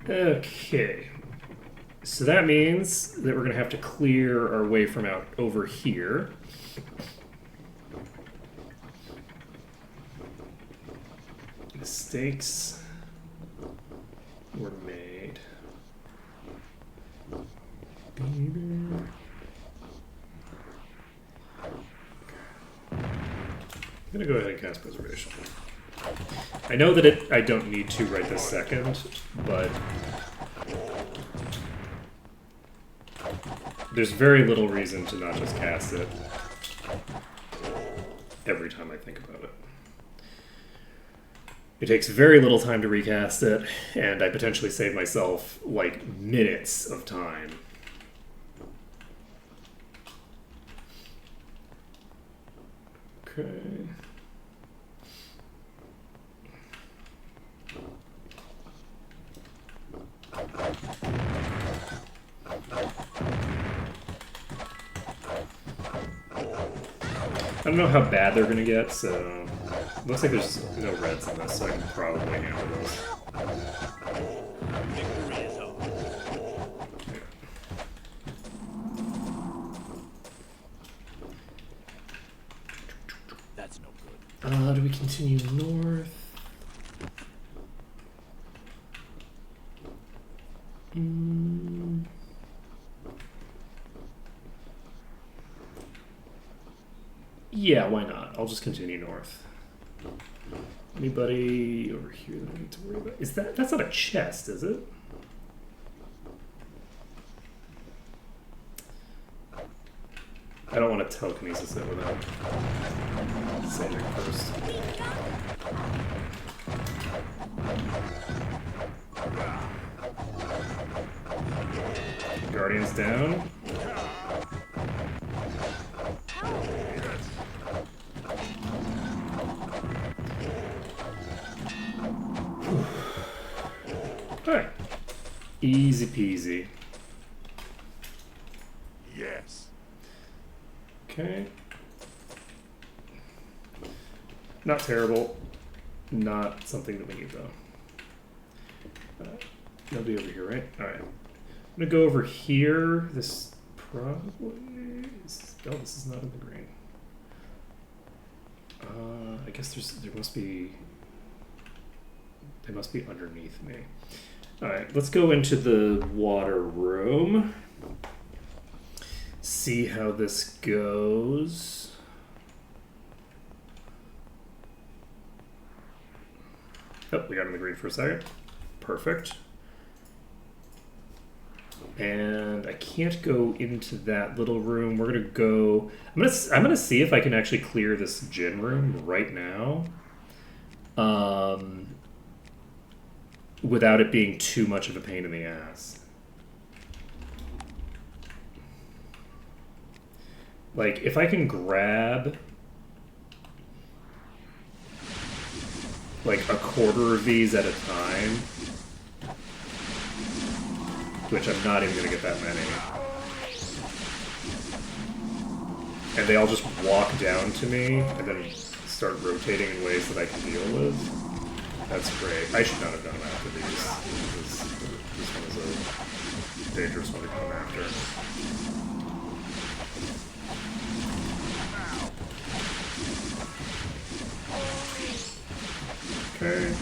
Okay. So that means that we're going to have to clear our way from out over here. Mistakes were made. Baby. I'm going to go ahead and cast Preservation. I know that I don't need to right this second, but there's very little reason to not just cast it every time I think about it. It takes very little time to recast it, and I potentially save myself, like, minutes of time. Okay. I don't know how bad they're gonna get, so looks like there's no reds in this, so I can probably handle this. Victory is over. That's no good. Do we continue north? Yeah, why not? I'll just continue north. Anybody over here that I need to worry about? Is that's not a chest, is it? I don't want to telekinesis it without saving first. Guardians down. Alright. Easy peasy. Yes. Okay. Not terrible. Not something that we need, though. Nobody over here, right? Alright. I'm gonna go over here. This probably is... Oh, this is not in the green. I guess there must be... They must be underneath me. Alright, let's go into the water room. See how this goes. Oh, we got in the green for a second. Perfect. And I can't go into that little room. We're gonna go. I'm gonna see if I can actually clear this gin room right now, without it being too much of a pain in the ass. Like, if I can grab like a quarter of these at a time, which I'm not even gonna get that many, and they all just walk down to me and then start rotating in ways that I can deal with, that's great. I should not have done them after these, because this one is a dangerous one to come after. Okay.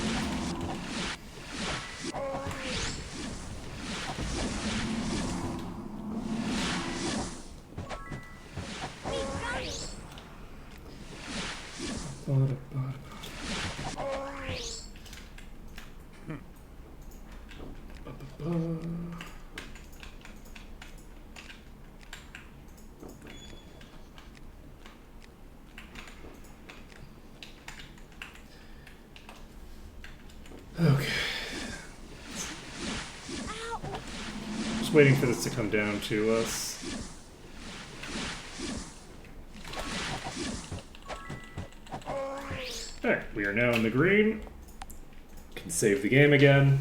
Okay. Just waiting for this to come down to us. Alright, we are now in the green. Can save the game again.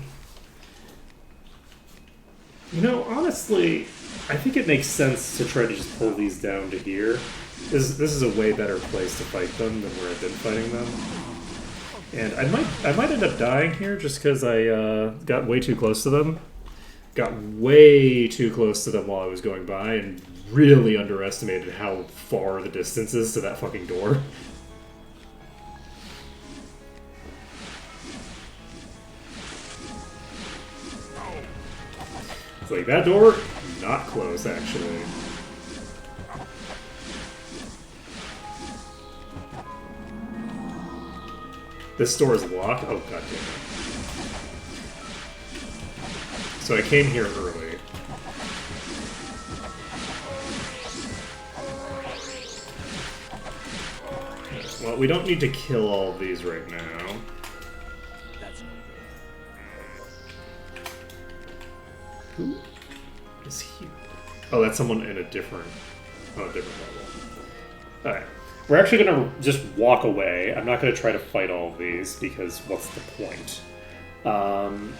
You know, honestly, I think it makes sense to try to just pull these down to here. This is a way better place to fight them than where I've been fighting them. And I might end up dying here just because I got way too close to them. Got way too close to them while I was going by and really underestimated how far the distance is to that fucking door. It's like, that door, not close, actually. This door is locked? Oh, god damn it. So I came here early. Well, we don't need to kill all of these right now. That's no good. Who is he? Oh, that's someone in a different level. Alright. We're actually gonna just walk away. I'm not gonna try to fight all of these because what's the point? I'm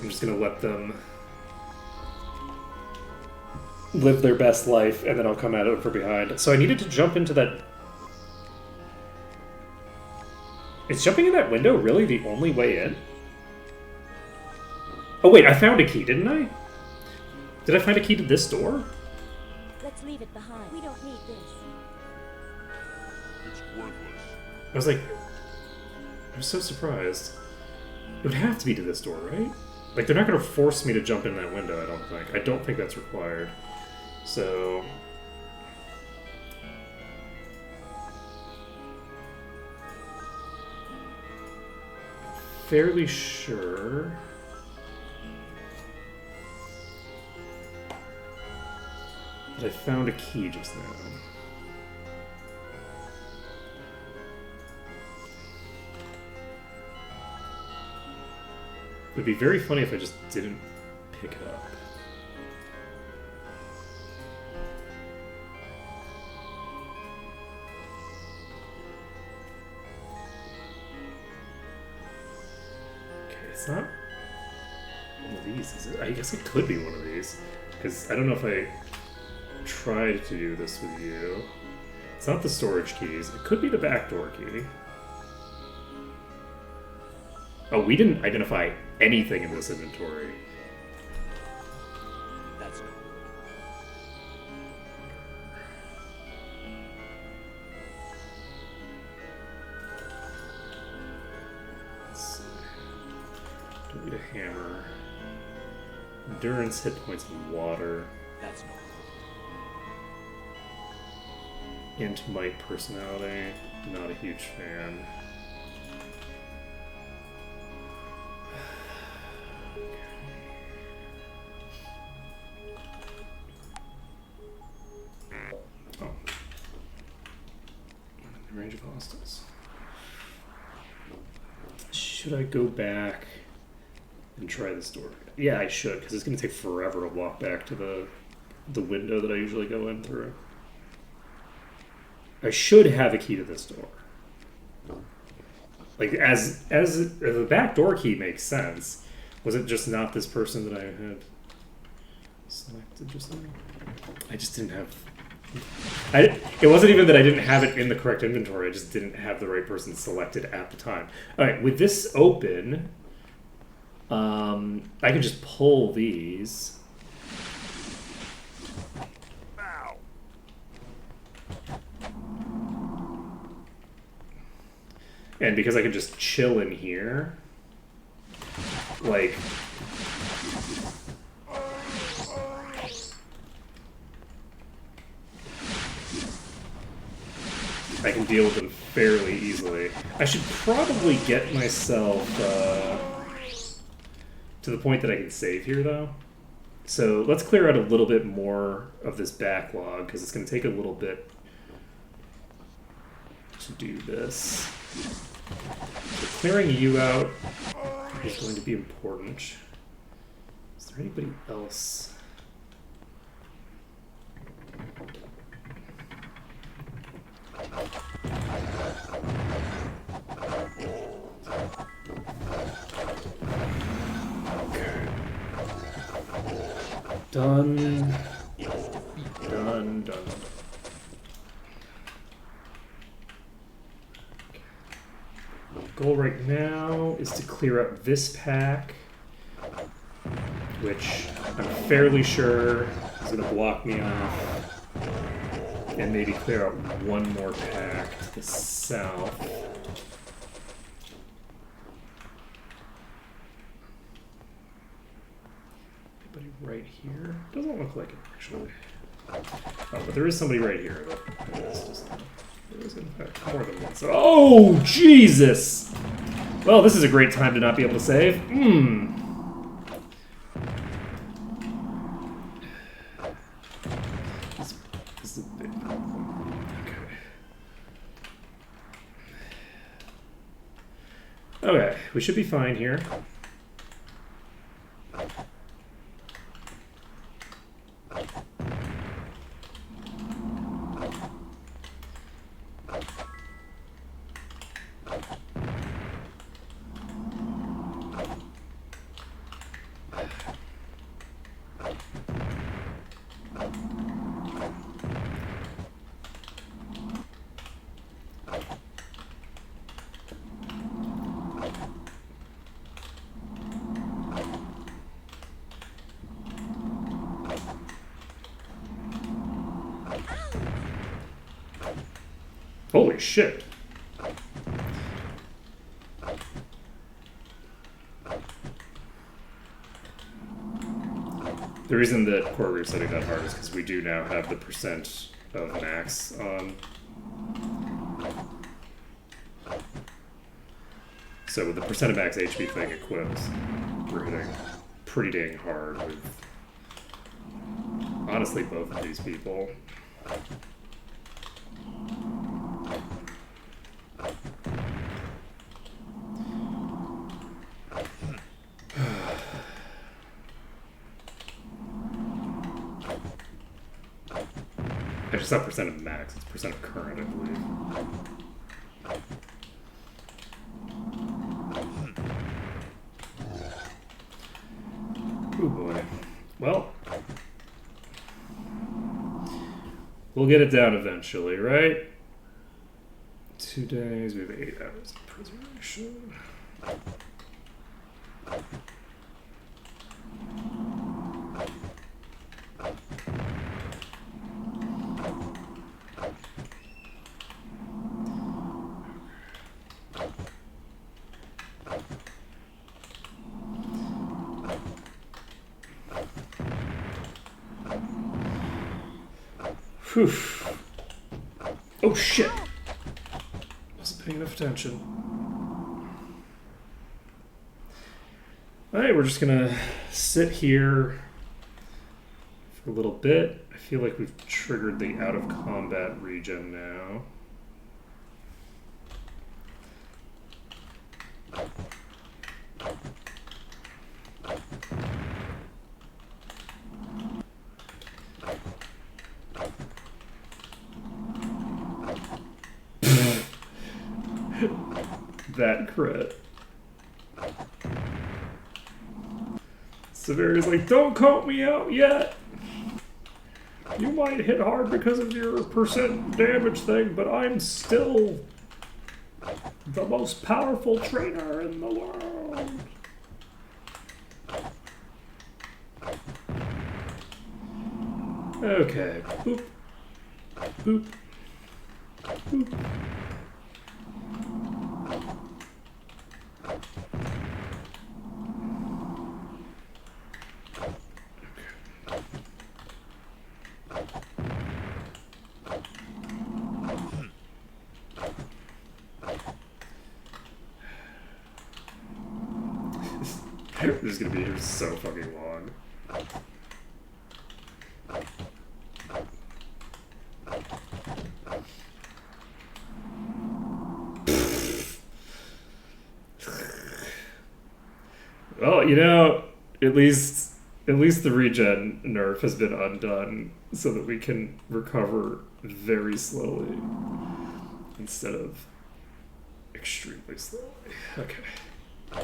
just gonna let them live their best life, and then I'll come at it from behind. So I needed to jump into that. Is jumping in that window really the only way in? Oh wait, I found a key, didn't I? Did I find a key to this door? Let's leave it behind. We don't need this. It's worthless. I was like, I was so surprised. It would have to be to this door, right? Like, they're not going to force me to jump in that window, I don't think. I don't think that's required. So... fairly sure... that I found a key just now. It would be very funny if I just didn't pick it up. Okay, it's not one of these, is it? I guess it could be one of these. Because I don't know if I tried to do this with you. It's not the storage keys. It could be the backdoor key. Oh, we didn't identify anything in this inventory. That's no good. Let's see. Don't need a hammer. Endurance, hit points, and water. That's no good. Int might personality. Not a huge fan. Oh. The range of hostiles. Should I go back and try this door? Yeah, I should, because it's going to take forever to walk back to the window that I usually go in through. I should have a key to this door. Like, as the back door key makes sense. Was it just not this person that I had selected just now? I just didn't have... it wasn't even that I didn't have it in the correct inventory. I just didn't have the right person selected at the time. Alright, with this open, I can just pull these. Ow! And because I can just chill in here, like... I can deal with them fairly easily. I should probably get myself to the point that I can save here, though. So let's clear out a little bit more of this backlog, because it's going to take a little bit to do this. So clearing you out is going to be important. Is there anybody else? Done. Done. Goal right now is to clear up this pack, which I'm fairly sure is going to block me off, and maybe clear out one more pack to the south. Anybody right here? Doesn't look like it, actually. Oh, but there is somebody right here. There is, in fact, more than one. So, oh, Jesus! Well, this is a great time to not be able to save. This is a big problem. Okay. Okay, we should be fine here. Holy shit. The reason that core we're setting that hard is because we do now have the percent of max on. So with the percent of max HP thing equipped, we're hitting pretty dang hard with honestly both of these people. It's not percent of max, it's percent of current, I believe. Oh boy. Well, we'll get it down eventually, right? 2 days, we have 8 hours of preservation. Whew. Oh shit! Wasn't paying enough attention. Alright, we're just gonna sit here for a little bit. I feel like we've triggered the out of combat regen now. That crit. Severity's like, don't count me out yet. You might hit hard because of your percent damage thing, but I'm still the most powerful trainer in the world. Okay. Boop. Boop. Boop. This is gonna be here so fucking long. Well, you know, at least the regen nerf has been undone so that we can recover very slowly instead of extremely slowly. Okay.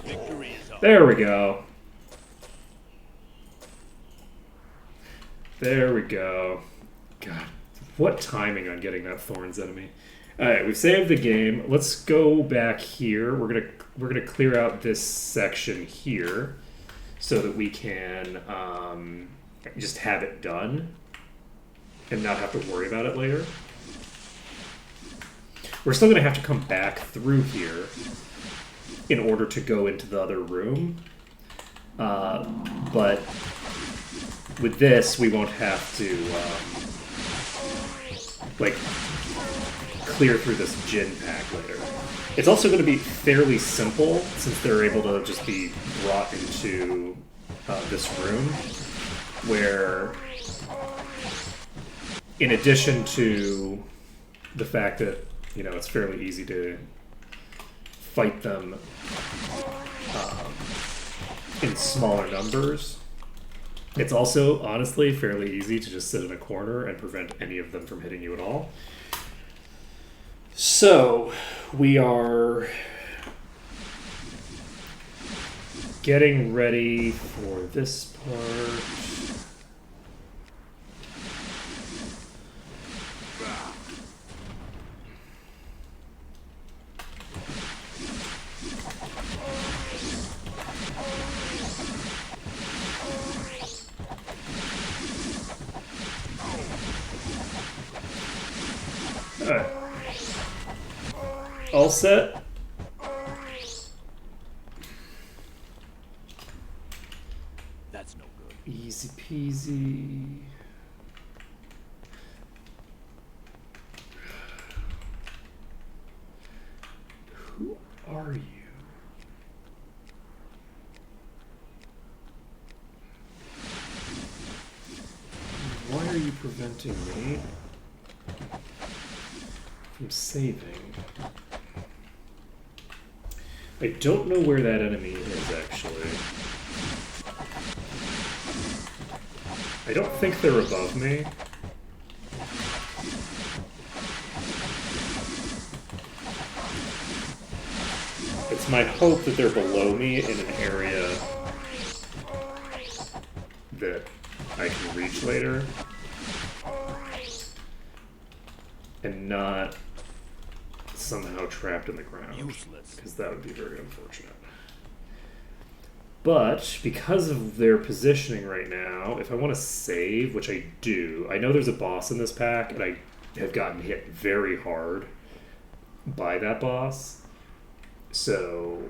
Victory is ours. There we go. There we go. God, what timing on getting that Thorns enemy. Alright, we've saved the game. Let's go back here. We're gonna clear out this section here so that we can just have it done and not have to worry about it later. We're still gonna have to come back through here in order to go into the other room. But with this, we won't have to like clear through this gin pack later. It's also going to be fairly simple since they're able to just be brought into this room where, in addition to the fact that, you know, it's fairly easy to fight them in smaller numbers. It's also, honestly, fairly easy to just sit in a corner and prevent any of them from hitting you at all. So, we are getting ready for this part. Alright. All set? That's no good. Easy peasy. Who are you? Why are you preventing me from saving? I don't know where that enemy is, actually. I don't think they're above me. It's my hope that they're below me in an area that I can reach later. And not somehow trapped in the ground. Useless. Because that would be very unfortunate. But because of their positioning right now, if I want to save, which I do, I know there's a boss in this pack, and I have gotten hit very hard by that boss. So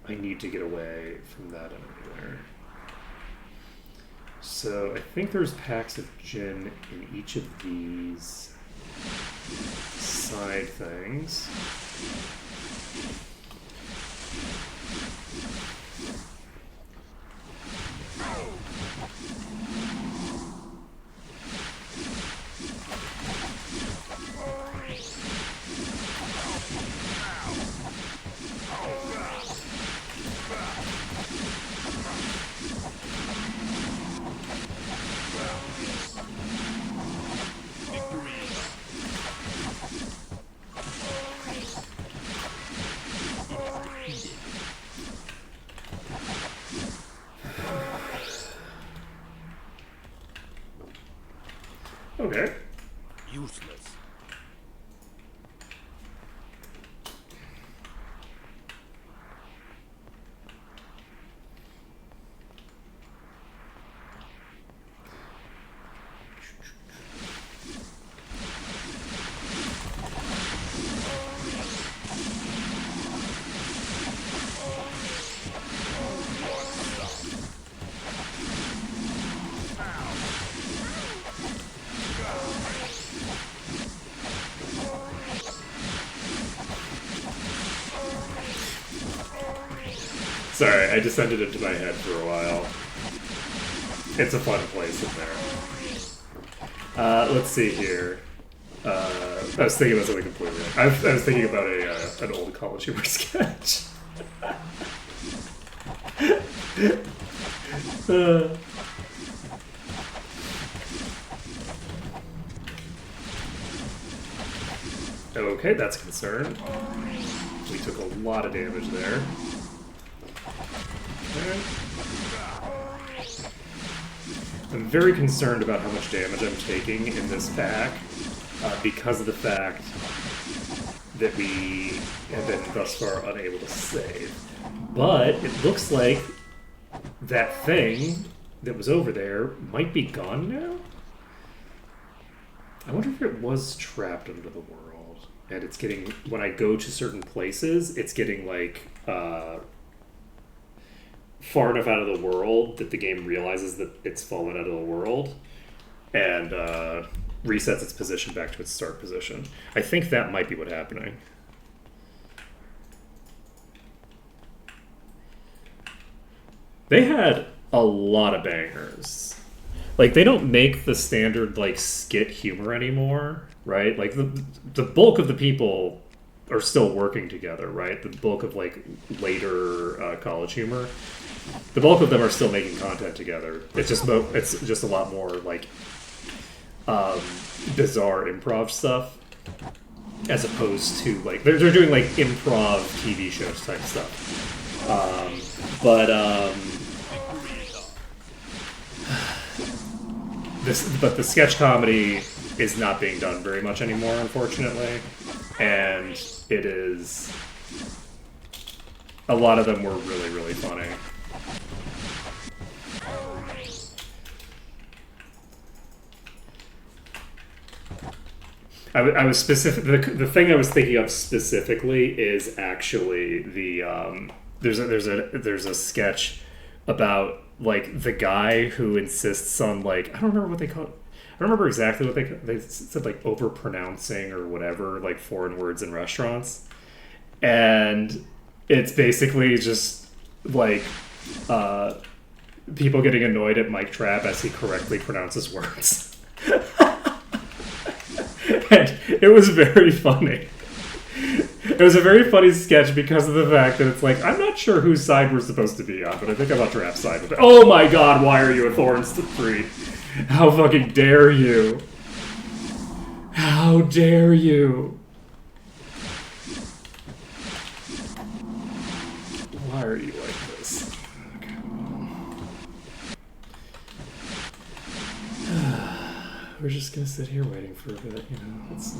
I need to get away from that enemy there. So I think there's packs of gin in each of these side things. Okay. Useless. Sorry, I descended into my head for a while. It's a fun place in there. Let's see here. I was thinking about something completely. I was thinking about an old college humor sketch. Okay, that's a concern. We took a lot of damage there. Okay. I'm very concerned about how much damage I'm taking in this pack because of the fact that we have been thus far unable to save. But it looks like that thing that was over there might be gone now? I wonder if it was trapped under the world. And it's getting, when I go to certain places, it's getting like far enough out of the world that the game realizes that it's fallen out of the world and resets its position back to its start position. I think that might be what's happening. They had a lot of bangers. Like, they don't make the standard, like, skit humor anymore, right? Like, the bulk of the people are still working together, right? The bulk of like later College Humor, the bulk of them are still making content together. It's just a lot more like bizarre improv stuff, as opposed to like they're doing like improv TV shows type stuff. But the sketch comedy is not being done very much anymore, unfortunately, and it is. A lot of them were really, really funny. I was specific. The thing I was thinking of specifically is actually the there's a sketch about like the guy who insists on like I don't remember what they call it. I don't remember exactly what they said, like overpronouncing or whatever, like foreign words in restaurants, and it's basically just like people getting annoyed at Mike Trapp as he correctly pronounces words. And it was very funny. It was a very funny sketch because of the fact that it's like, I'm not sure whose side we're supposed to be on, but I think I'm on Trapp's side with it. Oh my god, why are you a Thorns to Free? How fucking dare you? How dare you? Why are you like this? Okay. We're just gonna sit here waiting for a bit, you know. It's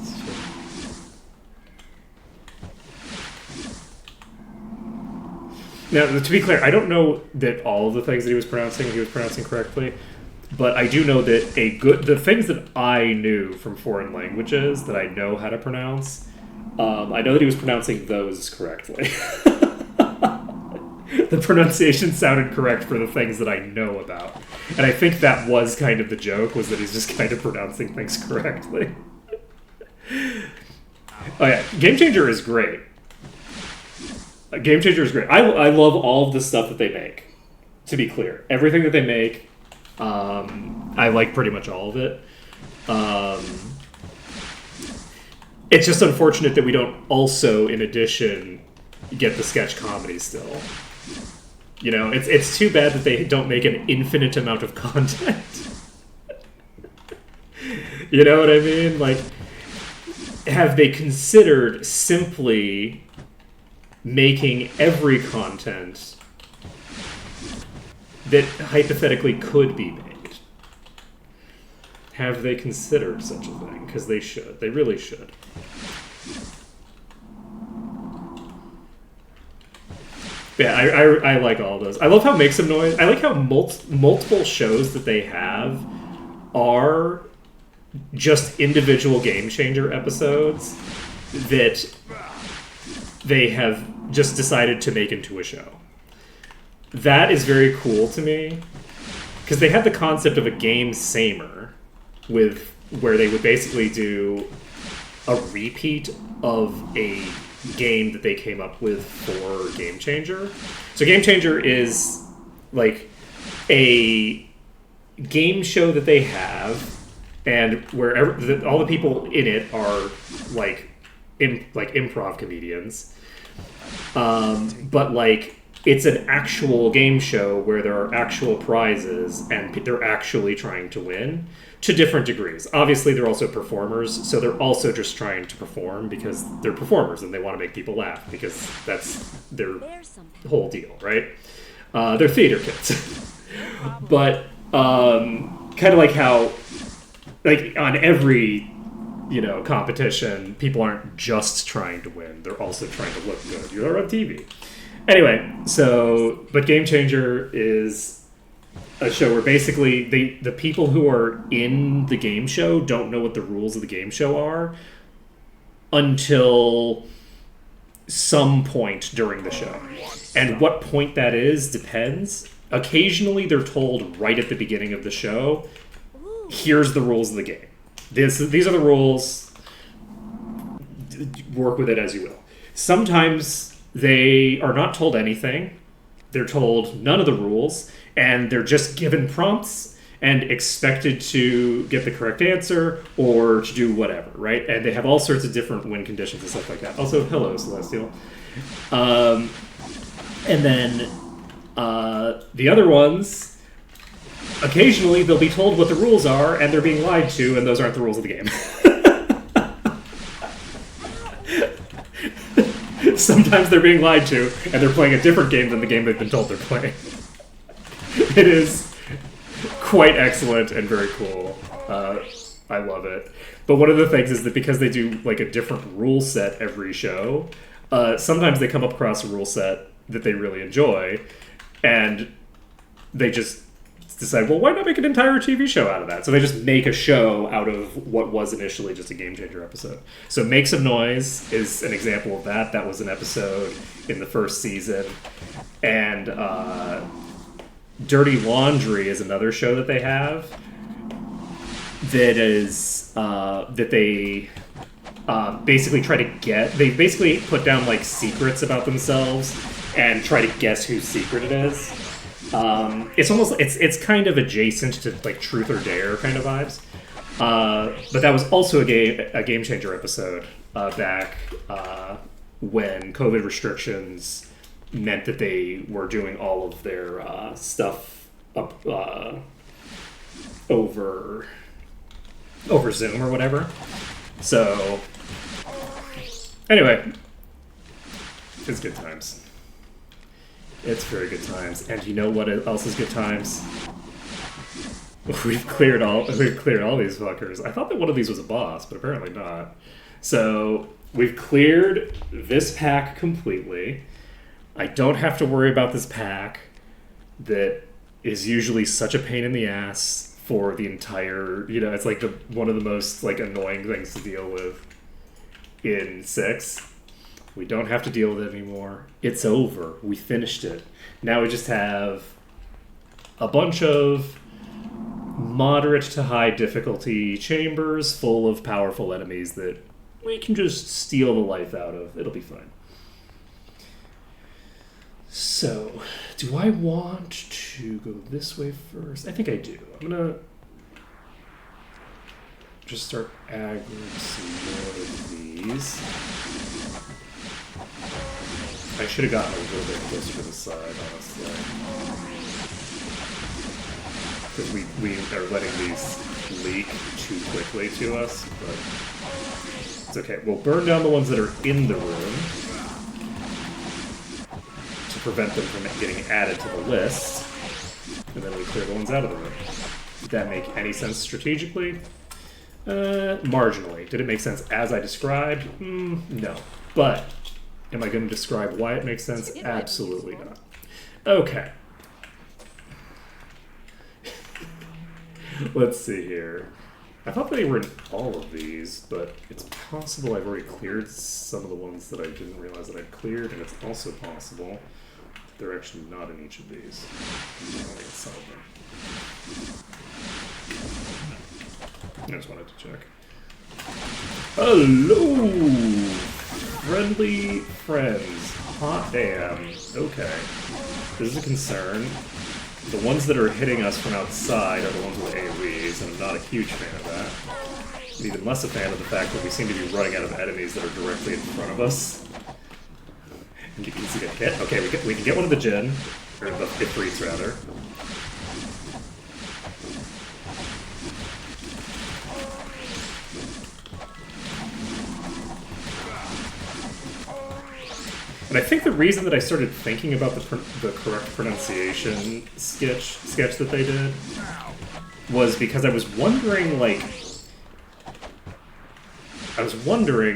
Now, to be clear, I don't know that all of the things that he was pronouncing correctly, but I do know that the things that I knew from foreign languages that I know how to pronounce, I know that he was pronouncing those correctly. The pronunciation sounded correct for the things that I know about. And I think that was kind of the joke, was that he's just kind of pronouncing things correctly. Oh yeah, Game Changer is great. Game Changer is great. I love all of the stuff that they make, to be clear. Everything that they make, I like pretty much all of it. It's just unfortunate that we don't also, in addition, get the sketch comedy still. You know, it's too bad that they don't make an infinite amount of content. You know what I mean? Like, have they considered simply making every content that hypothetically could be made? Have they considered such a thing? Because they should. They really should. Yeah, I like all those. I love how Make Some Noise. I like how multiple shows that they have are just individual Game Changer episodes that they have just decided to make into a show. That is very cool to me, because they had the concept of a game samer, where they would basically do a repeat of a game that they came up with for Game Changer. So Game Changer is like a game show that they have, and where all the people in it are like improv comedians. But like it's an actual game show where there are actual prizes and they're actually trying to win to different degrees. Obviously, they're also performers, so they're also just trying to perform because they're performers and they want to make people laugh because that's their whole deal, right? They're theater kids. But kind of like how, like on every competition, people aren't just trying to win; they're also trying to look good. You're on TV. Anyway, but Game Changer is a show where basically the people who are in the game show don't know what the rules of the game show are until some point during the show. And what point that is depends. Occasionally they're told right at the beginning of the show, here's the rules of the game. These are the rules. Work with it as you will. Sometimes they are not told anything. They're told none of the rules, and they're just given prompts, and expected to get the correct answer or to do whatever, right? And they have all sorts of different win conditions and stuff like that. Also, hello, Celestial. And then the other ones, occasionally they'll be told what the rules are, and they're being lied to, and those aren't the rules of the game. Sometimes they're being lied to, and they're playing a different game than the game they've been told they're playing. It is quite excellent and very cool. I love it. But one of the things is that because they do like a different rule set every show, sometimes they come across a rule set that they really enjoy, and they just decide, well, why not make an entire TV show out of that? So they just make a show out of what was initially just a Game Changer episode. So Make Some Noise is an example of that. That was an episode in the first season. And Dirty Laundry is another show that they have that is that they basically try to get. They basically put down like secrets about themselves and try to guess whose secret it is. It's almost it's kind of adjacent to like Truth or Dare kind of vibes, but that was also a Game Changer episode back when COVID restrictions meant that they were doing all of their stuff up over Zoom or whatever. So anyway, it's good times. It's very good times. And you know what else is good times? We've cleared all these fuckers. I thought that one of these was a boss, but apparently not. So we've cleared this pack completely. I don't have to worry about this pack that is usually such a pain in the ass for the entire, it's like one of the most like annoying things to deal with in 6. We don't have to deal with it anymore. It's over. We finished it. Now we just have a bunch of moderate to high difficulty chambers full of powerful enemies that we can just steal the life out of. It'll be fine. So, do I want to go this way first? I think I do. I'm going to just start aggroing some more of these. I should have gotten a little bit closer to the side, honestly. Because we are letting these leak too quickly to us, but it's okay. We'll burn down the ones that are in the room to prevent them from getting added to the list, and then we clear the ones out of the room. Did that make any sense strategically? Marginally. Did it make sense as I described? No. But am I going to describe why it makes sense? Absolutely not. Okay. Let's see here. I thought they were in all of these, but it's possible I've already cleared some of the ones that I didn't realize that I'd cleared, and it's also possible that they're actually not in each of these. Only in some of them. I just wanted to check. Hello! Friendly friends. Hot damn. Okay. This is a concern. The ones that are hitting us from outside are the ones with AoEs, and I'm not a huge fan of that. I'm even less a fan of the fact that we seem to be running out of enemies that are directly in front of us. And you can see get hit. Okay, we can get one of the Jinn, or the Ifrits rather. And I think the reason that I started thinking about the correct pronunciation sketch that they did was because I was wondering,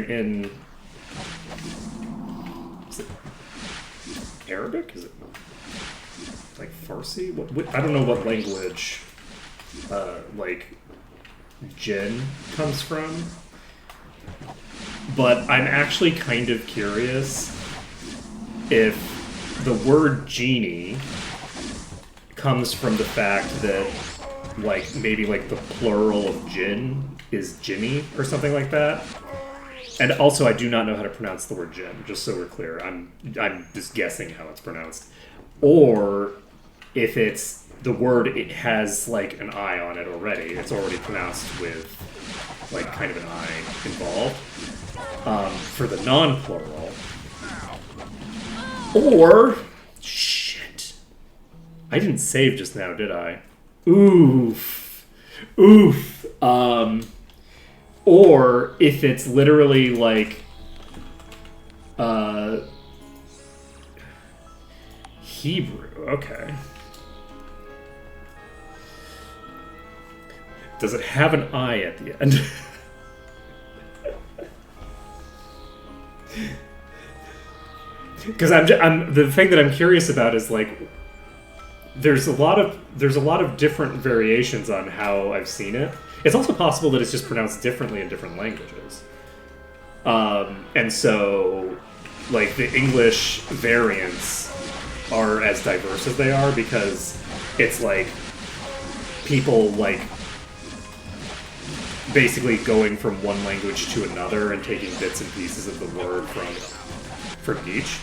in... Is it Arabic? Is it like Farsi? What I don't know what language, Jinn comes from. But I'm actually kind of curious if the word genie comes from the fact that, maybe the plural of jinn is jinni or something like that. And also, I do not know how to pronounce the word jinn, just so we're clear. I'm just guessing how it's pronounced. Or if it's the word it has like an I on it already. It's already pronounced with like kind of an I involved. For the non-plural. Or shit. I didn't save just now, did I? Oof. Or if it's literally like Hebrew, okay. Does it have an I at the end? Because I'm the thing that I'm curious about is like there's a lot of different variations on how I've seen it. It's also possible that it's just pronounced differently in different languages, and so like the English variants are as diverse as they are because it's like people like basically going from one language to another and taking bits and pieces of the word from each.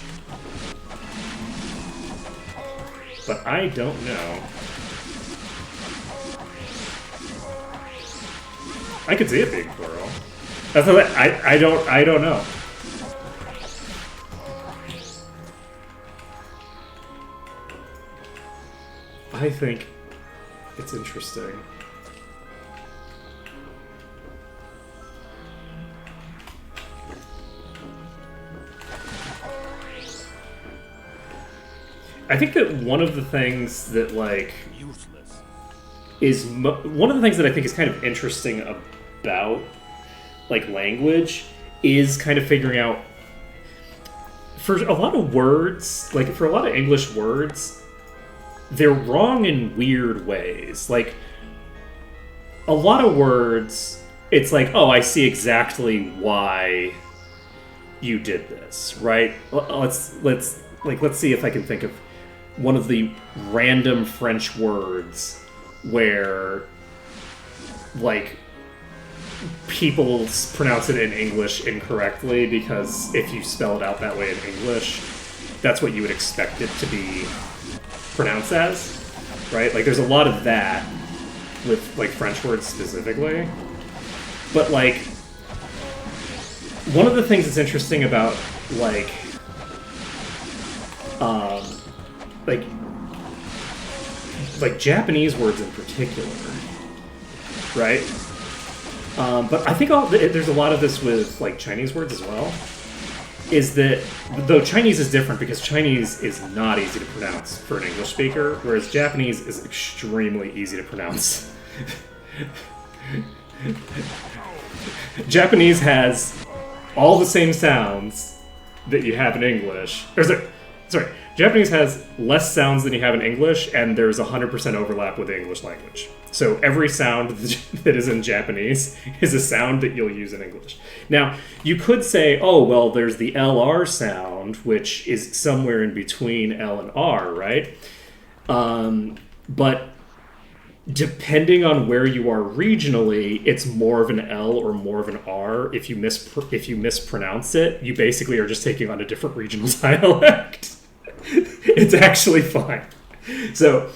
But I don't know. I could see it being plural. That's what I don't know. I think it's interesting. I think that one of the things that like Useless. is one of the things that I think is kind of interesting about like language is kind of figuring out for a lot of words, like for a lot of English words, they're wrong in weird ways. Like a lot of words, it's like, oh, I see exactly why you did this, right? Let's see if I can think of one of the random French words where, like, people pronounce it in English incorrectly because if you spell it out that way in English, that's what you would expect it to be pronounced as, right? Like, there's a lot of that with, like, French words specifically. But, like, one of the things that's interesting about, like Japanese words in particular, right? But I think there's a lot of this with like Chinese words as well. Is that though Chinese is different because Chinese is not easy to pronounce for an English speaker, whereas Japanese is extremely easy to pronounce. Japanese has all the same sounds that you have in English. Sorry, Japanese has less sounds than you have in English, and there's 100% overlap with the English language. So every sound that is in Japanese is a sound that you'll use in English. Now, you could say, oh, well, there's the LR sound, which is somewhere in between L and R, right? But depending on where you are regionally, it's more of an L or more of an R. If you mispronounce it, you basically are just taking on a different regional dialect. It's actually fine. So,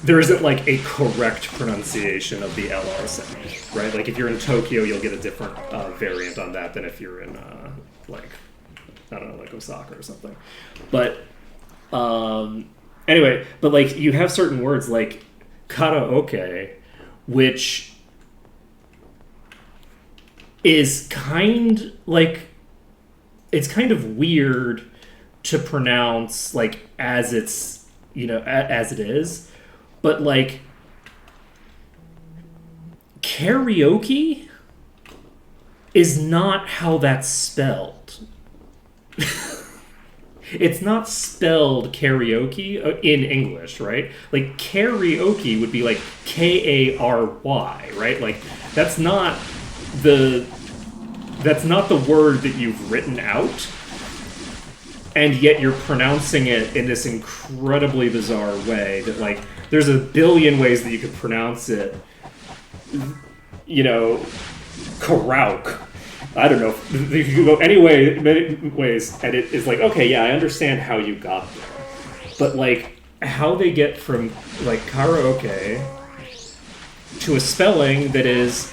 there isn't like a correct pronunciation of the LR sound, right? Like if you're in Tokyo, you'll get a different variant on that than if you're in like Osaka or something. But anyway, but like you have certain words like karaoke, which is it's kind of weird to pronounce like as it's, as it is, but like karaoke is not how that's spelled. It's not spelled karaoke in English, right? Like karaoke would be like Kary, right? Like that's not the word that you've written out, and yet you're pronouncing it in this incredibly bizarre way that, like, there's a billion ways that you could pronounce it. Karaoke. I don't know. You could go many ways, and it is like, okay, yeah, I understand how you got there. But, like, how they get from like karaoke to a spelling that is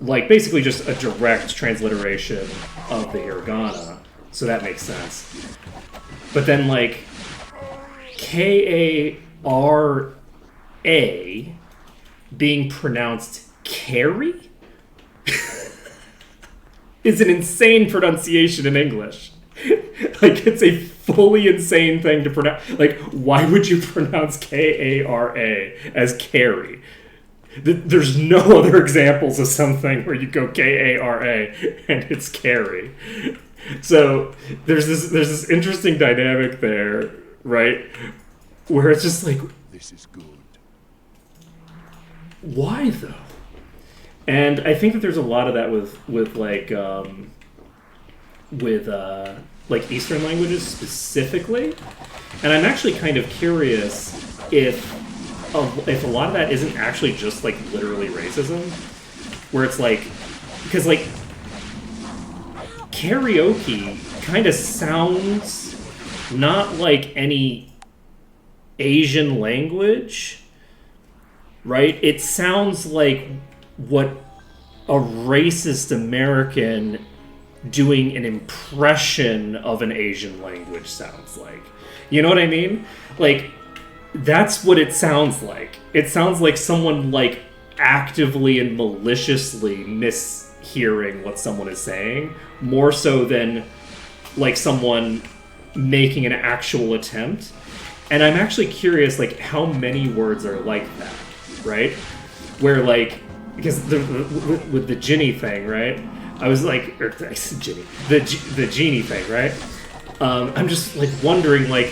like basically just a direct transliteration of the hiragana. So that makes sense. But then like K-A-R-A being pronounced carry is an insane pronunciation in English. Like, it's a fully insane thing to pronounce. Like, why would you pronounce K-A-R-A as carry? There's no other examples of something where you go K-A-R-A and it's carry. So there's this interesting dynamic there, right? Where it's just like, This is good. why though? And I think that there's a lot of that with like Eastern languages specifically. And I'm actually kind of curious if a lot of that isn't actually just like literally racism, where it's like, because like karaoke kind of sounds not like any Asian language, right? It sounds like what a racist American doing an impression of an Asian language sounds like. You know what I mean? Like, that's what it sounds like. It sounds like someone like actively and maliciously mishearing what someone is saying, more so than like someone making an actual attempt. And I'm actually curious, like, how many words are like that, right? Where like, because with the Ginny thing, right? I was like, or I said Ginny, the genie thing, right? I'm just like wondering, like,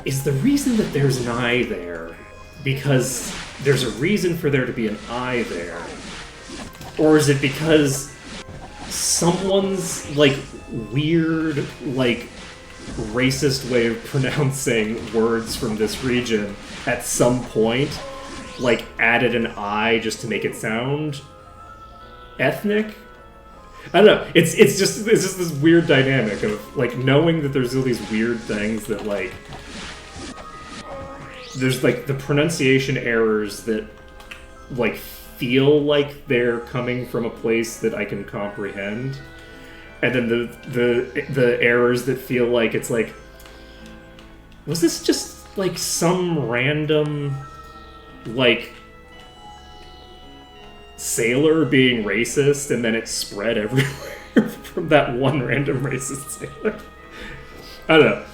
is the reason that there's an eye there because there's a reason for there to be an eye there, or is it because someone's like weird, like racist way of pronouncing words from this region at some point like added an I just to make it sound ethnic? I don't know. It's just this weird dynamic of like knowing that there's all these weird things that like there's like the pronunciation errors that like feel like they're coming from a place that I can comprehend, and then the errors that feel like it's like, was this just like some random like sailor being racist and then it spread everywhere from that one random racist sailor? I don't know.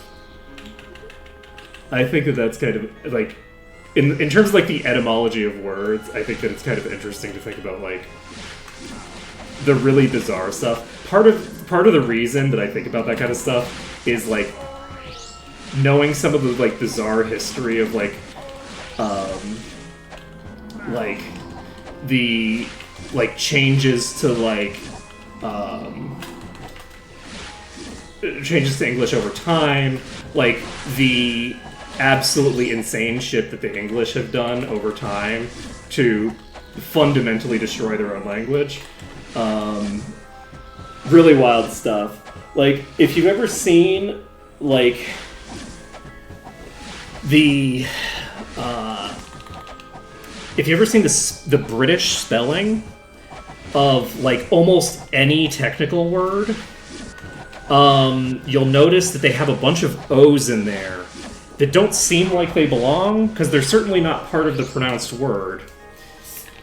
I think that that's kind of like in terms of like the etymology of words, I think that it's kind of interesting to think about like the really bizarre stuff. Part of the reason that I think about that kind of stuff is like knowing some of the like bizarre history of like the like changes to like changes to English over time, like the absolutely insane shit that the English have done over time to fundamentally destroy their own language. Really wild stuff. Like, if you've ever seen like if you've ever seen the British spelling of like almost any technical word, you'll notice that they have a bunch of O's in there that don't seem like they belong, because they're certainly not part of the pronounced word.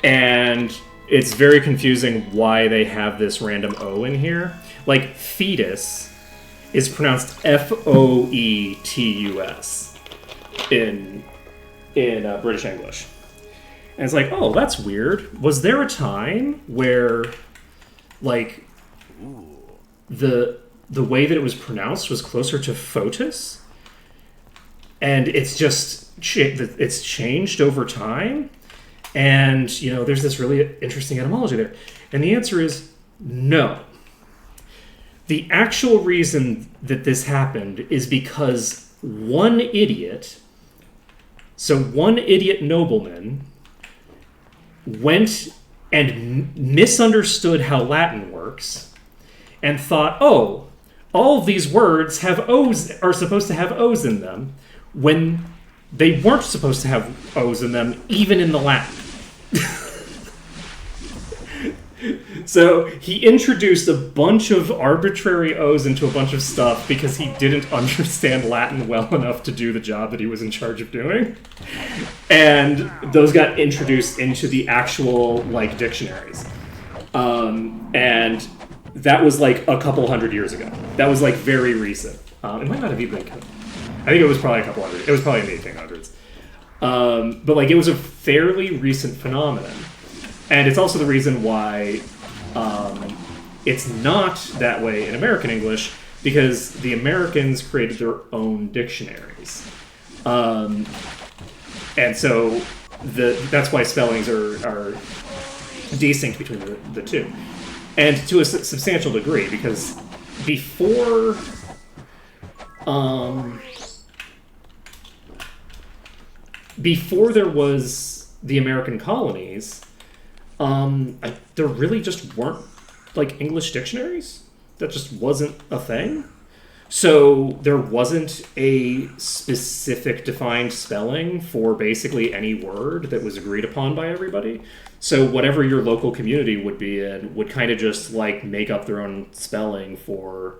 And it's very confusing why they have this random O in here. Like, fetus is pronounced Foetus in British English. And it's like, oh, that's weird. Was there a time where, like, the way that it was pronounced was closer to foetus? And it's just, it's changed over time? And, you know, there's this really interesting etymology there. And the answer is no. The actual reason that this happened is because one idiot nobleman went and misunderstood how Latin works and thought, oh, all of these words have O's, are supposed to have O's in them, when they weren't supposed to have O's in them, even in the Latin. So he introduced a bunch of arbitrary O's into a bunch of stuff because he didn't understand Latin well enough to do the job that he was in charge of doing. And those got introduced into the actual, like, dictionaries. And that was, like, a couple hundred years ago. That was, like, very recent. It might not have even been... I think it was probably a couple hundred. It was probably in the 1800s. But, like, it was a fairly recent phenomenon. And it's also the reason why it's not that way in American English, because the Americans created their own dictionaries. And so that's why spellings are distinct between the two. And to a substantial degree, because before... before there was the American colonies... there really just weren't, like, English dictionaries. That just wasn't a thing. So there wasn't a specific defined spelling for basically any word that was agreed upon by everybody. So whatever your local community would be in would kind of just, like, make up their own spelling for,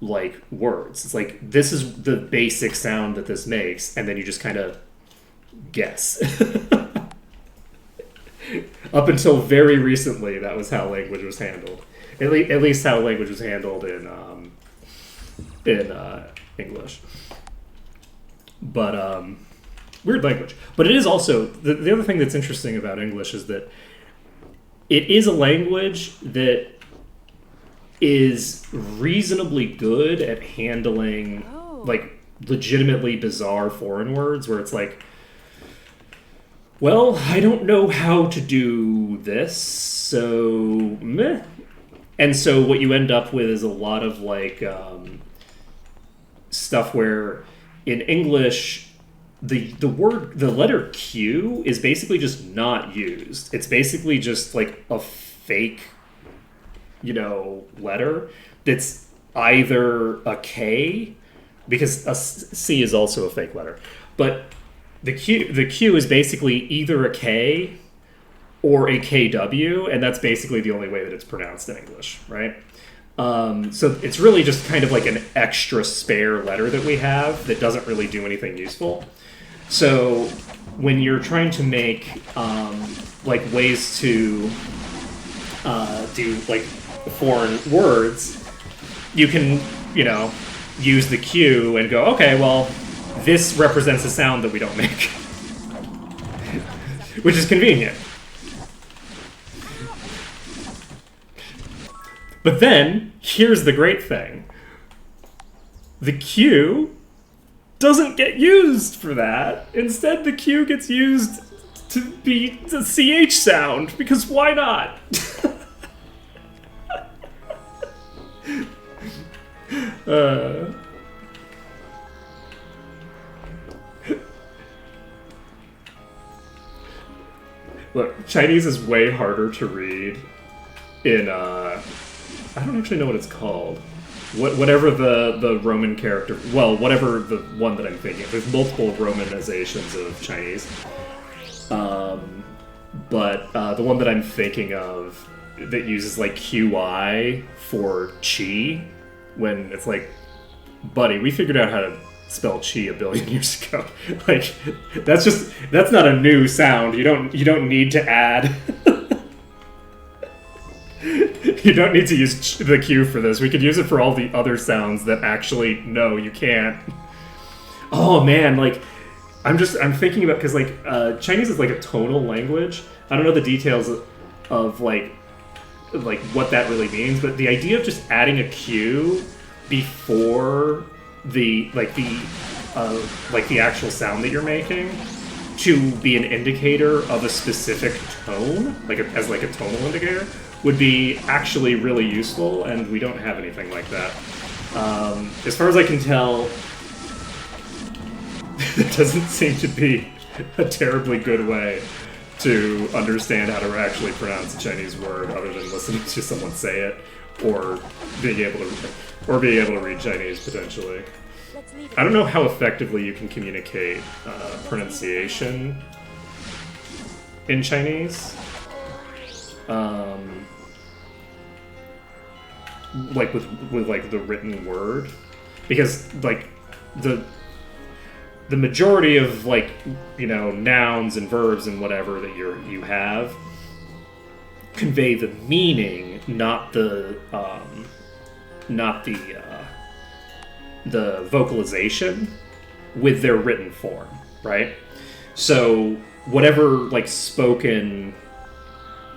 like, words. It's like, this is the basic sound that this makes, and then you just kind of guess. Up until very recently, that was how language was handled. At least how language was handled in English. But weird language. But it is also the other thing that's interesting about English is that it is a language that is reasonably good at handling like legitimately bizarre foreign words, where it's like, well, I don't know how to do this, so meh. And so what you end up with is a lot of, like, stuff where in English the letter Q is basically just not used. It's basically just, like, a fake, letter that's either a K, because a C is also a fake letter, but the Q is basically either a K or a KW, and that's basically the only way that it's pronounced in English, right? So it's really just kind of like an extra spare letter that we have that doesn't really do anything useful. So when you're trying to make like ways to do like foreign words, you can use the Q and go, okay, well, this represents a sound that we don't make. Which is convenient. But then, here's the great thing. The Q doesn't get used for that. Instead, the Q gets used to be the CH sound, because why not? Look, Chinese is way harder to read in, I don't actually know what it's called. Whatever the Roman character, well, whatever the one that I'm thinking of. There's multiple Romanizations of Chinese. But the one that I'm thinking of that uses, like, QI for chi, when it's like, buddy, we figured out how to spell chi a billion years ago. Like, that's not a new sound. You don't need to add. You don't need to use the Q for this. We could use it for all the other sounds that actually, no, you can't. Oh man, like, I'm thinking about, because like Chinese is like a tonal language. I don't know the details of like what that really means, but the idea of just adding a Q before the actual sound that you're making to be an indicator of a specific tone, as a tonal indicator, would be actually really useful, and we don't have anything like that. As far as I can tell, there doesn't seem to be a terribly good way to understand how to actually pronounce a Chinese word other than listening to someone say it, or being able to read Chinese potentially. Let's leave it. I don't know how effectively you can communicate pronunciation in Chinese. Like with like the written word, because like the majority of like, you know, nouns and verbs and whatever that you have convey the meaning, not the vocalization with their written form, right? So whatever like spoken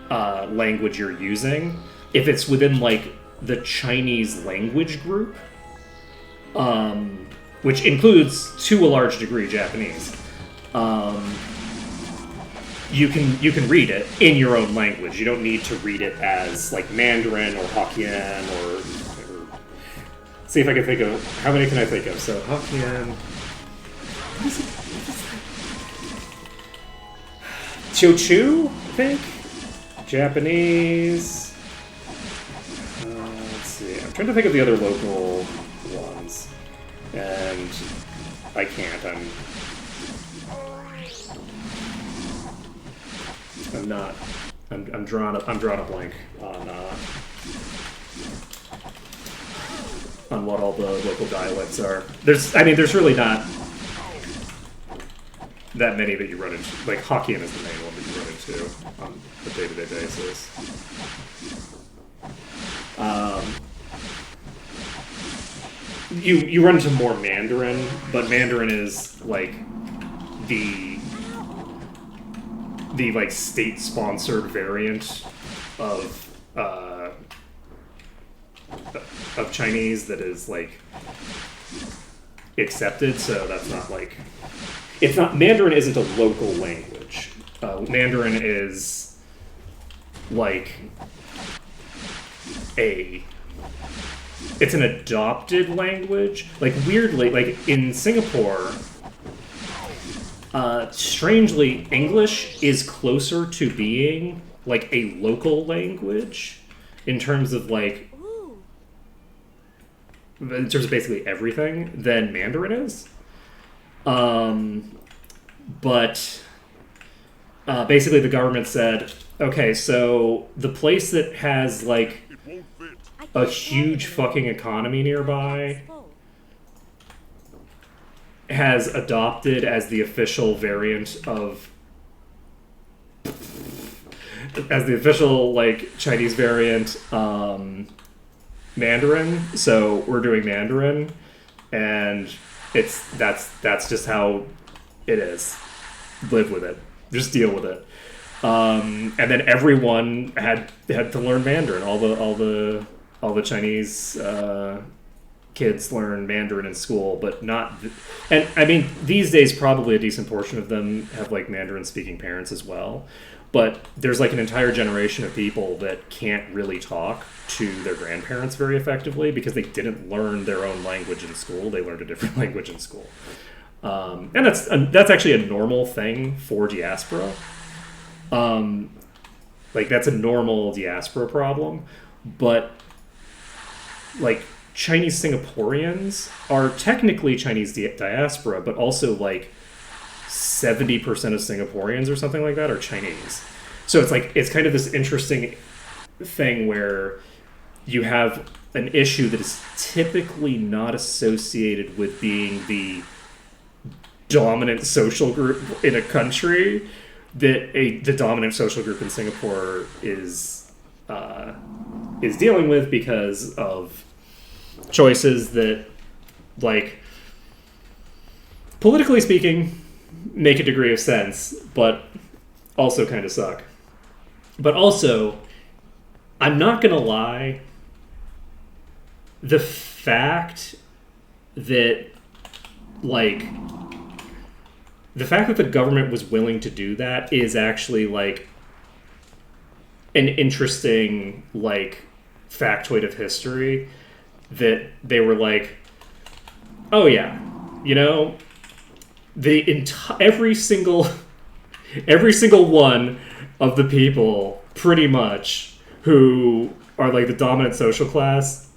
language you're using, if it's within like the Chinese language group, which includes to a large degree Japanese, you can read it in your own language. You don't need to read it as like Mandarin or Hokkien or see if I can think of how many can I think of. So Hokkien, Teochew, I think, Japanese. Let's see. I'm trying to think of the other local ones, and I can't. I'm not. I'm drawing a blank on what all the local dialects are. There's really not that many that you run into. Like Hokkien is the main one that you run into on a day-to-day basis. You run into more Mandarin, but Mandarin is like the like state-sponsored variant of Chinese that is like accepted. So that's not like, it's not, Mandarin isn't a local language. Mandarin is like it's an adopted language. Like weirdly, like in Singapore, strangely, English is closer to being like a local language in terms of like, Ooh. in terms of basically everything than Mandarin is. But basically the government said, okay, so the place that has like It won't fit. I a can't huge stand it. fucking economy nearby It's full. has adopted as the official variant of as the official like Chinese variant Mandarin. So we're doing Mandarin, and that's just how it is. Live with it. Just deal with it. And then everyone had to learn Mandarin. All the Chinese kids learn Mandarin in school, but not. And I mean, these days probably a decent portion of them have like Mandarin speaking parents as well. But there's like an entire generation of people that can't really talk to their grandparents very effectively because they didn't learn their own language in school. They learned a different language in school. And that's actually a normal thing for diaspora. Like that's a normal diaspora problem, but like Chinese Singaporeans are technically Chinese diaspora, but also like 70% of Singaporeans or something like that are Chinese. So it's like, it's kind of this interesting thing where you have an issue that is typically not associated with being the dominant social group in a country that the dominant social group in Singapore is dealing with because of choices that, like, politically speaking, make a degree of sense, but also kind of suck. But also, I'm not gonna lie, the fact that, like, the fact that the government was willing to do that is actually, like, an interesting, like, factoid of history, that they were like, oh yeah, you know, every single one of the people, pretty much, who are like the dominant social class,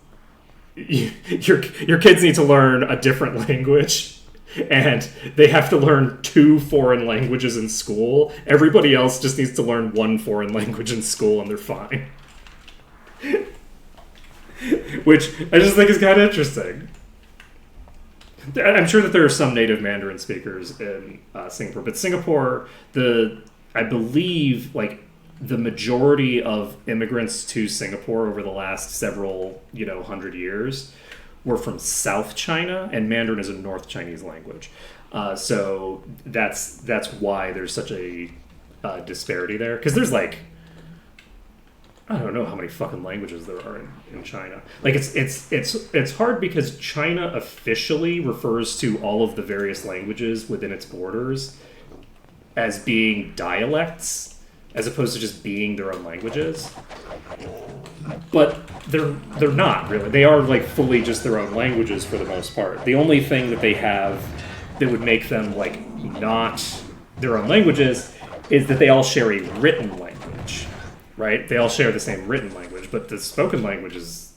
your kids need to learn a different language, and they have to learn 2 foreign languages in school. Everybody else just needs to learn 1 foreign language in school, and they're fine. Which I just think is kind of interesting. I'm sure that there are some native Mandarin speakers in Singapore, but Singapore, I believe, like, the majority of immigrants to Singapore over the last several, 100 years were from South China, and Mandarin is a North Chinese language. So that's why there's such a disparity there. Because there's, like, I don't know how many fucking languages there are in China. Like, it's hard because China officially refers to all of the various languages within its borders as being dialects, as opposed to just being their own languages. But they're not really. They are, like, fully just their own languages for the most part. The only thing that they have that would make them, like, not their own languages is that they all share a written language, right? They all share the same written language, but the spoken language is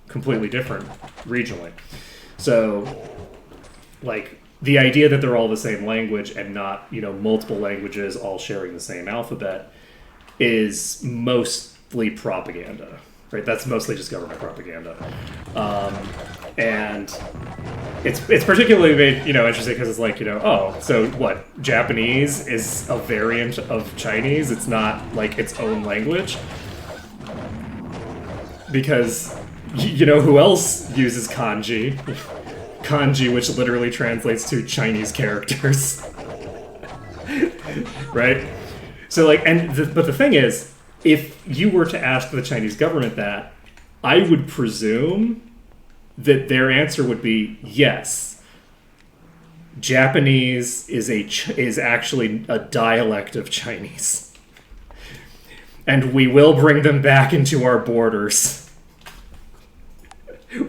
completely different regionally. So, like, the idea that they're all the same language and not, multiple languages all sharing the same alphabet is mostly propaganda, right? That's mostly just government propaganda. And it's particularly made, interesting because it's like, so what? Japanese is a variant of Chinese. It's not like its own language. Because who else uses kanji? Kanji, which literally translates to Chinese characters. Right? So, like, but the thing is, if you were to ask the Chinese government that, I would presume that their answer would be yes. Japanese is actually a dialect of Chinese. And we will bring them back into our borders.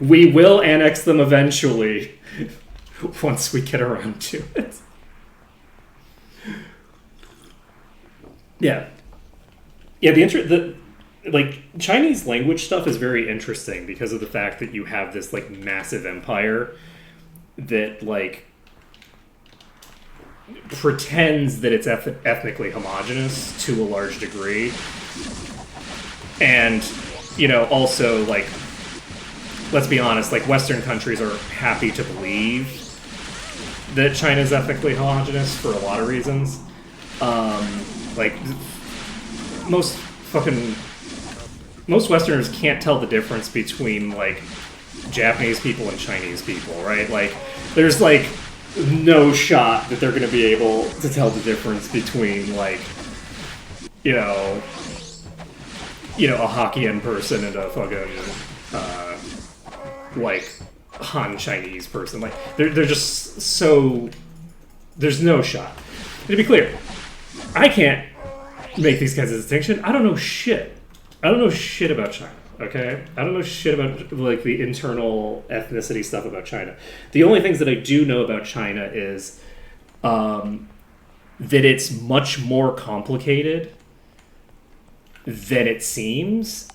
We will annex them eventually, once we get around to it. Yeah. Yeah, the Chinese language stuff is very interesting because of the fact that you have this, like, massive empire that, like, pretends that it's ethnically homogenous to a large degree. And, also, like, let's be honest, like, Western countries are happy to believe that China's ethnically homogenous for a lot of reasons. Like, most Westerners can't tell the difference between, like, Japanese people and Chinese people, right? Like, there's, like, no shot that they're going to be able to tell the difference between, like, a Hokkien person and a fucking, like, Han Chinese person. Like, they're just so... There's no shot. And to be clear, I can't make these kinds of distinctions. I don't know shit. I don't know shit about China, okay? I don't know shit about, like, the internal ethnicity stuff about China. The only things that I do know about China is that it's much more complicated than it seems,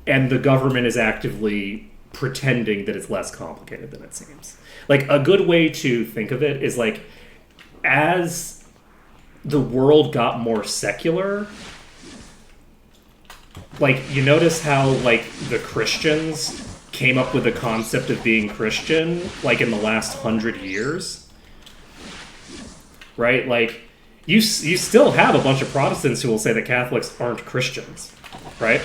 and the government is actively pretending that it's less complicated than it seems. Like, a good way to think of it is, like, as the world got more secular, like, you notice how, like, the Christians came up with the concept of being Christian, like, in the last 100 years, right? Like, you still have a bunch of Protestants who will say that Catholics aren't Christians, right?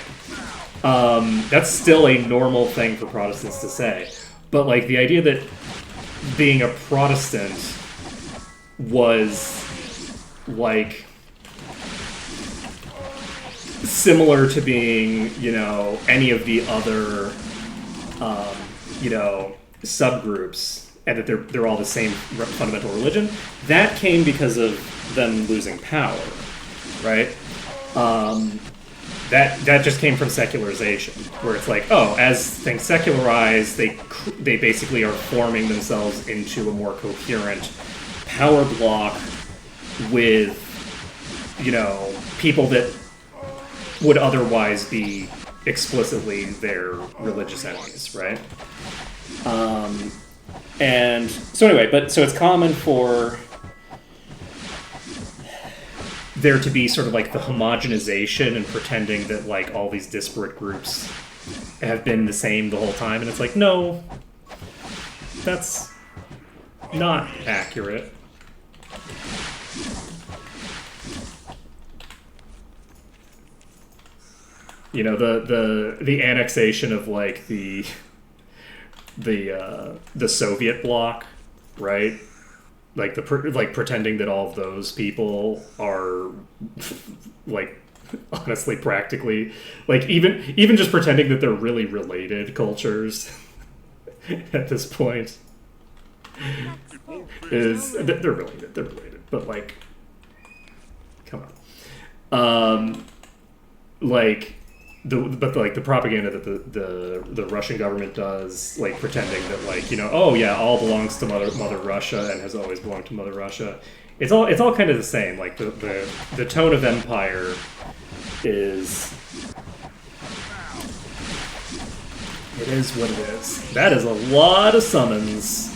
That's still a normal thing for Protestants to say. But, like, the idea that being a Protestant was, like, similar to being, any of the other, subgroups, and that they're all the same fundamental religion, that came because of them losing power, right? That just came from secularization, where it's like, oh, as things secularize, they basically are forming themselves into a more coherent power block with, people that would otherwise be explicitly their religious enemies, right? And so anyway, so it's common for there to be sort of like the homogenization and pretending that like all these disparate groups have been the same the whole time, and it's like, no, that's not accurate. You know, the annexation of like the Soviet bloc, right? Like like pretending that all of those people are like honestly practically like even just pretending that they're really related cultures at this point is they're related, but like, come on, like. But the propaganda that the Russian government does, like pretending that like, you know, oh yeah, all belongs to Mother Russia and has always belonged to Mother Russia. It's all kind of the same. Like the tone of empire is it is what it is. That is a lot of summons.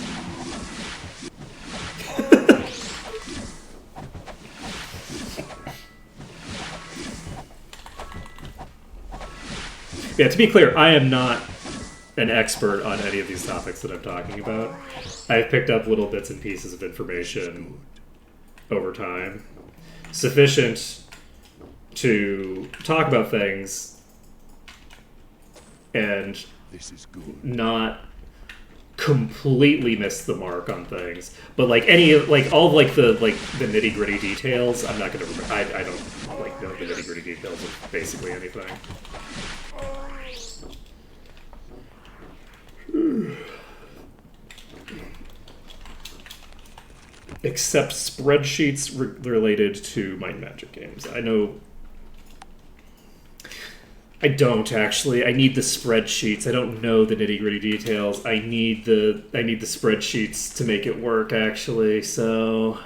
Yeah, to be clear, I am not an expert on any of these topics that I'm talking about. I've picked up little bits and pieces of information over time, sufficient to talk about things and not completely miss the mark on things. But like all of like the nitty gritty details, I'm not gonna. I don't like know the nitty gritty details of basically anything. Except spreadsheets related to Might and Magic games. I know. I don't actually. I need the spreadsheets. I don't know the nitty gritty details. I need the spreadsheets to make it work. Actually, so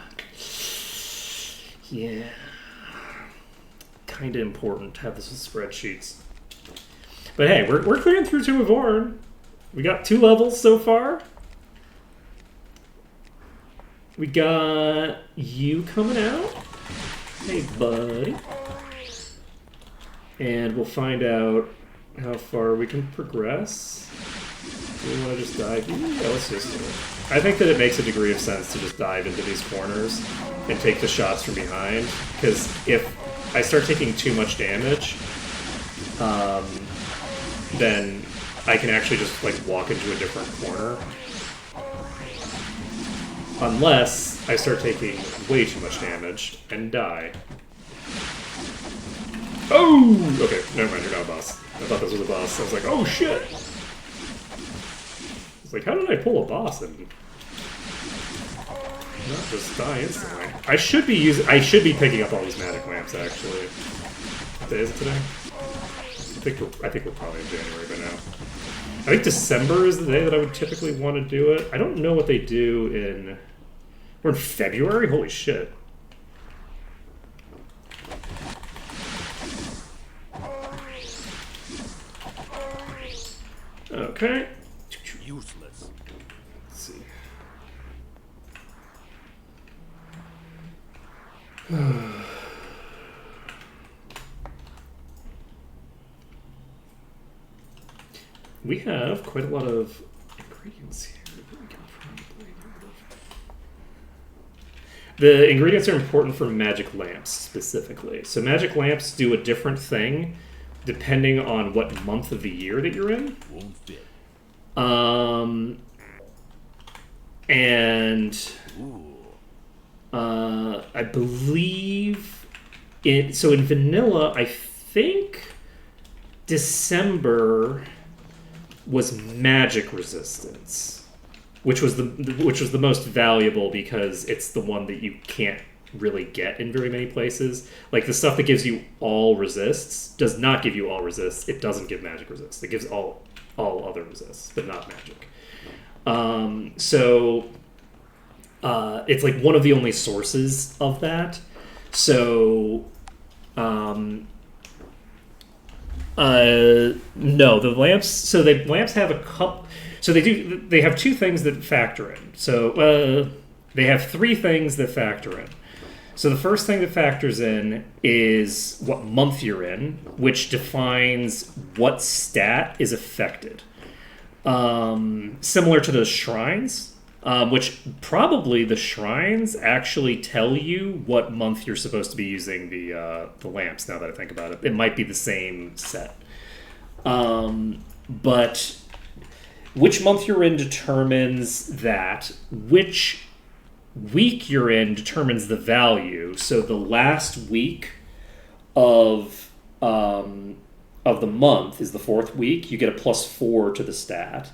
yeah, kind of important to have this with spreadsheets. But hey, we're clearing through Tomb of Orn. We got 2 levels so far. We got you coming out. Hey, buddy. And we'll find out how far we can progress. Do we want to just dive? Yeah, let's just do it. I think that it makes a degree of sense to just dive into these corners and take the shots from behind. Because if I start taking too much damage, then I can actually just like walk into a different corner. Unless I start taking way too much damage and die. Oh! Okay, never mind, you're not a boss. I thought this was a boss. I was like, oh shit! It's like, how did I pull a boss and not just die instantly? I should be picking up all these magic lamps actually. What day is it today? I think we're probably in January by now. I think December is the day that I would typically want to do it. I don't know what they do in... We're in February? Holy shit. Okay. Useless. Let's see. We have quite a lot of ingredients here that we can probably get rid of. The ingredients are important for magic lamps specifically. So magic lamps do a different thing depending on what month of the year that you're in. Won't fit. And I believe so in vanilla, I think December was magic resistance, which was the most valuable because it's the one that you can't really get in very many places. Like the stuff that gives you all resists does not give you all resists. It doesn't give magic resists. It gives all other resists, but not magic. So it's like one of the only sources of that. So No, the lamps. So the lamps have a couple. So they have two things that factor in. So they have three things that factor in. So the first thing that factors in is what month you're in, which defines what stat is affected. Similar to those shrines, which probably the shrines actually tell you what month you're supposed to be using the lamps. Now that I think about it, it might be the same set, but which month you're in determines that. Which week you're in determines the value. So the last week of the month is the fourth week. You get a +4 to the stat.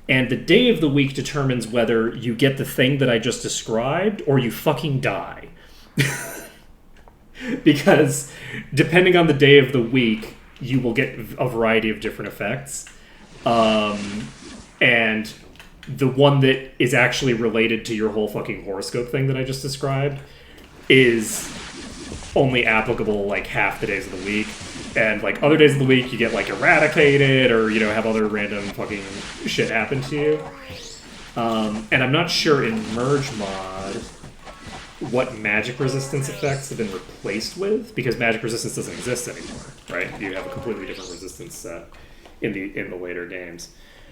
And the day of the week determines whether you get the thing that I just described or you fucking die. Because depending on the day of the week, you will get a variety of different effects. And the one that is actually related to your whole fucking horoscope thing that I just described is only applicable like half the days of the week. And like other days of the week, you get like eradicated or, you know, have other random fucking shit happen to you. And I'm not sure in Merge Mod what magic resistance effects have been replaced with, because magic resistance doesn't exist anymore, right? You have a completely different resistance set in the later games.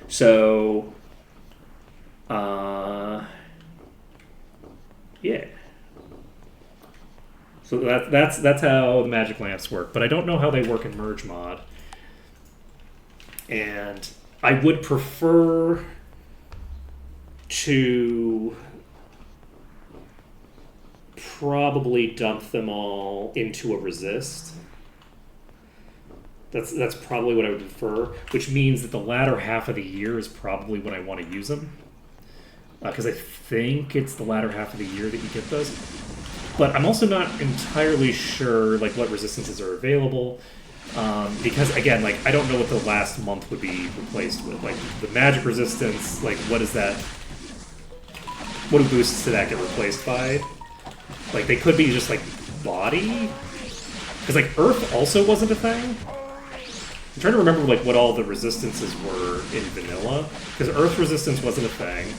So, yeah. So that's how the magic lamps work, but I don't know how they work in Merge Mod. And I would prefer to probably dump them all into a resist. That's probably what I would prefer, which means that the latter half of the year is probably when I want to use them. Because I think it's the latter half of the year that you get those. But I'm also not entirely sure like what resistances are available. Because again, like I don't know what the last month would be replaced with. Like the magic resistance, like what is that? What do boosts to that get replaced by? Like they could be just like body? Because like Earth also wasn't a thing. I'm trying to remember like what all the resistances were in vanilla. Because Earth resistance wasn't a thing.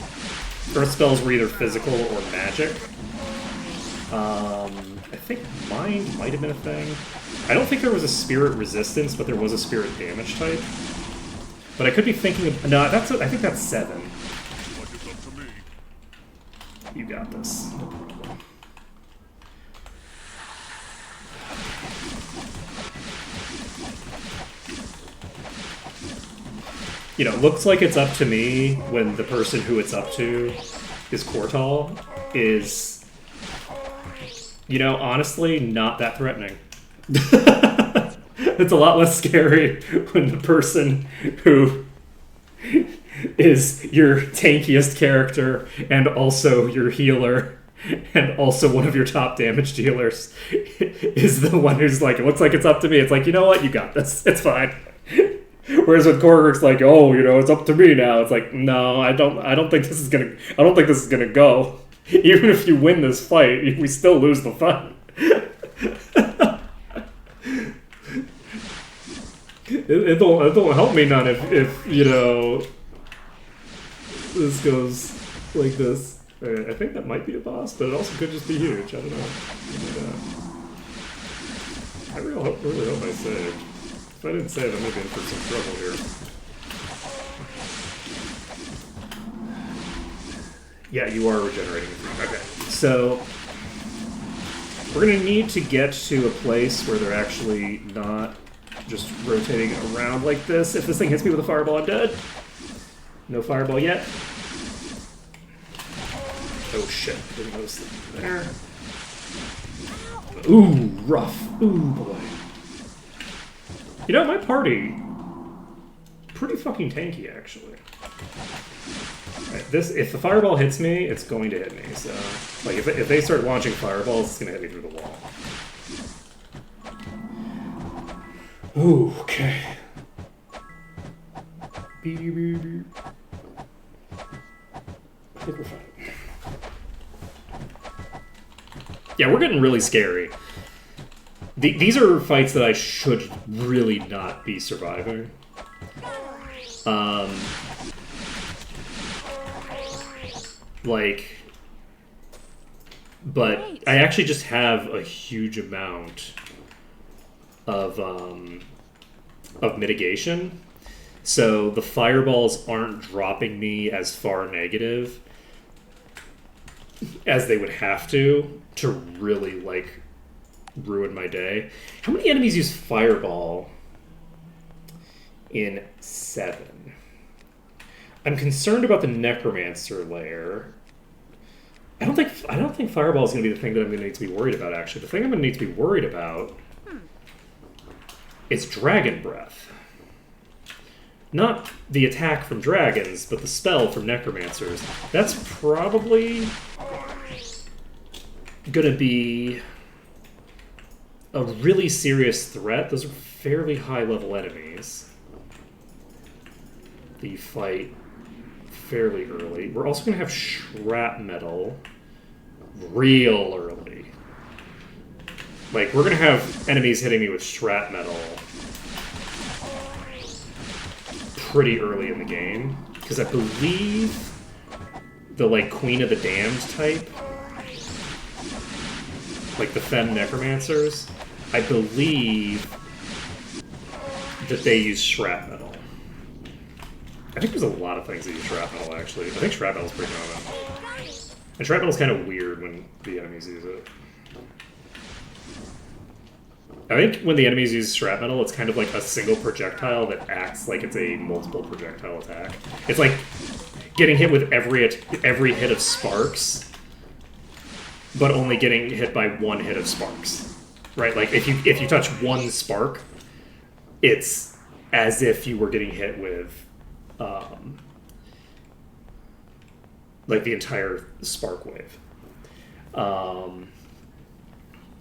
Earth spells were either physical or magic. I think Mind might have been a thing. I don't think there was a Spirit resistance, but there was a Spirit damage type. But I could be thinking of... No, I think that's 7. What is up to me? You got this. No problem. You know, looks like it's up to me when the person who it's up to is Kortal is... You know, honestly, not that threatening. It's a lot less scary when the person who is your tankiest character and also your healer and also one of your top damage dealers is the one who's like, it looks like it's up to me. It's like, you know what? You got this. It's fine. Whereas with Korgurk's like, oh, you know, it's up to me now. It's like, no, I don't think this is gonna go. Even if you win this fight, we still lose the fight. it don't help me none if you know this goes like this. I think that might be a boss, but it also could just be huge. I don't know. I really hope I saved. If I didn't save, I might be in for some trouble here. Yeah, you are regenerating. Okay, so we're going to need to get to a place where they're actually not just rotating around like this. If this thing hits me with a fireball, I'm dead. No fireball yet. Oh shit, didn't notice that there. Ooh, rough. Ooh, boy. You know, my party, pretty fucking tanky, actually. Right, if the fireball hits me, it's going to hit me. So, like, if they start launching fireballs, it's going to hit me through the wall. Ooh, okay. I think we're fine. Yeah, we're getting really scary. These are fights that I should really not be surviving. Like, but I actually just have a huge amount of mitigation, so the fireballs aren't dropping me as far negative as they would have to really like ruin my day. How many enemies use fireball in 7? I'm concerned about the necromancer lair. I don't think fireball is going to be the thing that I'm going to need to be worried about. Actually, the thing I'm going to need to be worried about is dragon breath. Not the attack from dragons, but the spell from necromancers. That's probably going to be a really serious threat. Those are fairly high-level enemies that you fight fairly early. We're also going to have shrapnel real early. Like, we're going to have enemies hitting me with shrapnel pretty early in the game. Because I believe the, like, Queen of the Damned type, like the Femme Necromancers, I believe that they use shrapnel. I think there's a lot of things that use shrapnel, actually. I think shrapnel's pretty common. And shrapnel's kind of weird when the enemies use it. I think when the enemies use shrapnel, it's kind of like a single projectile that acts like it's a multiple projectile attack. It's like getting hit with every hit of sparks, but only getting hit by one hit of sparks. Right? Like, if you touch one spark, it's as if you were getting hit with like the entire spark wave.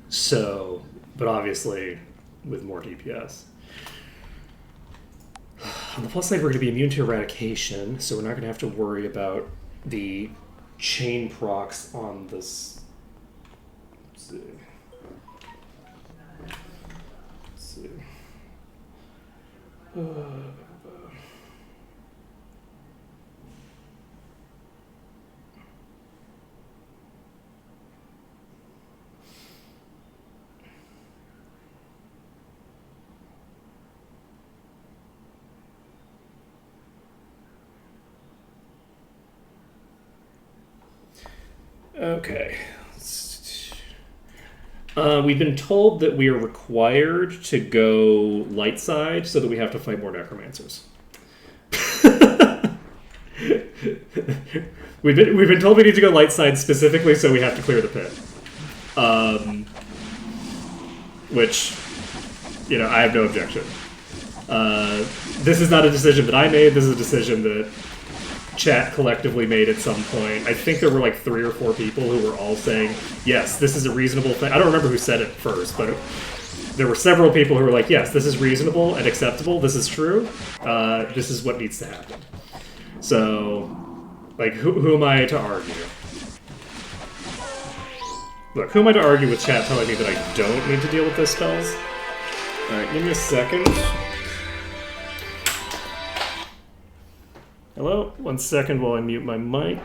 So, but obviously with more DPS. On the plus side, we're going to be immune to eradication, so we're not going to have to worry about the chain procs on this. Let's see. Let's see. Okay. We've been told that we are required to go light side so that we have to fight more necromancers. we've been told we need to go light side specifically so we have to clear the pit. Which, you know, I have no objection. This is not a decision that I made. This is a decision that chat collectively made at some point. I think there were like 3 or 4 people who were all saying, yes, this is a reasonable thing. I don't remember who said it first, but there were several people who were like, yes, this is reasonable and acceptable. This is true. This is what needs to happen. So, like, who am I to argue? Look, who am I to argue with chat telling me that I don't need to deal with those spells? Alright, give me a second. Hello? 1 second while I mute my mic.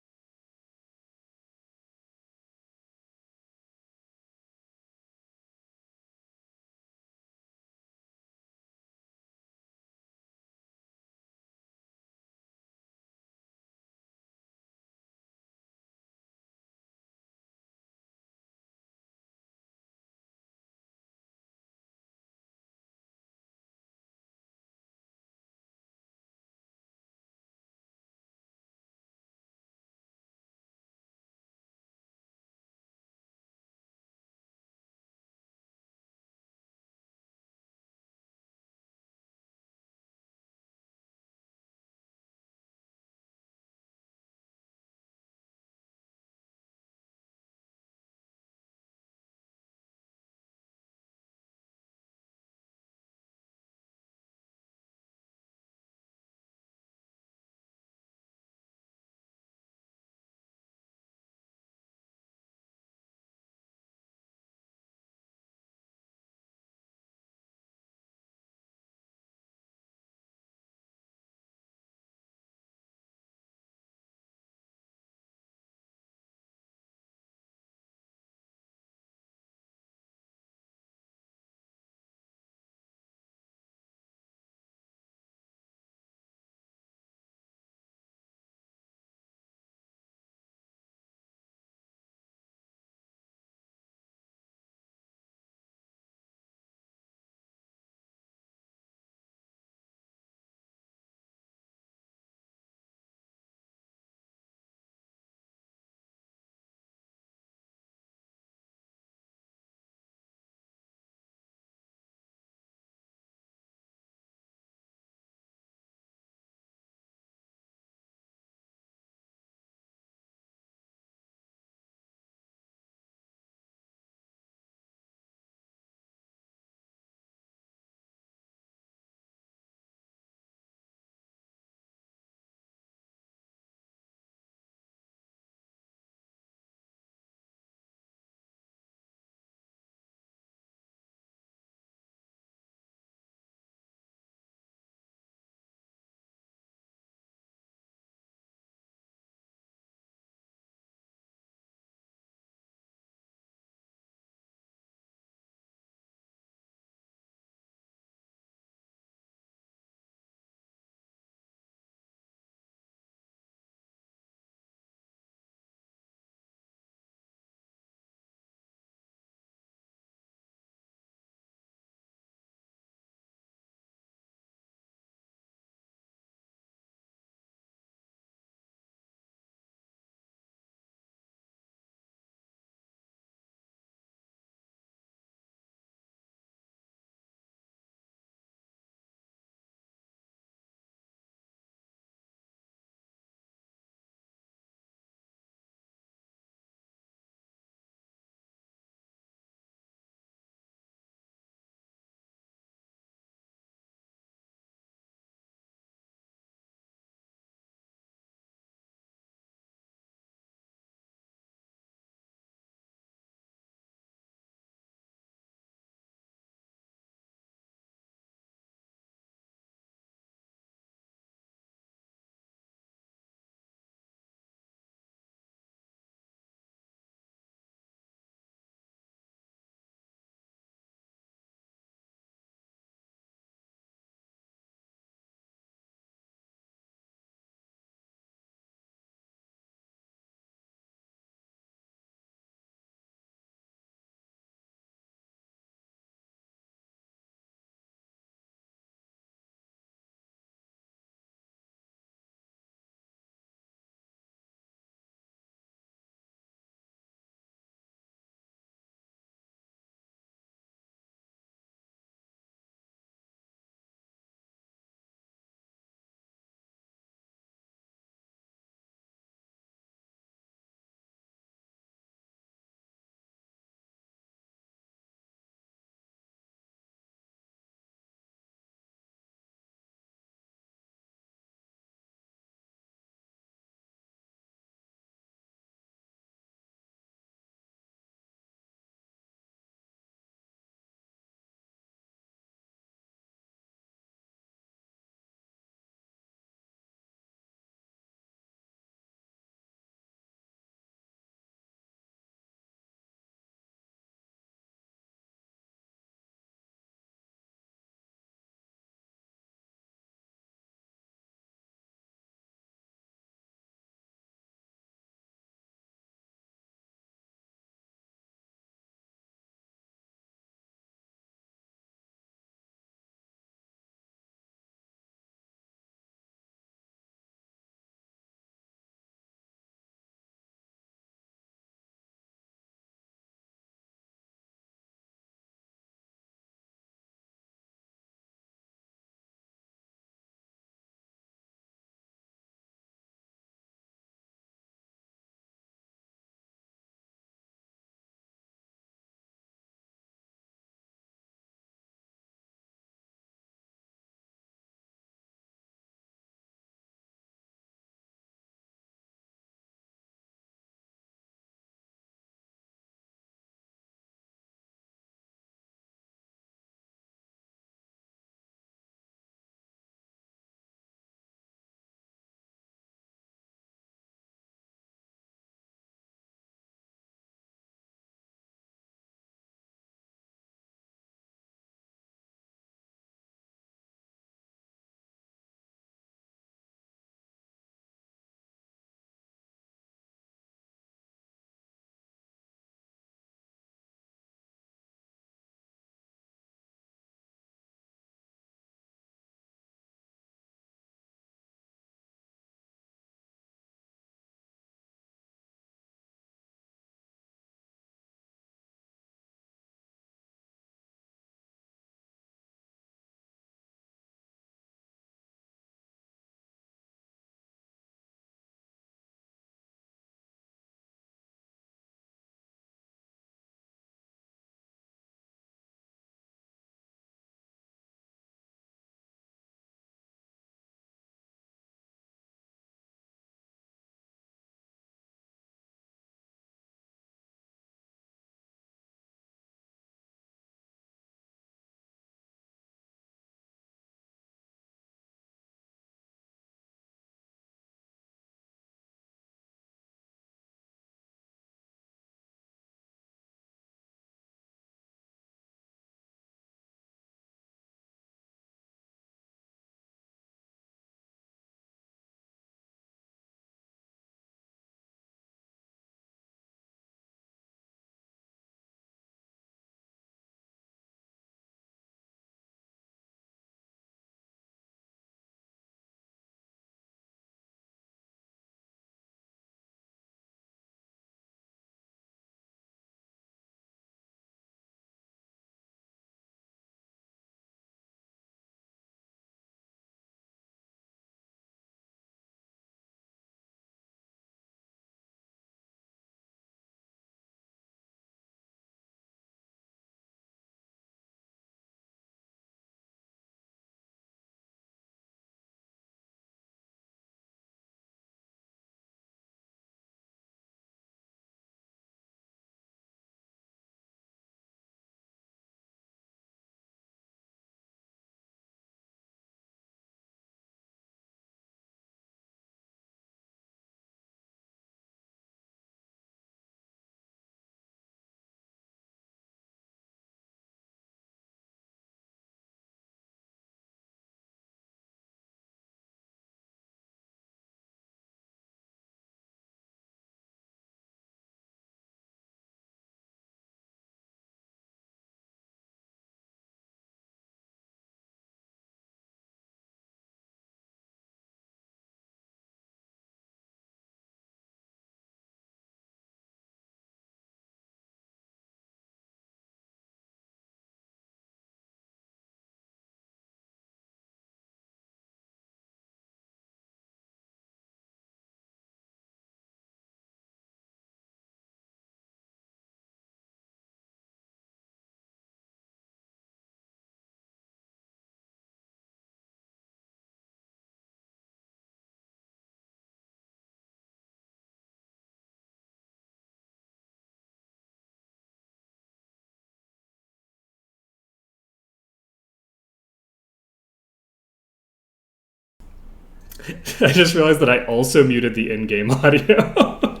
I just realized that I also muted the in-game audio.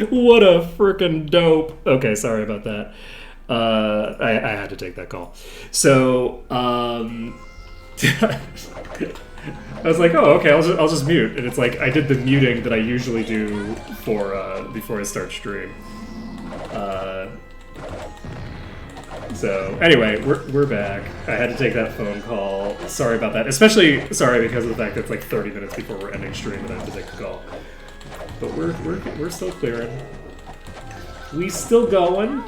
What a freaking dope. Okay, sorry about that. I had to take that call. So, I was like, oh, okay, I'll just mute. And it's like, I did the muting that I usually do for before I start stream. So, anyway, we're back. I had to take that phone call. Sorry about that. Especially sorry because of the fact that it's like 30 minutes before we're ending stream and I have to take the call. But we're still clearing. We still going.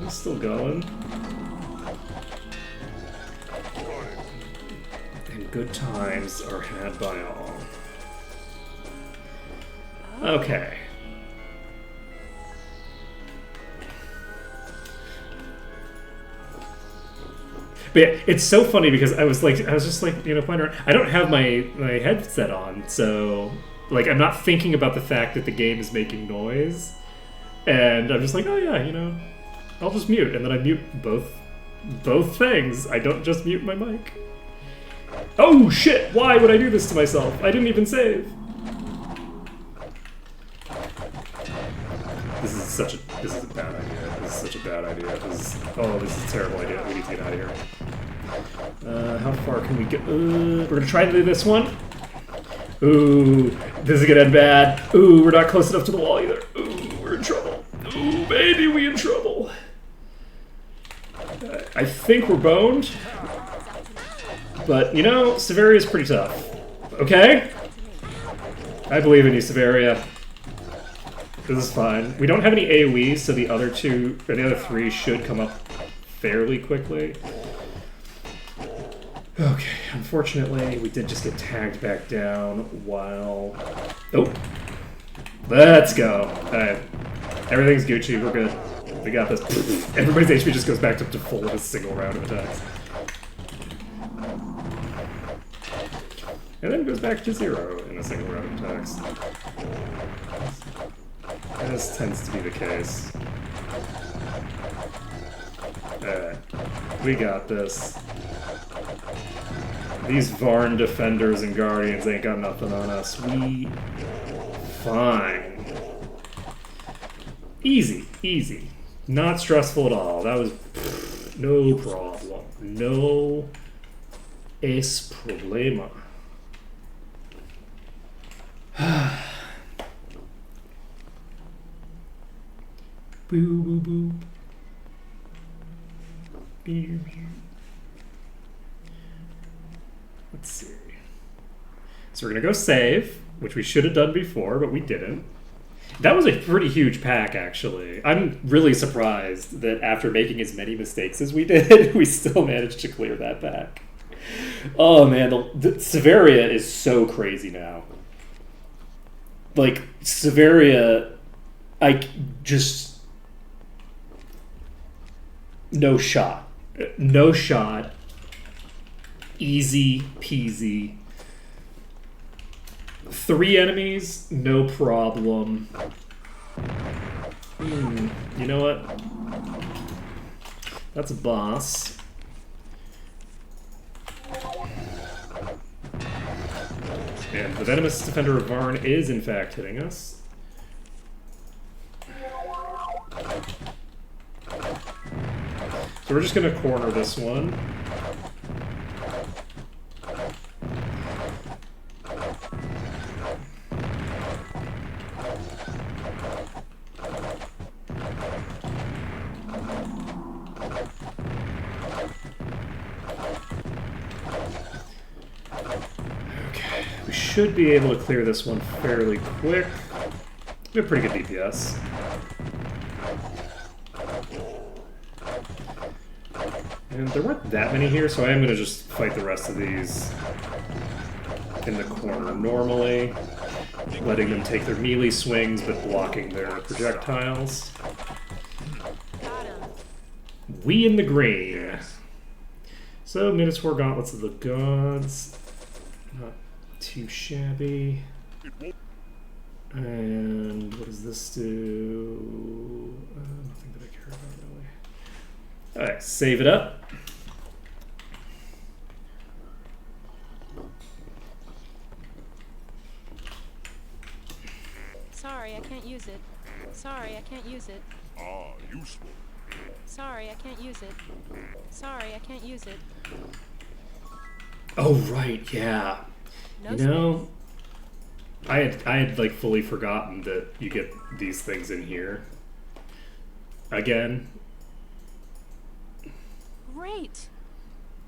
We still going. And good times are had by all. Okay. But yeah, it's so funny because I was just like, you know, playing around. I don't have my headset on, so like I'm not thinking about the fact that the game is making noise, and I'm just like, oh yeah, you know, I'll just mute, and then I mute both things. I don't just mute my mic. Oh shit! Why would I do this to myself? I didn't even save. This is a bad idea. This is such a bad idea. This is a terrible idea. We need to get out of here. How far can we go? We're gonna try to do this one. Ooh, this is gonna end bad. Ooh, we're not close enough to the wall either. Ooh, we're in trouble. Ooh, baby, we in trouble. I think we're boned. But, you know, Severia is pretty tough. Okay? I believe in you, Severia. This is fine. We don't have any AoE, so the other three should come up fairly quickly. Okay, unfortunately, we did just get tagged back down while... Oh! Let's go! Alright. Everything's Gucci, we're good. We got this. Everybody's HP just goes back to full with a single round of attacks. And then goes back to 0 in a single round of attacks. This tends to be the case. Alright. We got this. These Varn defenders and guardians ain't got nothing on us. We... Fine. Easy. Easy. Not stressful at all. That was... no problem. No es problema. Boo boo boo. Boo, boo. Let's see. So we're gonna go save, which we should have done before, but we didn't. That was a pretty huge pack, actually. I'm really surprised that after making as many mistakes as we did, we still managed to clear that pack. Oh man, the Severia is so crazy now. Like, Severia, just... no shot. No shot. Easy peasy. 3 enemies, no problem. You know what? That's a boss. And the Venomous Defender of Varn is in fact hitting us. So we're just gonna corner this one. Should be able to clear this one fairly quick. We have pretty good DPS. And there weren't that many here, so I am going to just fight the rest of these in the corner normally, letting them take their melee swings, but blocking their projectiles. We in the green. So, Minotaur Gauntlets of the Gods. Not too shabby. And what does this do? Nothing that I care about really. Alright, save it up. Sorry, I can't use it. Sorry, I can't use it. Ah, useful. Sorry, I can't use it. Sorry, I can't use it. Oh right, yeah. No You know, I had like fully forgotten that you get these things in here. Again. Great.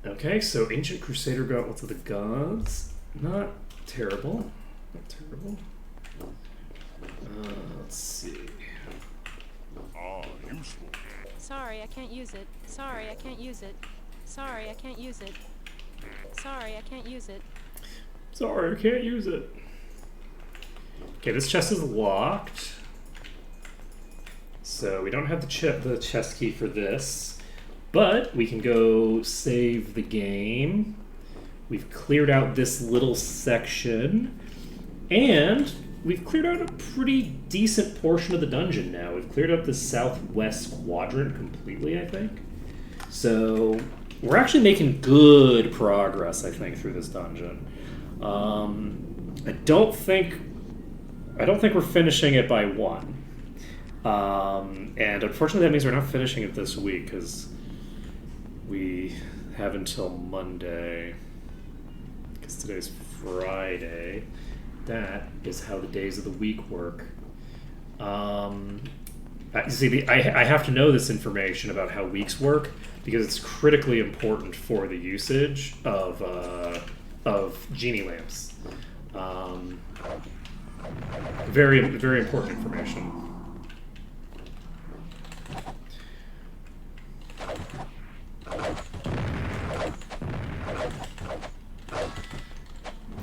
Okay, so Ancient Crusader Gauntlets of the Gods. Not terrible. Not terrible. Let's see. Ah, useful. Sorry, I can't use it. Sorry, I can't use it. Sorry, I can't use it. Sorry, I can't use it. Sorry, I can't use it. Okay, this chest is locked. So we don't have the chest key for this. But we can go save the game. We've cleared out this little section. And we've cleared out a pretty decent portion of the dungeon now. We've cleared up the southwest quadrant completely, I think. So we're actually making good progress, I think, through this dungeon. I don't think we're finishing it by 1. And unfortunately that means we're not finishing it this week because we have until Monday. Because today's Friday. That is how the days of the week work. I have to know this information about how weeks work because it's critically important for the usage of genie lamps. Very, very important information.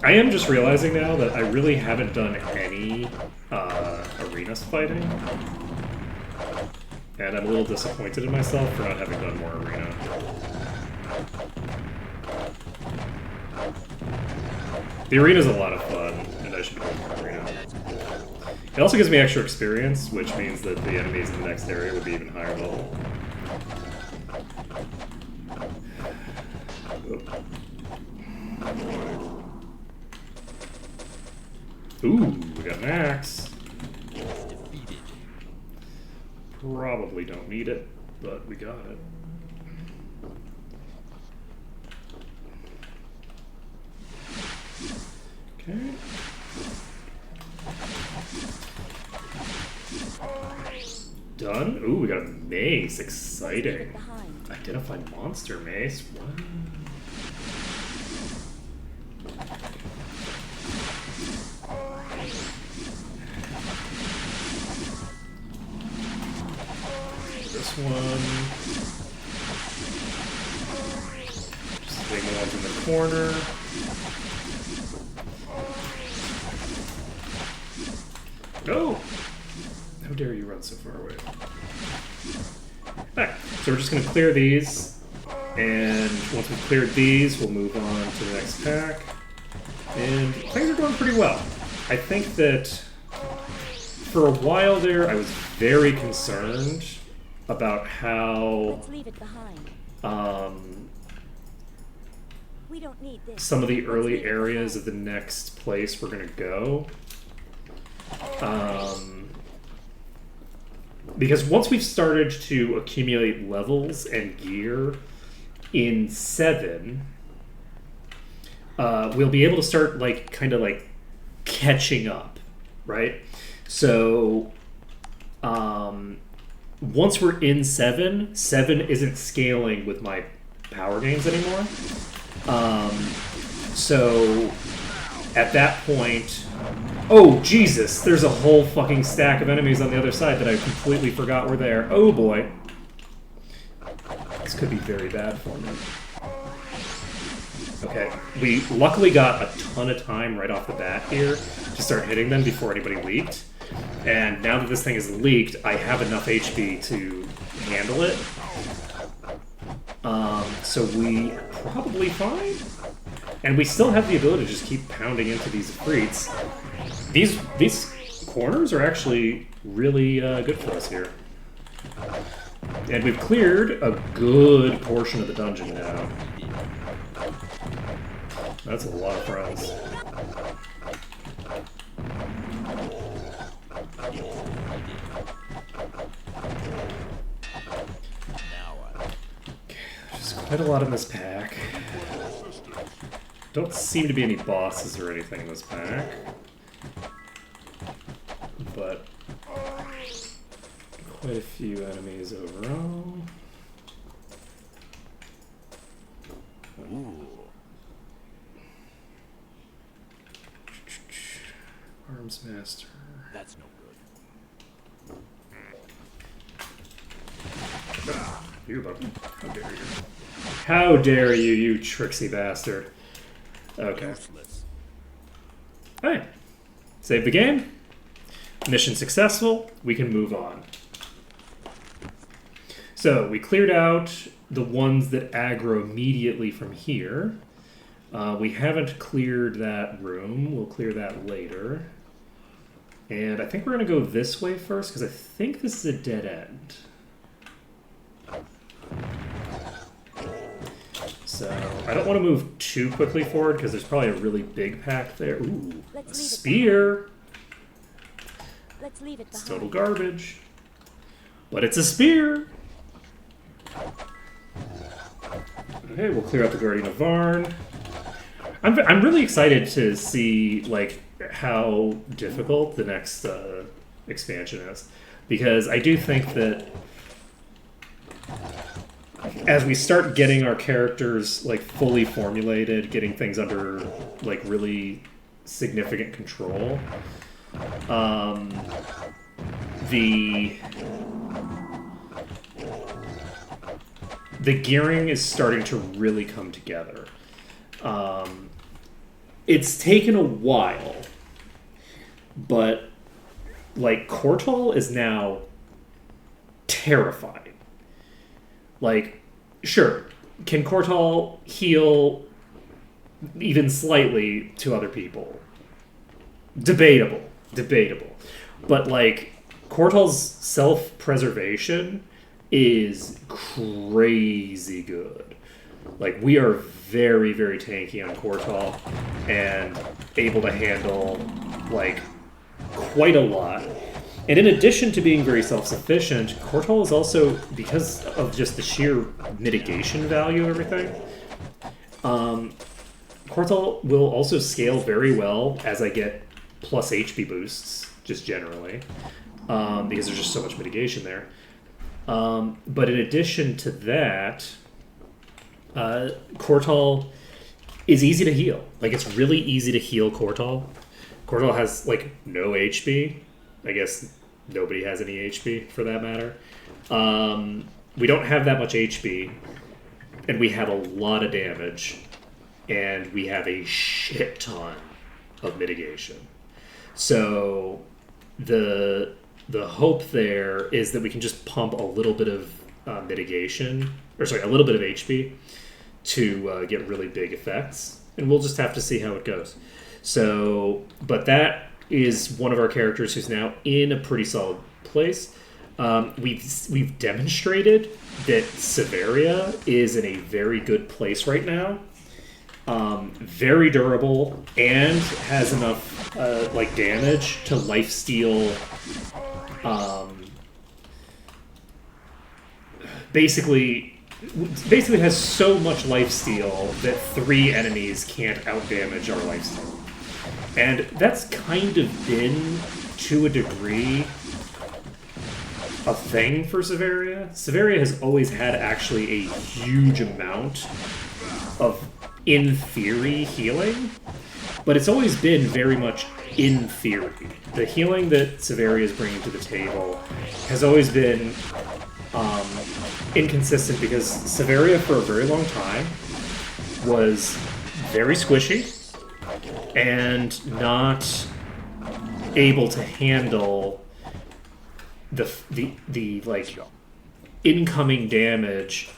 I am just realizing now that I really haven't done any arenas fighting. And I'm a little disappointed in myself for not having done more arena. The arena's a lot of fun, and I should be doing more arena. It also gives me extra experience, which means that the enemies in the next area would be even higher level. Ooh, we got an axe. Probably don't need it, but we got it. Okay. Done. Ooh, we got a mace. Exciting. Identify monster mace. Wow. This one. Just hitting the ones in the corner. No! How dare you run so far away? Alright, so we're just going to clear these. And once we've cleared these, we'll move on to the next pack. And things are going pretty well. I think that for a while there, I was very concerned about how Let's leave it behind. We don't need this. some of the early areas of the next place we're going to go. Because once we've started to accumulate levels and gear in 7, we'll be able to start kind of catching up, right? So once we're in 7 isn't scaling with my power gains anymore. So at that point, oh Jesus, there's a whole fucking stack of enemies on the other side that I completely forgot were there. Oh boy. This could be very bad for me. Okay, we luckily got a ton of time right off the bat here to start hitting them before anybody leaked. And now that this thing is leaked, I have enough HP to handle it. So we are probably fine. And we still have the ability to just keep pounding into these Ifrits. These corners are actually really good for us here. And we've cleared a good portion of the dungeon now. That's a lot of friends. Quite a lot in this pack. Don't seem to be any bosses or anything in this pack. But quite a few enemies overall. Ooh. Arms Master. That's no good. You button. How dare you? How dare you, you tricksy bastard. Okay. Useless. Alright. Save the game. Mission successful. We can move on. So, we cleared out the ones that aggro immediately from here. We haven't cleared that room. We'll clear that later. And I think we're going to go this way first, because I think this is a dead end. So, I don't want to move too quickly forward, because there's probably a really big pack there. Ooh, a spear! Let's leave it It's behind. total garbage. But it's a spear! Okay, we'll clear out the Guardian of Varn. I'm really excited to see, like, how difficult the next expansion is. Because I do think that as we start getting our characters, like, fully formulated, getting things under, like, really significant control, the gearing is starting to really come together. It's taken a while, but like Kortal is now terrifying. Like, sure, can Kortal heal even slightly to other people? Debatable. But like Kortal's self-preservation is crazy good. Like, we are very, very tanky on Kortal and able to handle, like, quite a lot. And in addition to being very self-sufficient, Kortal is also, because of just the sheer mitigation value of everything, Kortal will also scale very well as I get plus HP boosts, just generally, because there's just so much mitigation there. But in addition to that, Kortal is easy to heal. Like, it's really easy to heal Kortal. Kortal has, like, no HP. I guess nobody has any HP, for that matter. We don't have that much HP, and we have a lot of damage, and we have a shit ton of mitigation. So, the hope there is that we can just pump a little bit of a little bit of HP to get really big effects, and we'll just have to see how it goes. So, but that is one of our characters who's now in a pretty solid place. We've demonstrated that Severia is in a very good place right now. Very durable, and has enough like damage to lifesteal. Basically has so much lifesteal that 3 enemies can't outdamage our lifesteal. And that's kind of been, to a degree, a thing for Severia. Severia has always had actually a huge amount of, in theory, healing, but it's always been very much in theory. The healing that Severia is bringing to the table has always been inconsistent, because Severia for a very long time was very squishy and not able to handle the like incoming damage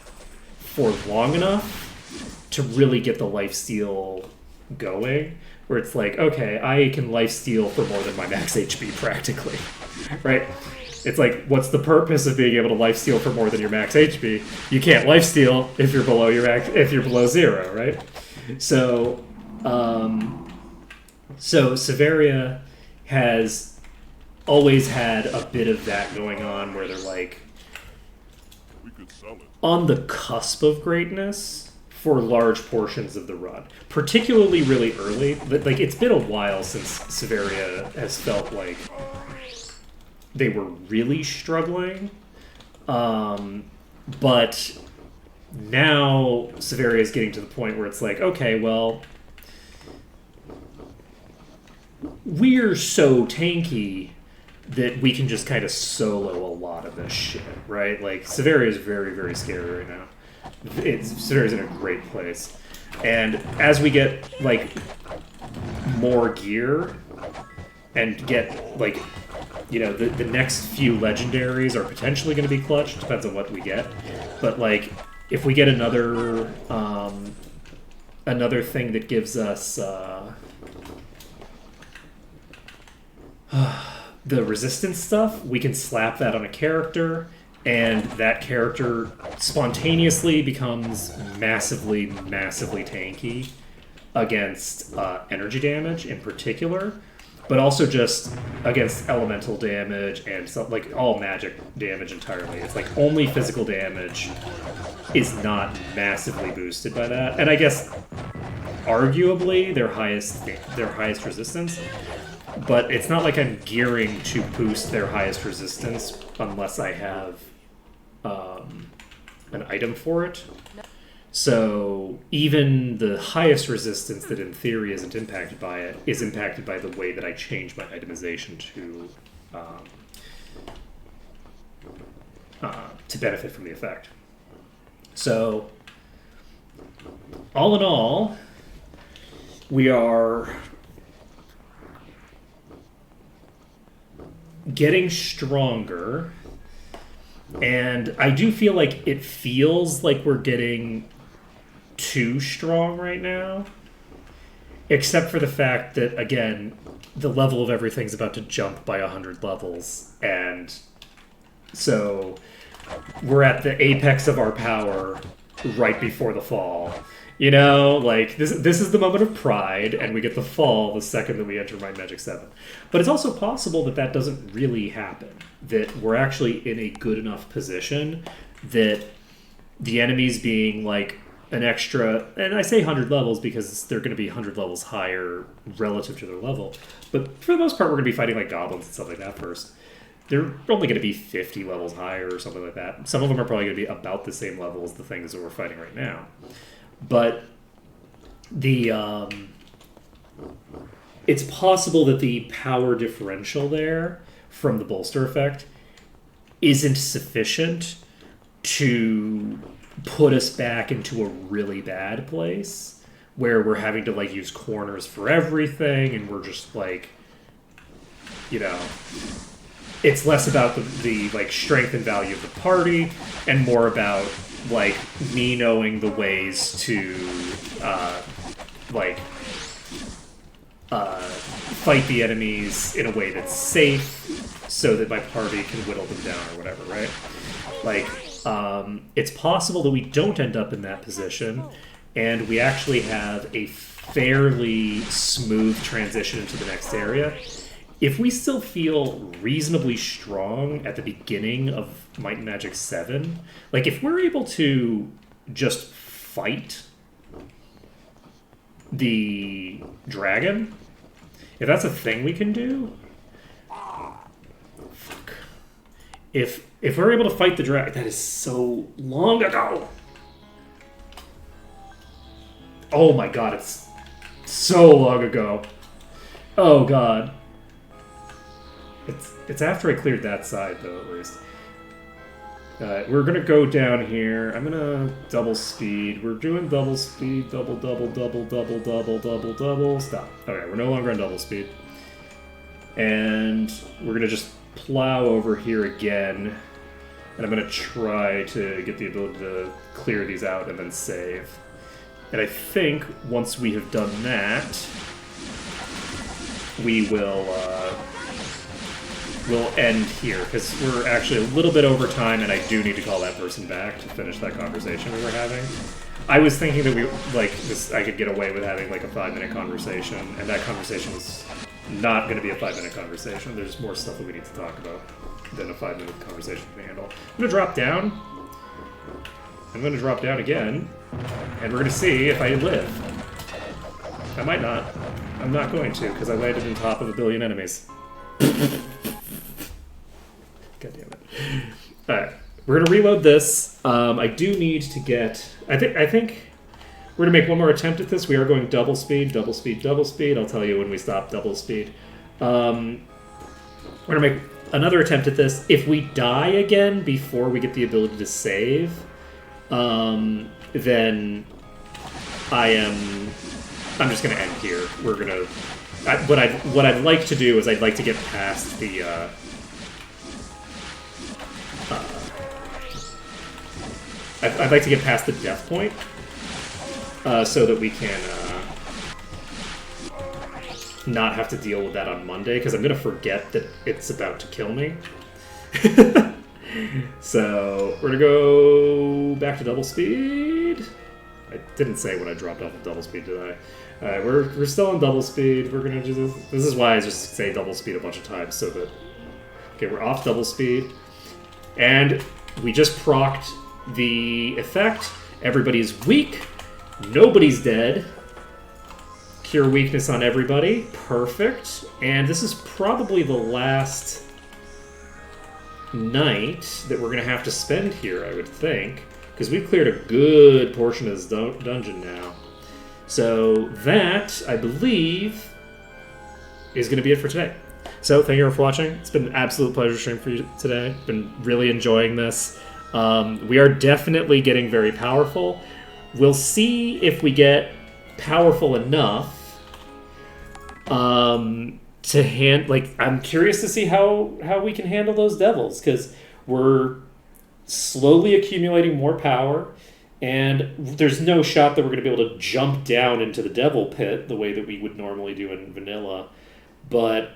for long enough to really get the lifesteal going, where it's like, okay, I can lifesteal for more than my max HP practically, right? It's like, what's the purpose of being able to lifesteal for more than your max HP? You can't lifesteal if you're below your max, if you're below 0, right? So, so Severia has always had a bit of that going on, where they're like, We could sell it. on the cusp of greatness for large portions of the run, particularly really early. Like, it's been a while since Severia has felt like they were really struggling. But now Severia is getting to the point where it's like, okay, well, we're so tanky that we can just kind of solo a lot of this shit, right? Like, Severia is very, very scary right now. Severia's in a great place. And as we get, like, more gear and get, like, you know, the next few legendaries are potentially going to be clutch. Depends on what we get. But, like, if we get another thing that gives us the resistance stuff, we can slap that on a character, and that character spontaneously becomes massively, massively tanky against energy damage in particular, but also just against elemental damage and stuff, like all magic damage entirely. It's like only physical damage is not massively boosted by that. And I guess arguably their highest resistance, but it's not like I'm gearing to boost their highest resistance unless I have an item for it. So even the highest resistance that in theory isn't impacted by it is impacted by the way that I change my itemization to benefit from the effect. So all in all, we are getting stronger, and I do feel like it feels like we're getting too strong right now, except for the fact that, again, the level of everything's about to jump by 100 levels, and so we're at the apex of our power right before the fall. You know, like, this is the moment of pride, and we get the fall the second that we enter Might and Magic 7. But it's also possible that that doesn't really happen, that we're actually in a good enough position that the enemies being, like, an extra, and I say 100 levels because they're going to be 100 levels higher relative to their level, but for the most part, we're going to be fighting, like, goblins and stuff like that first. They're only going to be 50 levels higher or something like that. Some of them are probably going to be about the same level as the things that we're fighting right now. But the it's possible that the power differential there from the bolster effect isn't sufficient to put us back into a really bad place where we're having to, like, use corners for everything, and we're just, like, you know, it's less about the like strength and value of the party and more about, like, me knowing the ways to fight the enemies in a way that's safe so that my party can whittle them down or whatever, right? Like, it's possible that we don't end up in that position and we actually have a fairly smooth transition into the next area. If we still feel reasonably strong at the beginning of Might and Magic 7, like, if we're able to just fight the dragon, if that's a thing we can do, fuck. If we're able to fight the dragon, that is so long ago. Oh my god, it's so long ago. Oh god. It's after I cleared that side, though, at least. We're going to go down here. I'm going to double speed. We're doing double speed. Double. Stop. Okay, we're no longer on double speed. And we're going to just plow over here again. And I'm going to try to get the ability to clear these out and then save. And I think once we have done that, we will... we'll end here, because we're actually a little bit over time, and I do need to call that person back to finish that conversation we were having. I was thinking that I could get away with having, like, a 5-minute conversation, and that conversation was not going to be a 5-minute conversation. There's more stuff that we need to talk about than a 5-minute conversation can handle. I'm going to drop down. I'm going to drop down again, and we're going to see if I live. I might not. I'm not going to, because I landed on top of a billion enemies. God damn it. Alright, we're going to reload this. I do need to get... I think we're going to make one more attempt at this. We are going double speed, double speed, double speed. I'll tell you when we stop double speed. We're going to make another attempt at this. If we die again before we get the ability to save, then I'm just going to end here. We're going to... What I'd like to do is I'd like to get past the... I'd like to get past the death point, so that we can not have to deal with that on Monday, because I'm going to forget that it's about to kill me. So, we're going to go back to double speed. I didn't say when I dropped off of double speed, did I? Alright, we're still on double speed. We're going to do this. This is why I just say double speed a bunch of times, so that... Okay, we're off double speed. And we just procced the effect. Everybody's weak. Nobody's dead. Cure weakness on everybody. Perfect. And this is probably the last night that we're going to have to spend here, I would think. Because we've cleared a good portion of this dungeon now. So that, I believe, is going to be it for today. So thank you for watching. It's been an absolute pleasure streaming for you today. Been really enjoying this. We are definitely getting very powerful. We'll see if we get powerful enough to I'm curious to see how we can handle those devils, because we're slowly accumulating more power, and there's no shot that we're going to be able to jump down into the devil pit the way that we would normally do in vanilla. But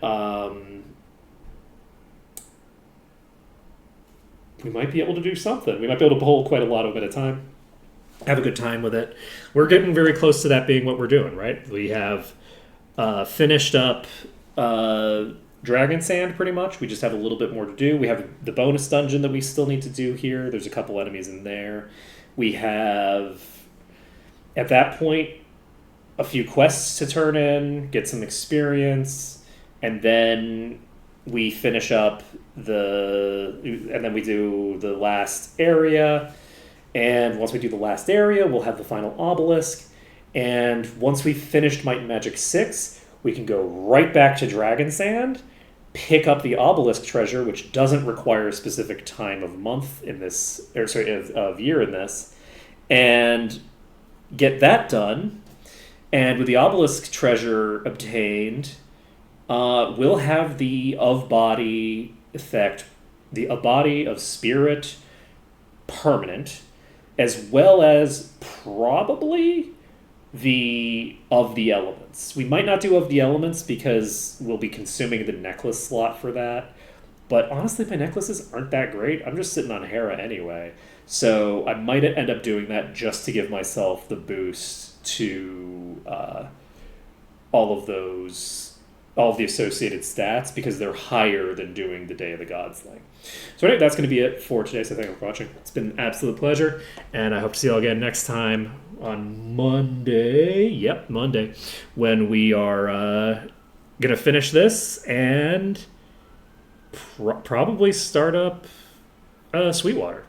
we might be able to do something. We might be able to pull quite a lot of them at a time. Have a good time with it. We're getting very close to that being what we're doing, right? We have finished up Dragon Sand, pretty much. We just have a little bit more to do. We have the bonus dungeon that we still need to do here. There's a couple enemies in there. We have, at that point, a few quests to turn in, get some experience, and then we finish up and then we do the last area. And once we do the last area, we'll have the final obelisk. And once we've finished Might and Magic 6, we can go right back to Dragon Sand, pick up the obelisk treasure, which doesn't require a specific time of month in this, of year in this, and get that done. And with the obelisk treasure obtained, we'll have the of-body effect, the of-body of spirit permanent, as well as probably the of the elements. We might not do of the elements because we'll be consuming the necklace slot for that. But honestly, my necklaces aren't that great. I'm just sitting on Hera anyway. So I might end up doing that just to give myself the boost to all of the associated stats, because they're higher than doing the Day of the Gods thing. So anyway, that's going to be it for today. So thank you for watching. It's been an absolute pleasure, and I hope to see you all again next time on Monday. Yep, Monday, when we are going to finish this and probably start up Sweetwater.